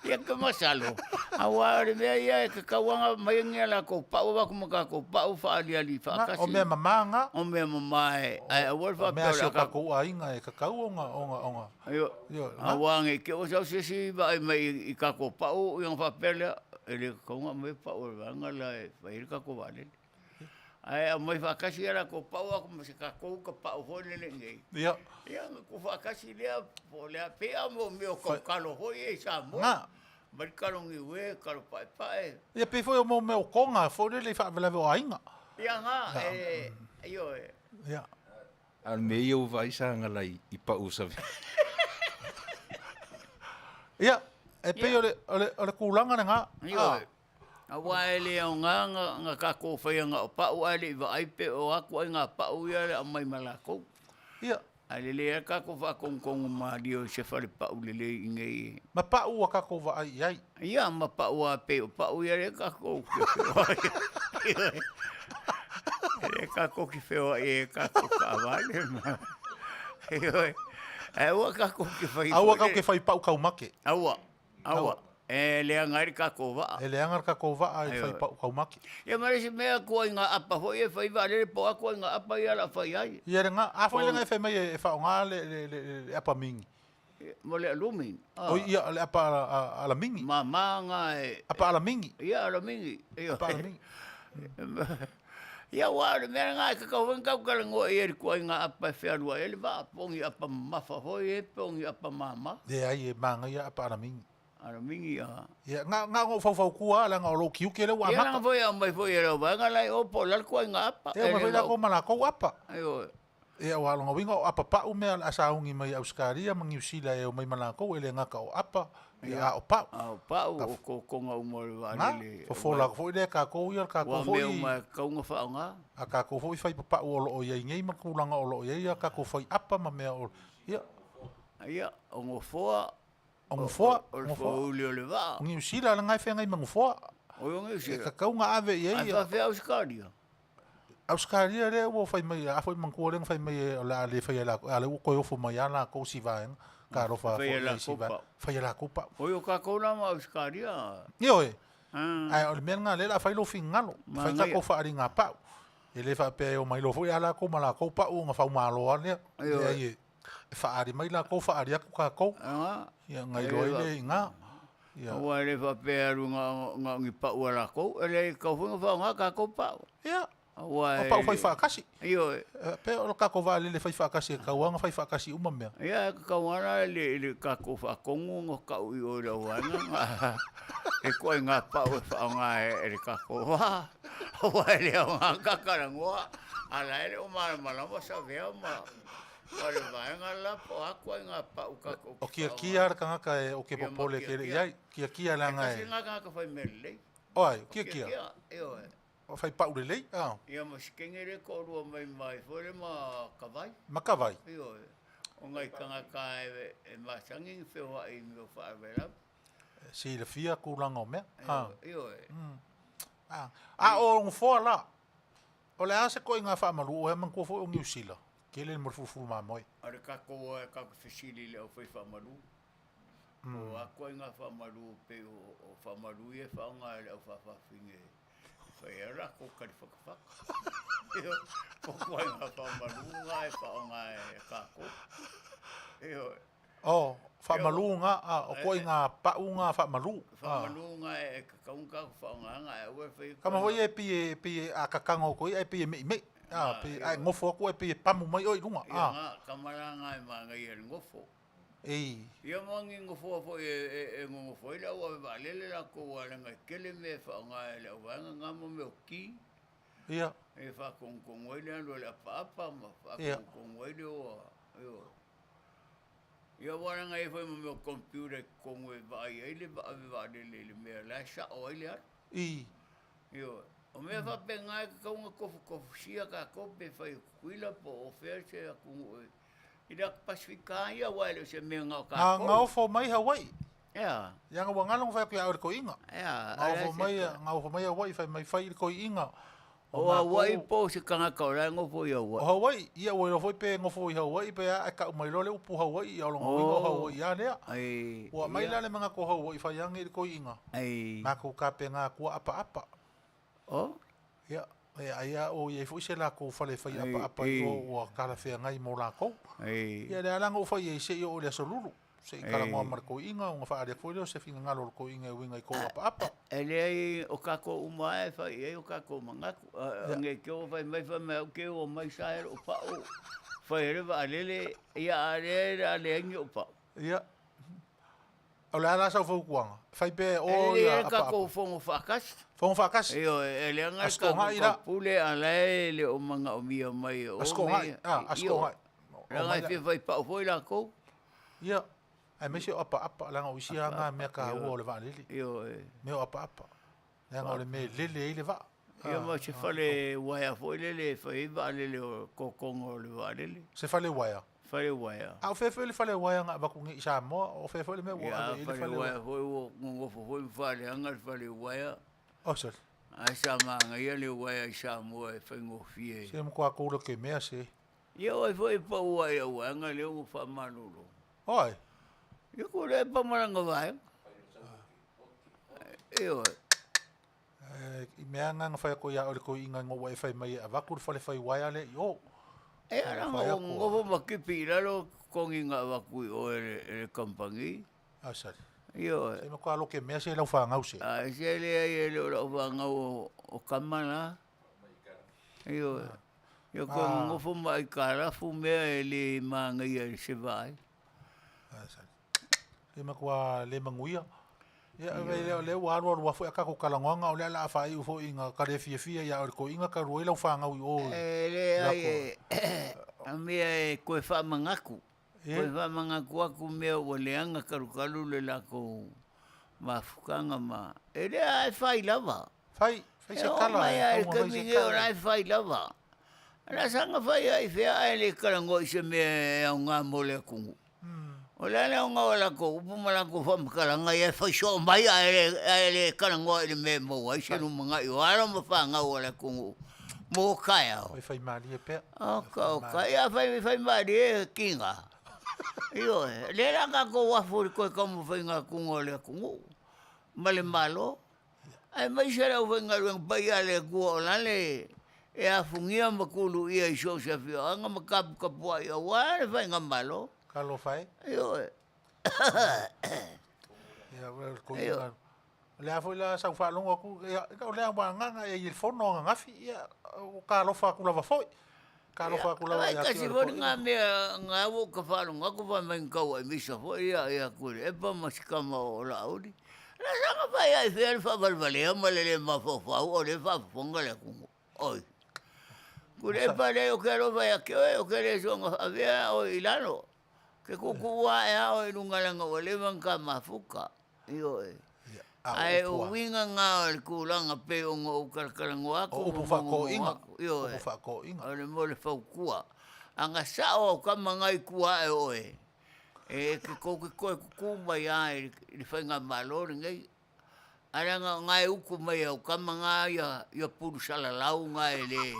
Ia ka masalo. Awa le mea ia ka kawanga mai ngela ko pa o ko maka ko pa o fa ali fa kasi. O me mamanga. O me mamae. Ai o fa pa ka ko ainga e ka kau onga. Yo. Awa nge ke o si vai mai I ka ko pa o yang fa pele ele ko nga mai pa o nga la vai ka ko vale. Ai mai fa kasi era ko pa o ko se ka ko pa o ho le nge. Ia. Ia ko fa kasi le po le pe amo meu ko kalo ho e Samoa. Mas kalo ngi we kalo pai. Ia pe foi o meu konga, foi le fa vela o ainga. Ia nga io Ia. Al meio vai sa ngalai I pa usa. Ia, e pe ole kulanga nga. Ia. Awa ele nga ka ko fa nga pa o ale vai pe o aku nga pa o ia mai malako. Ia. Ale le ka ko fa kong ma dio se fa le pa o le ngai. Ma pa o ka ko va ai. Ia ma pa o pe o pa o ia le ka ko. E ka ko ki feo e ka ko ka vale ma. E o ka ko ki fai. Aua ka ke fai pa o ka umake. Aua. E le angari ka ko va. E le angar ka ko va ai fai pa o ka umake. Ia mare se mea ko nga apa ho e fai vale po ko nga apa ia la fai ai. Ia nga a foi nga e fai mai e fa nga le apa mingi. Mo le alumi. O ia le apa ala mingi. Mama nga apa ala mingi. Ia ala mingi. Ia apa ala mingi. Ia wa le mea nga ka ko nga ka ngo e ko nga apa fe alua ele va pongi apa mafa ho e pongi apa mama. De ai e manga ia apa ala mingi. Ara mingi a. Ia nga ngo fau kua la nga lo kiu ke le wa maka. Ia nga foi mai foi era va nga lai o po la ko nga apa. E mai la ko mala ko apa. Ayo. Ia wa lo wingo apa pa o me asa ungi mai auskaria mangi usila e o mai mala ko ele nga ka o apa. Ia o pa. O pa o ko nga o mo va le. Fofola ko le ka ko ia ka ko foi. Wa me ma ka nga fa nga. A ka ko foi fai pa o lo ia ngai ma kulanga o lo ia ka ko foi apa ma me o. Ia. Ia o ngo foa. O foa, o foa le va. Ngi usila la ngai fe ngai mangu foa. O ngi usila. Ka kau nga ave ye. Ai fa Australia. Australia le o fai mai a foi mangu le fai mai la le fai la ale ko yo fo mai ala ko si va en. Ka ro fa si va. Fai la copa. O yo ka ko na Australia. Yo e. Ai o me nga le la fai lo fingalo. Fai ka ko fa ringa pa. Ele fa pe o mai lo fo ala ko mala ko pa o nga fa malo ne. Ai fa ari mai la ko fa ari ko ka ko. Ia ngai loile nga. Ia. Wa le fa pe aru nga ngi pa wala ko, ele ka fu nga nga ka ko pa. Ia. Wa. Pa fai fa kasi. Io. Pe o ka ko va le fai fa kasi ka wa nga fai fa kasi uma me. Ia ka wana le ka ko fa ko ngo ka u o la wana. E ko nga pa o fa nga e ka ko wa. Wa le nga ka ka ngoa. Ala ele o mala mo sa ve ma. Ora vai ngala po ako nga pa uka ko. O kia ka ka o ke popole ke ia kia la nga. Kasi nga ka fai mele. Oi, kia. Io. O fai pa ule lei. Ah. Ia mas kengere ko ro mai fore ma kavai. Ma kavai. Io. O ngai ka ka e masangi fe wa I no fa vera. Si le fia ku langa o me. Ah. Io. Ah, o fo la. O le ase ko nga fa malu o man ko fo o New Zealand. Kele mo fufu ma moi. Ora ka ko fesili le o foi fa malu. O ako nga fa malu pe o fa malu e fa nga o fa finge. Foi era ko ka fa. Ko ko nga fa malu nga e fa nga e ka ko. Io Oh, whamalu o koe ngā pau ngā whamalu. Whamalu ngā e kakaunga whaonganga e ua whai. Kama hoi e pie a kakanga o koe, e pie mei. Ai ngofo aku e pie pamu mai oi runga. Ia ngā kamaranga e mga i e ngofo. Ei. Ia mangi ngofo a fo e ngofo i la ua walele la ko wale ngai kele me whaonga e la wanga ngamo me o ki. Ia. E whakongkongo i le anu le apa ma whakongkongo i le o. Ia wale ngai whai ma me o computer kongo e vai e le walele le mea la sa o i le anu. I. Ia. O mea whapenga e kaunga kofu sia ka kope whai kuila po o whea se a kungu e. I rak Pasifika ia wale se mea ngau ka koru. Ngau fo mai Hawaii. Ia. Ia ngā wangalong whai kia aure ko inga. Ia. Ngau fo mai Hawaii whai mai whai ko inga. O Hawaii po se kanga kaura ngofo i O Hawaii. Hawaii, ia oe rofoi pe ngofo i Hawaii pe a ka umai lole upu Hawaii i alonga ingo Hawaii ia lea. Ai. Ua mai lale mga ko Hawaii whai angi ko inga. Ai. Ngā ko ka pe ngā kua apa. O? Ia. Ia o ia fu se la ko fale fai apa o kala fea ngai mo la ko. Ai. Ia le alanga o fai e se o le solulu. Se kala mo mar ko inga o fa ale ko se finga ngalo ko inga winga ko apa. Ele ai o kako uma e fai e o kako mangaku. Nge ke o fai mai o ke o mai saer o pa o. Fai re va alele ia ale ngi o pa. Ia. O le ala sa fo kuanga. Fai pe o ia apa. Ele kako fongo fakas. Fongo fakas. Io ele anga ka pule ale le o manga o mia mai o. Asko hai. Asko hai. Ranga fai pa foi la ko. Ia. Ai me se apa langa o isia nga me ka o le va lili. Io me apa. Langa o le me lili ile va. Ia ma se fale waia foi lele fai va lele o kokongo le va lele. Se fale waia. Fale waia. A fe le fale waia nga va ku ngi Samoa o fe le me waia ile fale waia foi o ngo foi fale anga fale waia. O se. Ai sama nga ia le waia Samoa e fai ngo fie. Se mo kwa ko ke me se. Ia foi pa waia nga le o fa manulu. Oi. Ia ko le pa maranga vai. Io. I mea nga whai ko ia ore ko inga ngō wai whai mai a wakur whale whai wai ale i o. E ara ngō makipi raro kongi ngā waku i o e kampangi. Asari. Io. Se me kua loke mea se lau whangau se. Se le ai e leo lau whangau o kamana. Io. Io ko ngofo mai karafu mea e le maangai e se vai. Asari. Se me kua le manguia. Ia le waro wa fo ka ko kalangonga o le la fa i fo inga ka le fia ia ko inga ka ruela fa ngau o le ai a me ko fa mangaku aku me o le anga karukalu le la ko mafukanga ma ele ai fai lava fai se kala ai ka mi o ai fai lava la sanga fai ai fea ele kalango se me nga mole kungu. O le ale nga wala ko upu mala ko fam kalanga ia fa sho mai ale kalango ile me mo ai se no mga yo ara mo fa nga wala ko mo kaya o fai mali e pe ka ia fai mali e kinga yo le la ka ko wa fu ko como fai nga ko ngole ko male malo ai mai se la fai nga ren bai ale ko la le e a fungia makulu ia sho se fio nga makap ka po ia wa fai nga malo. Kalo fai? Io. Ia ko ia. Le afo la sa fa longo ku ia o le ba nga ia il fono nga fi ia o kalo fa ku lava foi. Kalo fa ku lava ia. Kasi vor nga me nga o ka fa longo ku fa men ka wa mi sa foi ia ku e pa masikama o la udi. La sa fa ia fer fa valvale malele ma fo fa o le fa fonga le ku. Oi. Ku le pa le o kero va ke o kere so nga avea o ilano. Ke kukua e ao e rungalanga o lewan ka mafuka. Io e. Ai o winga ngā o le kūranga pe o ngā ukarakarango ako. O upu whako inga. Io e. Upu whako inga. O le mole whaukua. Anga sao o ka mangai kua e oe. E ke koke koe kukuma i ai le whainga malori ngai. Aranga ngai uku mai au ka mangai ia puru salalau ngai le.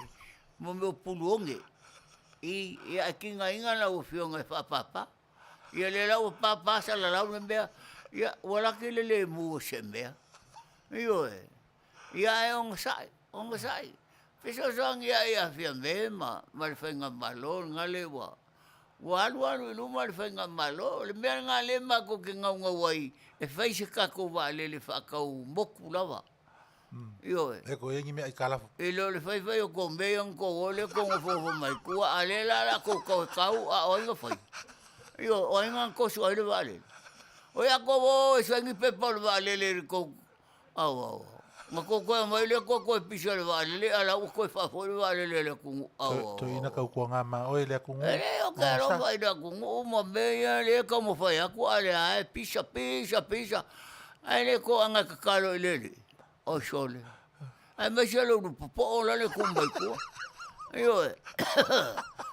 Mo me o puru onge. I a kinga inga la o fionga papa ia le la o papa sa la la mbea ia wala ke le mu se mbea io e ia e on sai peso song ia fia me ma le fenga malor ngale wa Walu luma le whainga malo, le mea ngā le mako ke ngaunga wai, e whai se kako wa le whakau moku lawa. Io E ko engi mea i kalafu. e lo le whai o ko mea ko ole ko ngofo mai kua a le la ko kau a oinga whai. Io oinga kosu ai le wale. O ia ko o e swangi pepa le wale le ko au. Ma ko mai le ko pisa le wale le ala ko fafo le wale le ko au. To ina kau kua ngā ma oe le aku ngu. E o ka ro vai da ko o ma mea le ko mo fai aku ale ai pisa. Ai le ko anga ka kalo le. O sole. Ai me se lo po o le ko mai ko. Io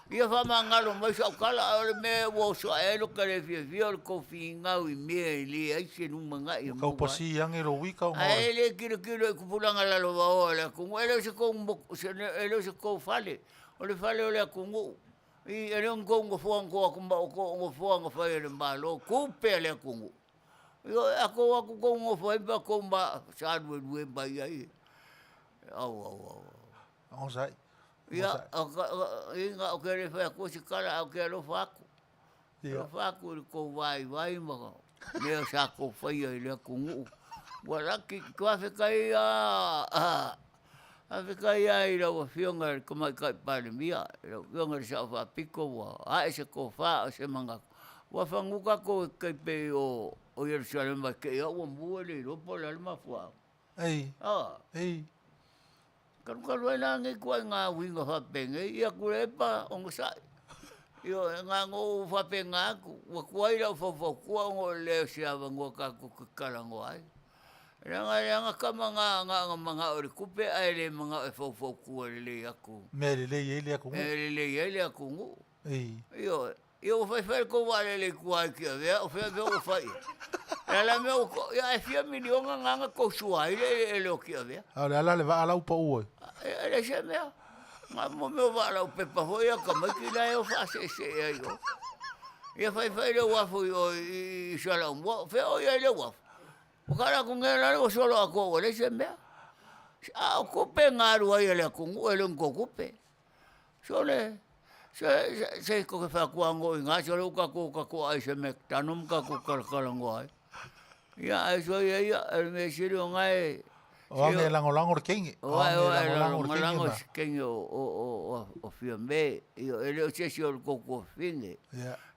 ia fa mangalo mai sa kala le me wo so e lo ka le fia ko finga i me le ai se nu manga i Kau pasi yang e lo wika o ai le kilo ku pulanga la lo va le ko ele se ko ele se ko fale o le fale o le ku i ele un ko fo ko fo fa le malo ku pe le ku io ako ko fo ba ko ba sa du ba ai au O sai. ia inga o ke le fa ko se kala o ke lo fa ko lo fa ko vai ma le sa ko fa ia le ku wala ki ko fa kai a fa ai lo fionga ko mai kai pa le mia lo fionga sa fa piko wa a se ko fa se manga wa fa nguka ko kai pe o Jerusalem ke o mo le lo po la ma fa Ei. Ei. Kan wala ngai ko nga winga fa penge ia kulepa on sa yo nga ngo fa penga wa kuai la fo ku ngo le sia ngo ka ku kala ngo ai nga kama nga manga ori kupe ai le manga fo ku le aku Me le aku ngu. le aku ngu Ei. yo fa ko wale le kuai ki ave o fa o fa la me ko ya fia milion nga ko suai le ki ave Ala le va ala upa ue. ele se mea. Ma mo me va la pepa hoia ka mai ki la eu fa se yo. Ia fai le wafo i sala mo fe o ia le wafo. O kara ku ngela o solo a ko le se mea. A ko pe ngaru ai le ku ele ko kupe. Sole se ko fa ku ngo nga solo ka ko ai se me tanum ka ku kala ngo ai. Ia ai so ia el me siro ngai O ange lango kengi. O lango kengi o fiambe. Io ele o se ko finge.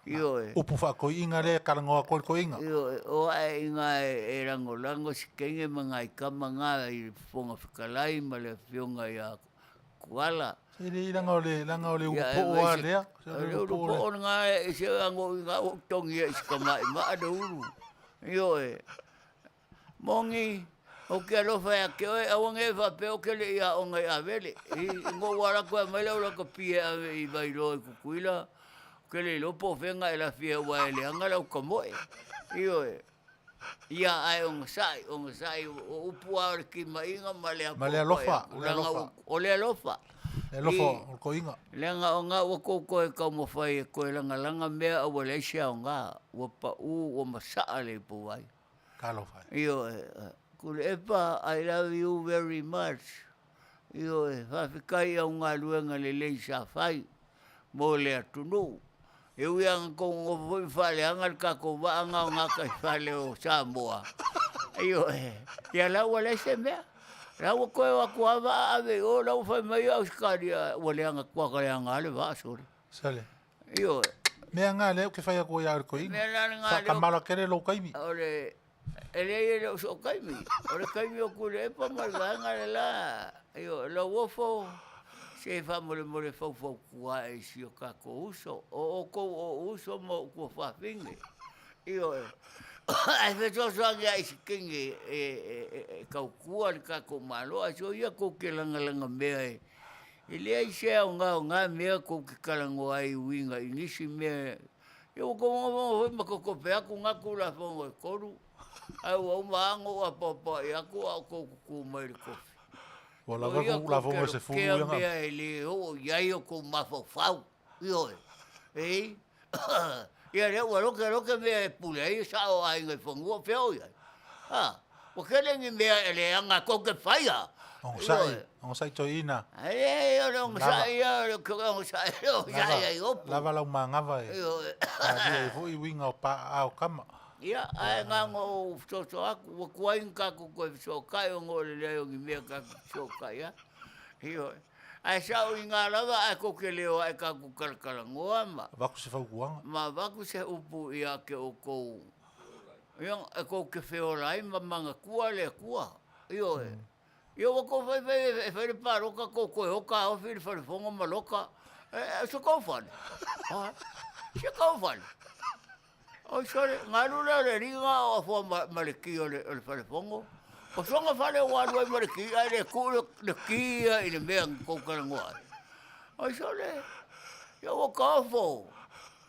Io upu fa ko inga le karango ko inga. Io o ai inga e lango kengi mangai kamanga i fonga fikalai ma le fionga ia kuala. Ele lango le upu o le. Le upu nga e se lango inga o tongi e skamai ma ado uru. Io mongi o ke lo fa ke o nge fa pe o ke le ia o ngai avele I ngo wala ko mai lo ko pie I vai lo ku kuila ke le lo po venga e la fie wa le anga lo ko mo io ia ai on sai o pua ki mai nga male lofa o le lofa e lofo ko inga le nga o nga o ko ka mo fai ko langa mea o le sia o nga o pa o masa le po vai kalofa io Kulepa, I love you very much. Io Faafetai a unga luenga le lei sa fai. Mo le atunu. E uianga ko ngofoi Fale anga ka ko vaanga o ngaka Fale o Samoa. Io ia lau le se mea. Lau koe wa kua va ave o lau fai mai au skaria. Wale anga kua kare anga le va sori. Sale. Io Mea ngā leo ke whai a koe ar ko inga. Mea ngā leo. Kamala kere lo kaimi. Ore ele so kaimi. Ore kaimi o kulepa malanga le la. Io lo wofo. Se fa mole fo kua e si o ka ko uso. O ko o uso mo ko fa finge. Io ai fe so anga I kinge ka kua ka ko malo. A so ia ko ke langa mea Ele ai se nga mea ko ke kalango ai winga inisi mea. Eu como ma ko pe aku nga ku la fo koru. Ai o mango a papa e aku ko mai ko. O la vou se fu nga. Que mea ele o ia ko ma fo fau. Io ia le o que me pule ai sa o ai ngai fo ngo pe o ia. O que le mea ele anga ko ke faia. O sai to ina. Ai, o sai, o sai, Lava lau mangava e. Ia vo I winga o pa ao kama. Ia, ai ngango so aku kuai ka ko so kai o ngole le o ngi ka so kai ya. Io. Ai sa o inga lava ai ko ke leo ai ka ku kalkala ngoa ma. Vaku se fau kuanga. Ma vaku se upu ia ke o ko. Ia ko ke feo lai ma manga kua le kua. Io. Io ko fai paro ka ko o ka o fai fonga maloka. So ko fan. Se ko fan. O sore ngarula le ringa o fo maleki o le fai fongo. O songa fale o anu maleki ai le ku le kia I le mea ko kala ngoa. O sore yo o kafo.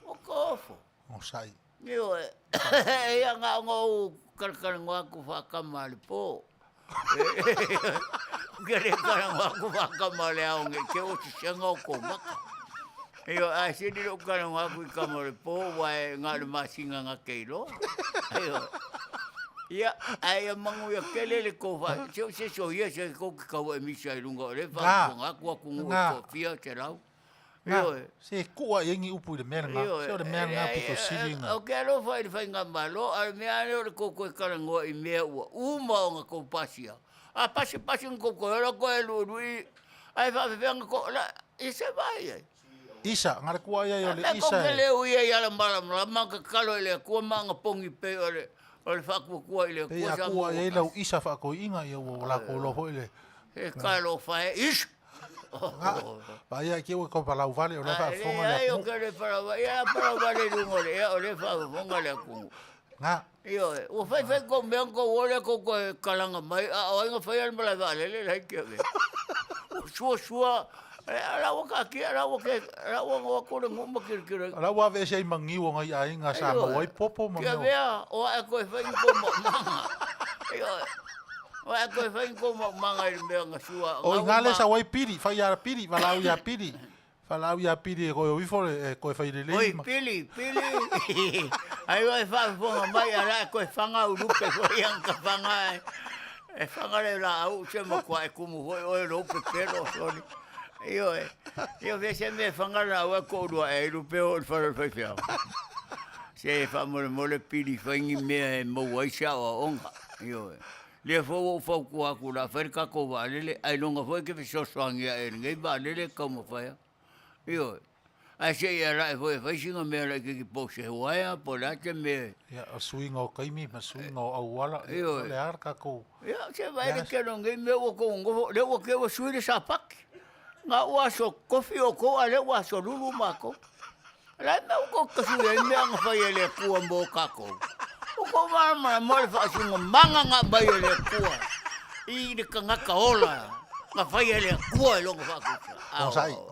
O kafo. O sai. Io ia nga ngo kala ngoa ku fa kamali po. Kere kala ngoa ku fa kamali au nge ke o tsenga o ko maka. Io ai se dilo kala ngoa ku kamali po wai nga le masinga nga keilo. Ia ai mangu ia kelele ko fa se ia se ko ka wa misa lunga le fa nga ku ngu ko fia te lau. Io se kua yengi upu le meranga. Se le meranga piko silinga. O ke lo fa nga malo al me ale ko kala ngoa I mea uma nga ko pasia. A pasi ko lo ko lu ai fa nga ko la ise vai. Isa ngara kua ia yo le Isa. Ko le u ia la mala ka kalo le ko manga pongi pe ole. O le whaku kua I le kua sa kua e lau isa whako inga I o la ko loho ile. E kalo whae is. Pa ia ki o ko palau vale o le wha fonga le aku. Ia o kare palau vale rungo le o le wha fonga le aku. Nga. Ia o whai ko meang ko ole ko kalanga mai. O inga whai al mala vale le lai kia me. Sua. Rawa ka ki rawa ngo ko le ngoma kirkira. Rawa ve sei mangiu ngai ai nga Samoa I popo mo. Kia vea o a ko fai ko manga. O a ko fai ko manga I me nga sua. O ngale sa wai piri, fai ya piri, valau ya piri. Valau ya piri ko i fo ko fai le le. Oi pili. Ai vai fa fonga mai ala ko fanga u lupe ko yang ka fanga. E fanga le la au se mo kwa kumu o lo pero soni. Io invece me fanga la wa ko do e europeo il fare fai fia. Se fa mole pili fangi me mo wa sha o onga. Io le fo ku la ferca ko vale ai longa foi che so sangia e ngai vale come fa. Io ai se era foi fai singa me la che po se wa po la che me. Ya swing o kaimi ma swing o Auaunaga. Le arka ko. Ya se vai che non ngai me o ko ngo le o ke o suire sa pak. Nga ua so kofi o ko ale ua so lulu mako. La me ko kasu e me nga fai ele kua mo kako. O ko mama mo le fa singa manga nga bai ele kua. I de kanga kaola. Nga fai ele kua lo nga fa ku.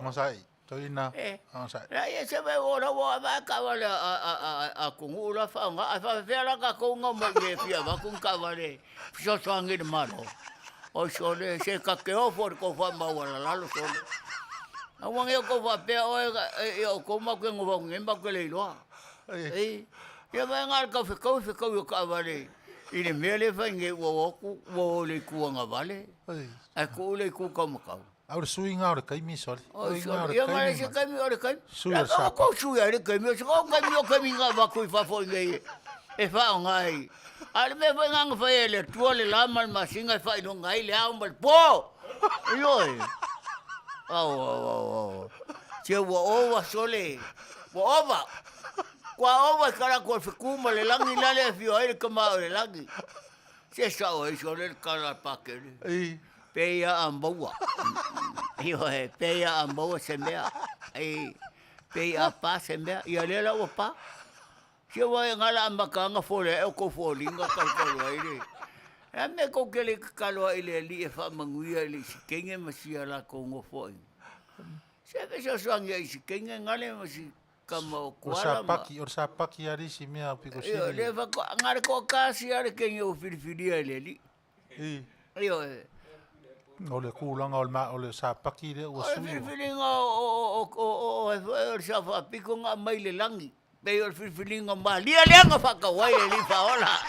Mo sai. Toina. Mo sai. La ye se ve ora wa va ka vale a kungu la fa nga fa fela ka ko nga mo ye fia va kun ka vale. So sangi de mano. O sole se ka ke o for ko fa ma wala la lo sole. A wang yo ko fa pe o ko ma ko ngo ngem ba ko le lo. Ya va ngal ka fe ko yo ka vale. Ine mele fa nge wo le ku nga vale. A ko le ku ka ma ka. Aure swing aure kaimi sole. O sole ya ma se kaimi ore kaimi. Suya sa. Ko suya le kaimi so ko kaimi nga ba ko fa fo nge. E fa ngai. Al me vai ngang fai le tuole la mal masinga fai no ngai le au mal po. Io. Au. Che wa sole. Wa. Kwa ova kala ko fikuma le langi la le fio ai kama le langi. Se sa o sole kala pakele. Peia amboa. Io peia amboa se mea. Peia pa se mea. Ia le la pa. Se vai ngala makanga fole e ko folinga ka ile. E me ko kele kalo ile li e fa Manuia ile sikenge masia la ko ngo foi. Se ve so sangia sikenge ngale masi kama kwala. Sa paki ari si mea piko si. Le fa ngare ko kasi ari ke yo filifili ile li. Io ole kulanga ole sa paki le o su. Filifili o sa fa piko nga mai le langi. Pero filfilinga malia lenga fakawai li faola.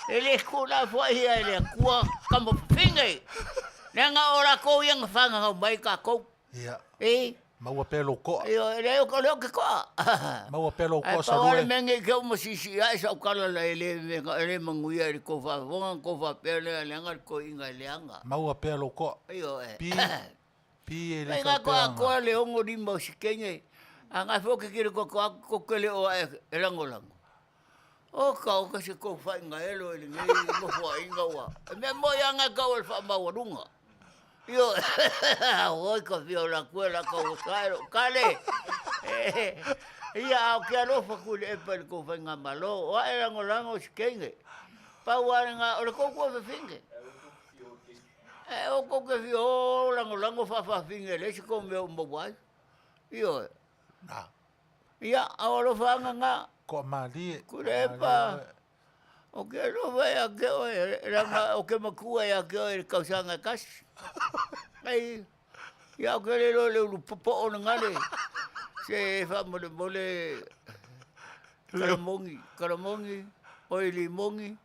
Ele escola foi ele kua kama kinge. Nga ora ko yang whanga ngau mai ka kou. Ia. E? Maua pelo koa. Io, leo ko koa. Maua pelo koa sa Pawale rue. menge ke o masisi ai sa ukala la ele manguia i ko fa vonga ko fa pele leanga ko inga leanga. Maua pelo koa. Io e. Pi e le Ai ka nga ko le ongo di mo sikenge. Anga fo ke kire ko kele o e langolango. O ka se ko fa inga elo ele ngai mo fa inga wa. Me mo yanga ka o fa mawarunga. Io, oi ko viola quella ko sairo kale. Ia au kia lo fa ku le pa ko fa nga malo. O era ngolango sikenge. Pa wa nga o ko fa finge. O ko ke vio langolango fa finge le ko me mo wai. Io. Na. Ia au lo fa nga Ko mali. ku le pa. O ke no vai a ke o era o ke makua ya ke o kausanga kas. Ai, ya ke le popo o ngale. Se fa mole karamongi, oi limongi.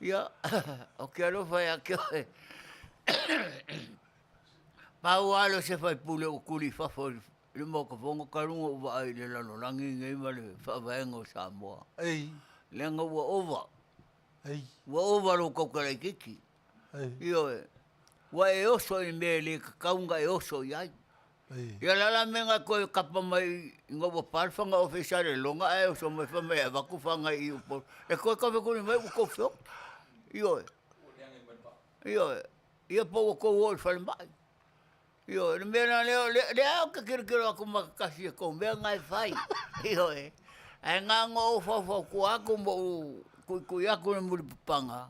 Ya, o ke lo fa ya ke. Paualo se fa pule o kuli fa fo le mo ko fongo karungo va ai le lalo langi ngai male fa vaengo Samoa. Ei. Lenga wa ova. Ei. Wa ova lo ko kala kiki. Ei. Io wa e oso i me le kaunga e oso iai. Ia lala menga ko kapa mai ngobo parfanga ofisare longa e oso mai fa mai vaku fanga i upo. E ko ka ko ni mai ko fo. Io. Ia po ko wo fa mai. Io le mena le au ka kir ko makasi ko me ngai fai. Io e. Ai nga ngo fo ku aku mo ku ya ku mo panga.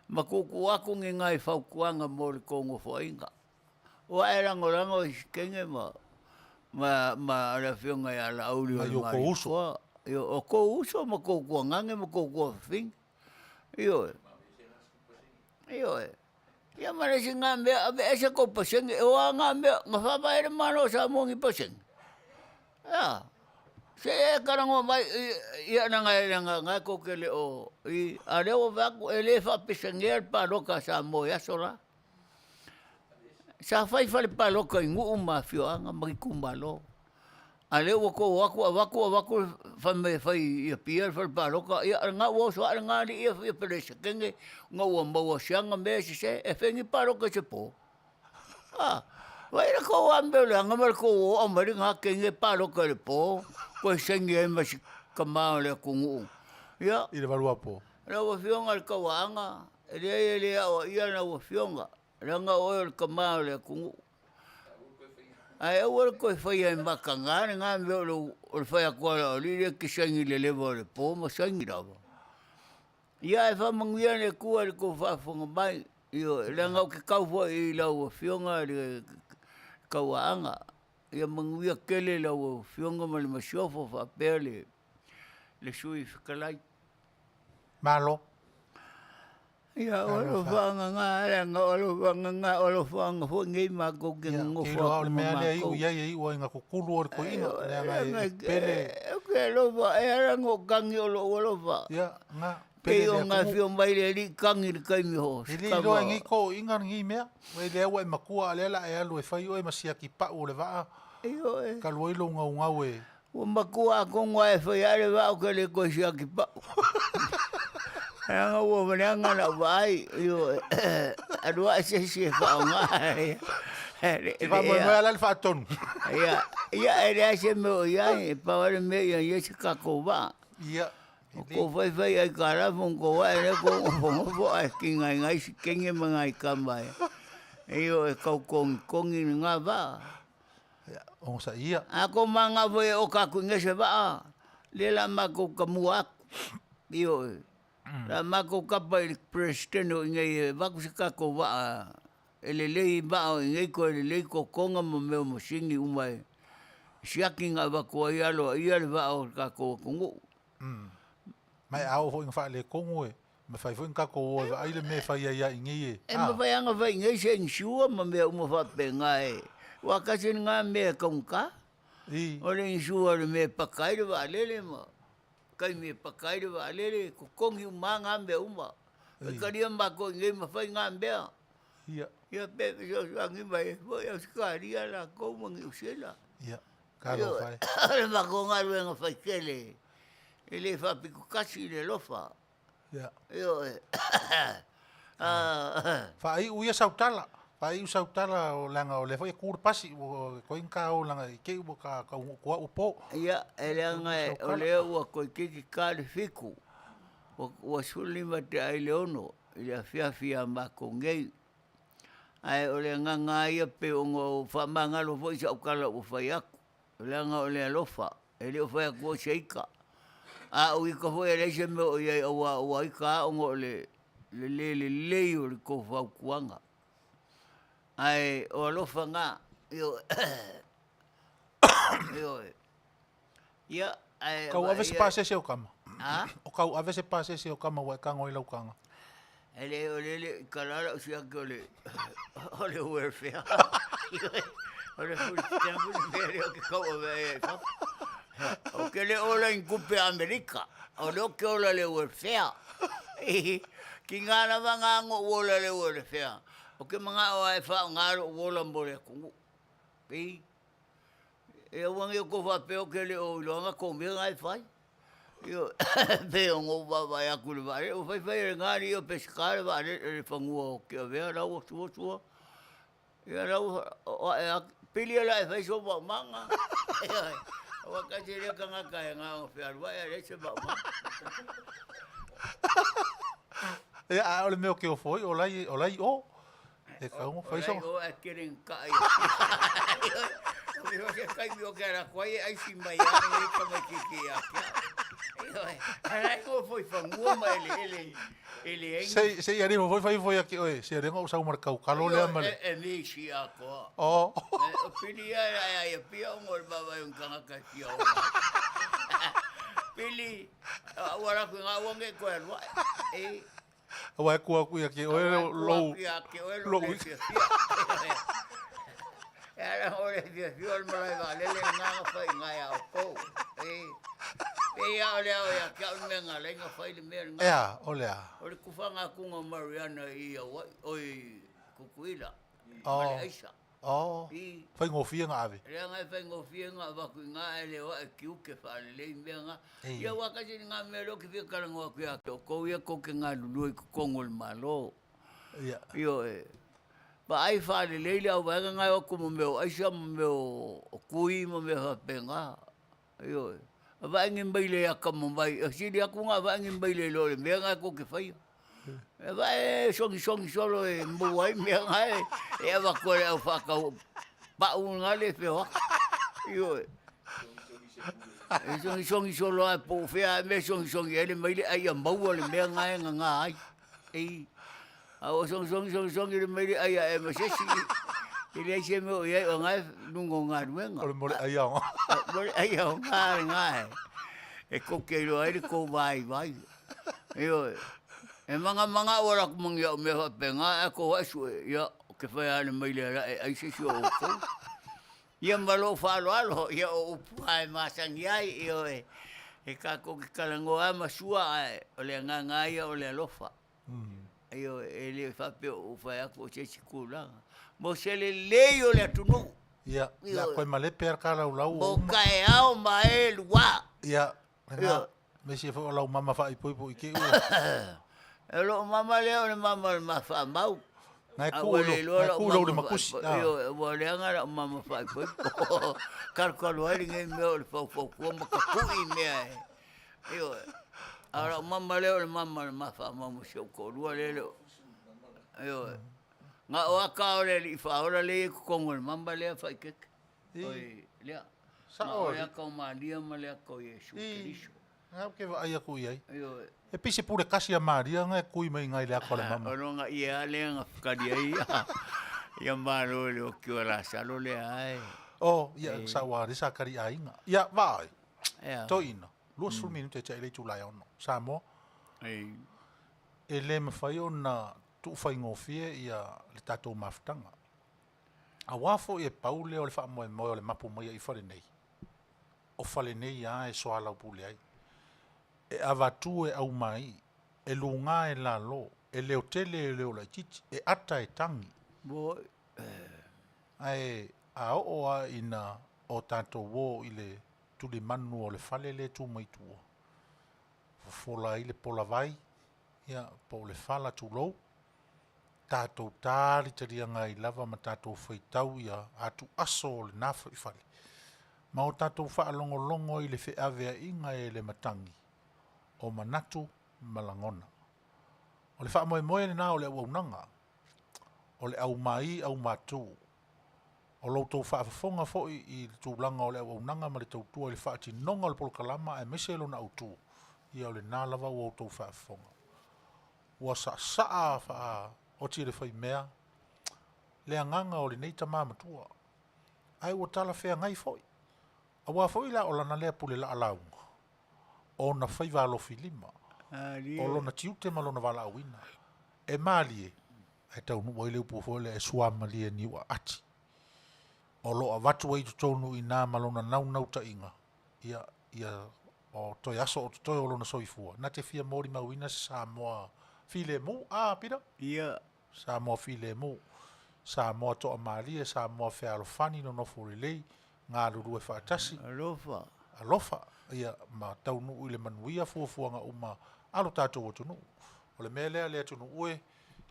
Makuku aku ngai fau kuanga mo le kongo fo inga. O era ngorango kenge ma la fionga ya la Aoauli o ko uso. Io o ko uso ma ko kuangange ma ko fin. Io. Ia mara singa me abe ese ko paseng o anga me nga fa ere mano sa mo ngi paseng. Ya. Se karango mai ia nga ko kele o i ale o va ele fa pesenger pa loka sa moya sola. Sa fai fale pa loka ngu ma fio anga mai kumbalo. Ale o ko waku fa me fai ia pier fa pa loka ia nga o so nga li ia prese kenge nga o mo sianga me se e fengi pa loka se po. Vai ko ambe nga mer ko o mari nga kenge pa loka le po. Ko sengi mas kamao le kungu. Ya. I le valua po. Ra o fionga le kawanga. Ele o ia na o fionga. Ranga o le kamao le kungu. Ai o ko foi ai makanga nga me o foi a ko le que sengi le levo le po mo sengi dava. Ia e fa manguia le ku le ko fa fonga mai. Io ranga o que kau fo i la o fionga le kawanga. Ia manguia kele la o fionga ma le masiofo fa pele le sui fikalai. Malo. Ia olo fanga nga olo fanga fo ngai ma ko ke ngo fo. Kilo me ale i ia o nga ko kulu o ko ino nga pele. Ke lo va era ngo kangi olo va. Ia nga Pe o nga fio mai le ri kangi le kai mi ho. Ili lo ngi ko inga ngi mea. We le wa makua le la e alo e fai o e masia ki pa o le va. Io e. Ka lo ilo nga we. O makua ko ngwa e fai ale va o ke le ko sia ki pa. Nga o venanga na vai. Io adua se fa nga. E va mo ala le fa ton. Ia era se me o ia e pa ore me ia se ka ko va. Ia. Ko vai ai kara fon ko wa e ko fo ai kinga ngai kenge mangai kamai. Io e kau kongi nga va. O sa ia. Ako manga voi o ka ku ngese va. Le la ma ko kamua. Io la ma ko kapa il president ngai va ku se ka ko va. Ele lei va ngai ko ele lei ko konga mo me mo singi umai. Siakinga va ko ia lo ia va o ka ko kungu. Mai au ho fa le kongo e. Me fai foi ka ko o ai le me fai ia ngi e. E me fai anga vai ngai se insua ma me mo fa penga e. Wa ka se nga me konka. I. O le insua le me pakai le va lele ma. Kai me pakai le va lele ko kongi manga me uma. Ka dia ma ko ngai ma fai nga me. Ia. Ia pepe so angi mai foi as karia la como ngi usela. Ia. Kalo fai. Ale makonga luenga Faafetai. Ele fa piku kasi le lofa. Ia. Io Fai uia sautala. Fai u sautala o langa o le foi kur pasi o ko inka o langa i ke u ka ko upo. ia ele anga o le o ko ki ka fiku. O suli mate ai leono. Ia fia ma ko ngei. Ai o le nganga ia pe o ngo fa manga lo foi sa kala o fai aku. Le anga o le lofa. Ele o fai aku seika. A o ko foi ele se me o ia o ka o ngo le o le ko fa kuanga. Ai o lofa nga io ia ai Kau ave se pase se o kama. Ah? O kau ave se pase se o kama wa kango i lau kanga. Ele o le kalala o sia ko le o le welfare. O le full tempo de o que kau ave. O que le ola in kupe Amerika. O lo que ola le welfare. Ki ngana vanga ngo ola le welfare. O que manga o ai fa ngaro ola mbole ku. E wangi ko fa pe o que le o lo nga ko me ai fai. Io veo ngo va ya ku va o fai ngari o pescare va le fangu que avea la o tu. Ia la o pili la fai so va manga. O ka se le kanga ka nga o fa va ya le se va. E a ole meu ke o foi o lai o. E kau fai so. O a queren kai. Yo se kai mi o que era kwai ai si mai ai como que ya. Ai ko foi fangu mai ele Sei ari mo foi aqui oi, se rengo usau marcau kalo le amale. E mi si ako. Oh. O pili ai pia ngol baba un kanga ka pia. Pili agora ku ngawange ko erwa. E Wa ku aqui oi lo. Era hora de viol malai vale le nga fai ngai au ko. Ya ole ya ka me nga le nga fai le mer nga. Ya, olea. Ole ku fanga ku ngo Mariana I oi kukuila. Oh. Aisha. Oh. Fai ngofia nga ave. Le nga fai ngofia nga va ku nga le wa ki u ke fa le me nga. Ya wa ka si nga me lo ki fi ka ngo ku ya ko ya ko ke nga lu ku kongol malo. Ya. Yo ba ai Fale leile au wanga ngai o como meu aisha meu kui mo me penga yo va ngin baile ya como vai si dia ku nga va ngin baile lo me nga ko ke fai va songi solo e mbuai me nga e va ko le fa ka ba un ngale fe wa yo songi solo a po fe me songi ele baile ai mbau le me nga ai e o song ile mai ai me sesi ile se me o ia o ngai nungo ngaruenga Ole mole ai ao. mole ai o ngai e ko ke lo ai ko vai yo e manga ora ko mangia me penga ko asu ia ke fai ale mai le ai sesi o ko ia malo falo alo ia o pai masangia io e ka ko ke kalango ama sua o le ngai o le lofa Io ele fa pe o fa ko che sikula mo se le leio le tunu Ya, la ko male per kala lau. mo kai ao mai lua Ya. Me se fo lau mama fa ipo ke u. Elo mama le mama ma fa mau Ngai ku lo de makusi. Io vole anga mama fa ipo calcolo ai ngai me o fo mo ka ku me io Ara mama leo mama fa mama show ko lua leo. Ayo. Nga o ka ole li fa ora le ko ngol mama le fa ke. Oi, le. Sa o ya ko Maria ma le ko Yesu Cristo. Nga ke va ai ku ai. Ayo. E pise pure kasi a Maria nga ku mai ngai le ko le mama. Oro nga ia le nga ka dia ia. Ia malo le o ki ora sa lo le ai. Oh, ya sa wa ri sa kari ai nga. Ya vai. Ya. Toino. Lu sul minute te ele tu lai ono. Samoa. Ai. Ele me fai ona tu fai ngofie ia le tatou maftanga. A wafo e paule o le fa mo le mapu mo i fale nei. O fale nei a e soala pule ai. E avatu e au mai. E lunga e la lo. e leo tele e leo lai titi, e ata e tangi. Bo Ai, a oa ina o tātou wō i le tuli manu o le fale le tū mai tū. Fola i le pola vai, ia, po le fala tū lou. Tātou tāri tarianga i lava ma tātou whaitau ia atu aso o le nafa i fale. Ma o tātou wha longo longo i le whi avea inga e le matangi. O manatu malangona. O le wha moe moe le nā o le Auaunaga. O le au mai au matu. O loutou whaafafonga fo i tūlanga o le Auaunaga ma le tautua i le whaati nonga o le polokalama e mese lo na autu. Ia o le nā lava o loutou whaafafonga. Ua saa wha o tire whai mea. Le anganga o le neita māmatua. Ai ua tala whea ngai foi. A wā foi la o lana lea pule la alaunga. O na whai walo filima. O lona tiute ma lona wala awina. E mālie. E taunu wai leu pufole e suama lia niwa ati. O loa watu wai tutonu i nā malona nau ta inga. Ia o toi aso o toi o lona soifua. Na te fia mori mauina se Samoa file mu. Pira? ia Samoa file mu. Samoa toa Malia, Samoa fea alofani no nofo relei. Ngā luru e whaatasi. alofa. Alofa. Ia ma taunu i le Manuia fuafuanga uma alo tātou o tunu. O le mea lea tunu ue.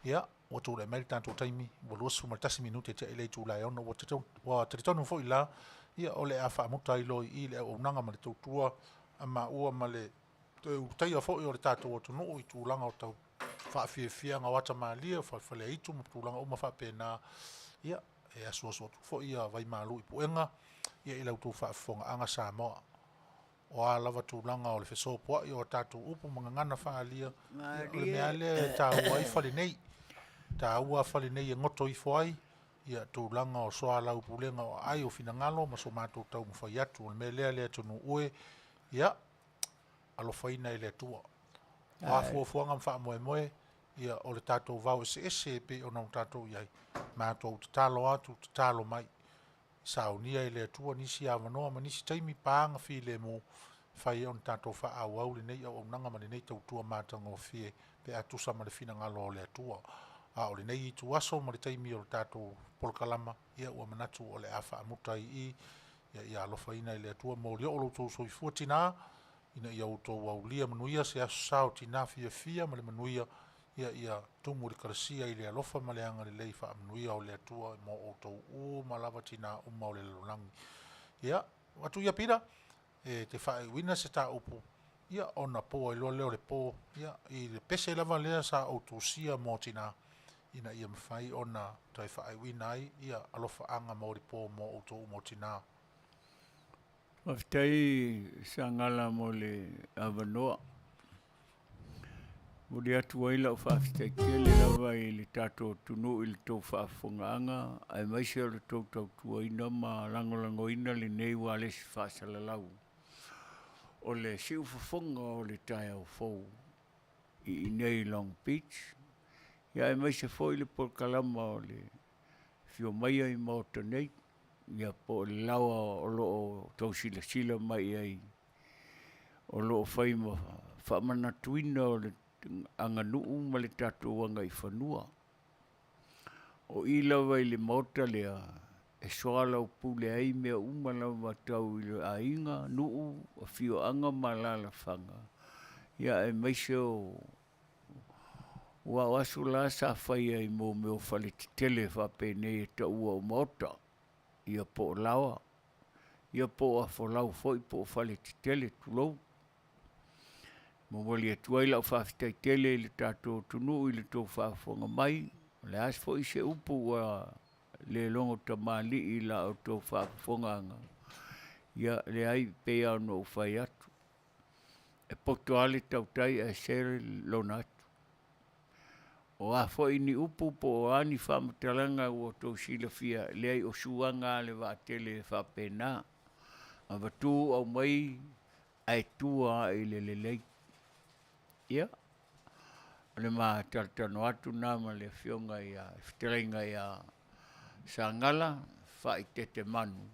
Ia, o tū le meri tātou taimi. Wa luasu ma tasi minute te ilei tū lai ono. Wa te tonu fo i la. Ia o le a whaamuta i loi i le Auaunaga ma le tautua. Ama ua ma le taia fo i o le tātou o tunu i tūlanga o tau. Whaafia ngā wata Malia. Whaafale itu ma tūlanga uma whaapena. Ia, e asua sotu fo i a vai malu i puenga. Ia i lau tū whaafonga anga Samoa. O a lava tūlanga o le whesopua i o tātou upu mga ngana whaalia. O le mea le tā ua i whale nei. Tā ua whale nei e ngoto i whai. Ia tūlanga o soa lau pulenga o ai o fina ngalo ma so mātou tau mwhai atu. O le mea lea tunu ue. Ia, alo whaina i le tua. O a fuafuanga mwha moe moe. Ia o le tātou vau ese pe o nau tātou iai. Mātou te talo atu, te talo mai. Saunia i le tua nisi a manoa ma nisi taimi paanga fi le mo fai on tātou wha Auauli nei au Auaunaga ma le nei tautua mātanga o fie pe atusa ma le fina ngalo o le atua. A o le nei i tu aso ma le taimi o le tātou polokalama ia ua manatu o le a wha amuta i ia alofa ina i le atua mo le o loutou soifua tina ina ia outou aulia Manuia se aso sao tina fia ma le Manuia ia tumu le karasia i le alofa ma le anga le lei wha Manuia o le atua mo outou ma lava tina uma o le lalonangi. Ia, watu ia pira, te wha e wina se tā upu. Ia, ona po e loa leo le po. Ia, i le pese lava lea sa outou sia mo tina. Ina ia mwhai ona tai wha e wina ai. Ia, alofa anga mo le po mo outou mo tina. Faafetai Sagala mo le avanoa. Mori atu waila o Faafetai Tele lava i le tātou tunu i le tau whaafongaanga. Ai maise o le tau tuaina ma langolangoina le nei wa lesi whaasalalau. O le siu whafonga o le tai au fau i nei Long Beach. Ia ai maise fo i le polkalama o le fio Maia i maota nei. Ia po le lawa o loo tau sila mai ai. O loo whaima whaamanatuina o le anga nuu ma le tātou wanga i whanua. O ilawa i le maota lea e soala o pule ai mea umala matau i le ainga nuu o fio anga malala whanga. Ia e maise o wa wasu la sa whai ai mo meo Fale Tele whapene e ta ua o maota. Ia po lawa. Ia po a whalau foi po Fale Tele tulou. Mawali atuaila o Faafetai Tele le tātou tunu i le tō whaafonga mai. Le as fo i se upu wa le longo tamali i la o tō whaafonga anga. Ia le ai pea no whai atu. E poto ale tautai e sere lona atu. O a fo i ni upu po o ani whaamatalanga o tō sila fia le ai o suanga le wātele whapena. A watu au mai ai tua i le lelei. Ia, le ma tartano atu nama le fionga ia, fiterenga ia Sagala, whai tete Manu.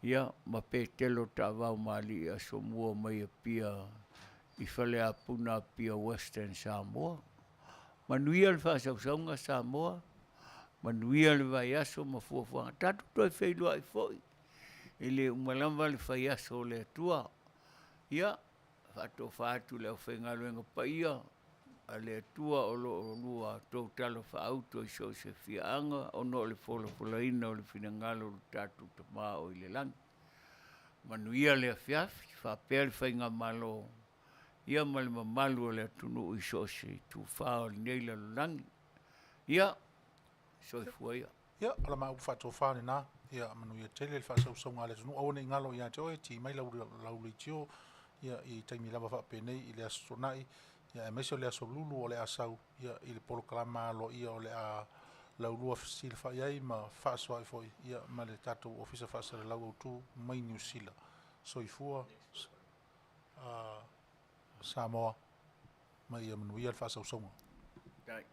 Ia, ma Petelo Taavaomaalii Asomua Maia pia i Fale apuna pia Western Samoa. Manuia le whaasausaunga Samoa, Manuia le vai aso ma fuafuanga. Tatu toi whailua i foi. Ele umalamba le whai aso le atua. Ia, whato whaatu leo whaingaluenga paia. A le atua o lua tau talo whaauto i so se whiaanga. Ono le Fofogaina o le Finangalo le tatu tamaa o i le langi. Manuia le afiafi, whapea le whainga malo. Ia ma le mamalu o le atunu i so se tu whao le neila lo langi. Ia, so i fua ia. Ia, ala mai upa whato whane nā. Ia, Manuia Tele le whaasausaunga le tunu. Aone ingalo ia te oe, ti mai lauli tio. Ia, i taimi lava whapenei, i le asonai. Ia, e meso le aso lulu o le asau. Ia, i le polo kalama lo ia o le a laulua fsil whaiai ma whaaswa i foi. Ia, ma le tatou ofisa whaasare lau au tu mai New Zealand. So i fua, Samoa, mai ia Manuia le whaasausaunga. Dai.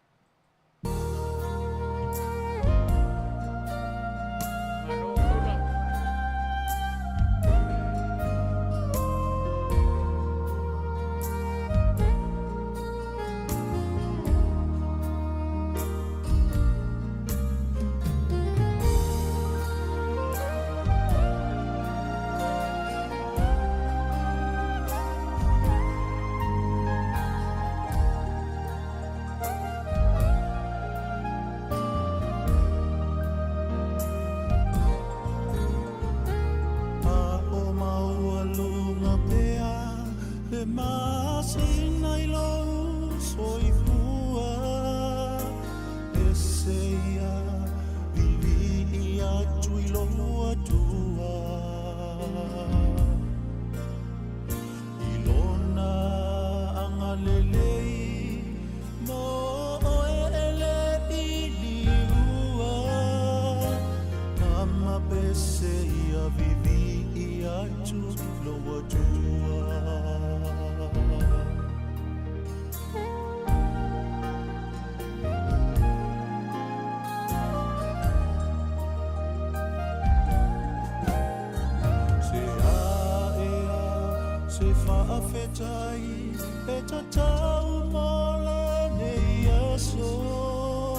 Se faafetai e Taavaomaalii nei aso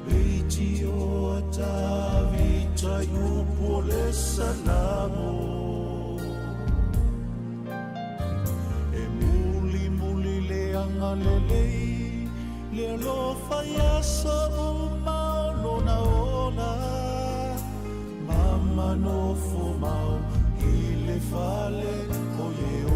Leiti o tavita yupo le salamo E muli le angalelei Le alofa yaso umao na ola Mama no fumau i le fale o ye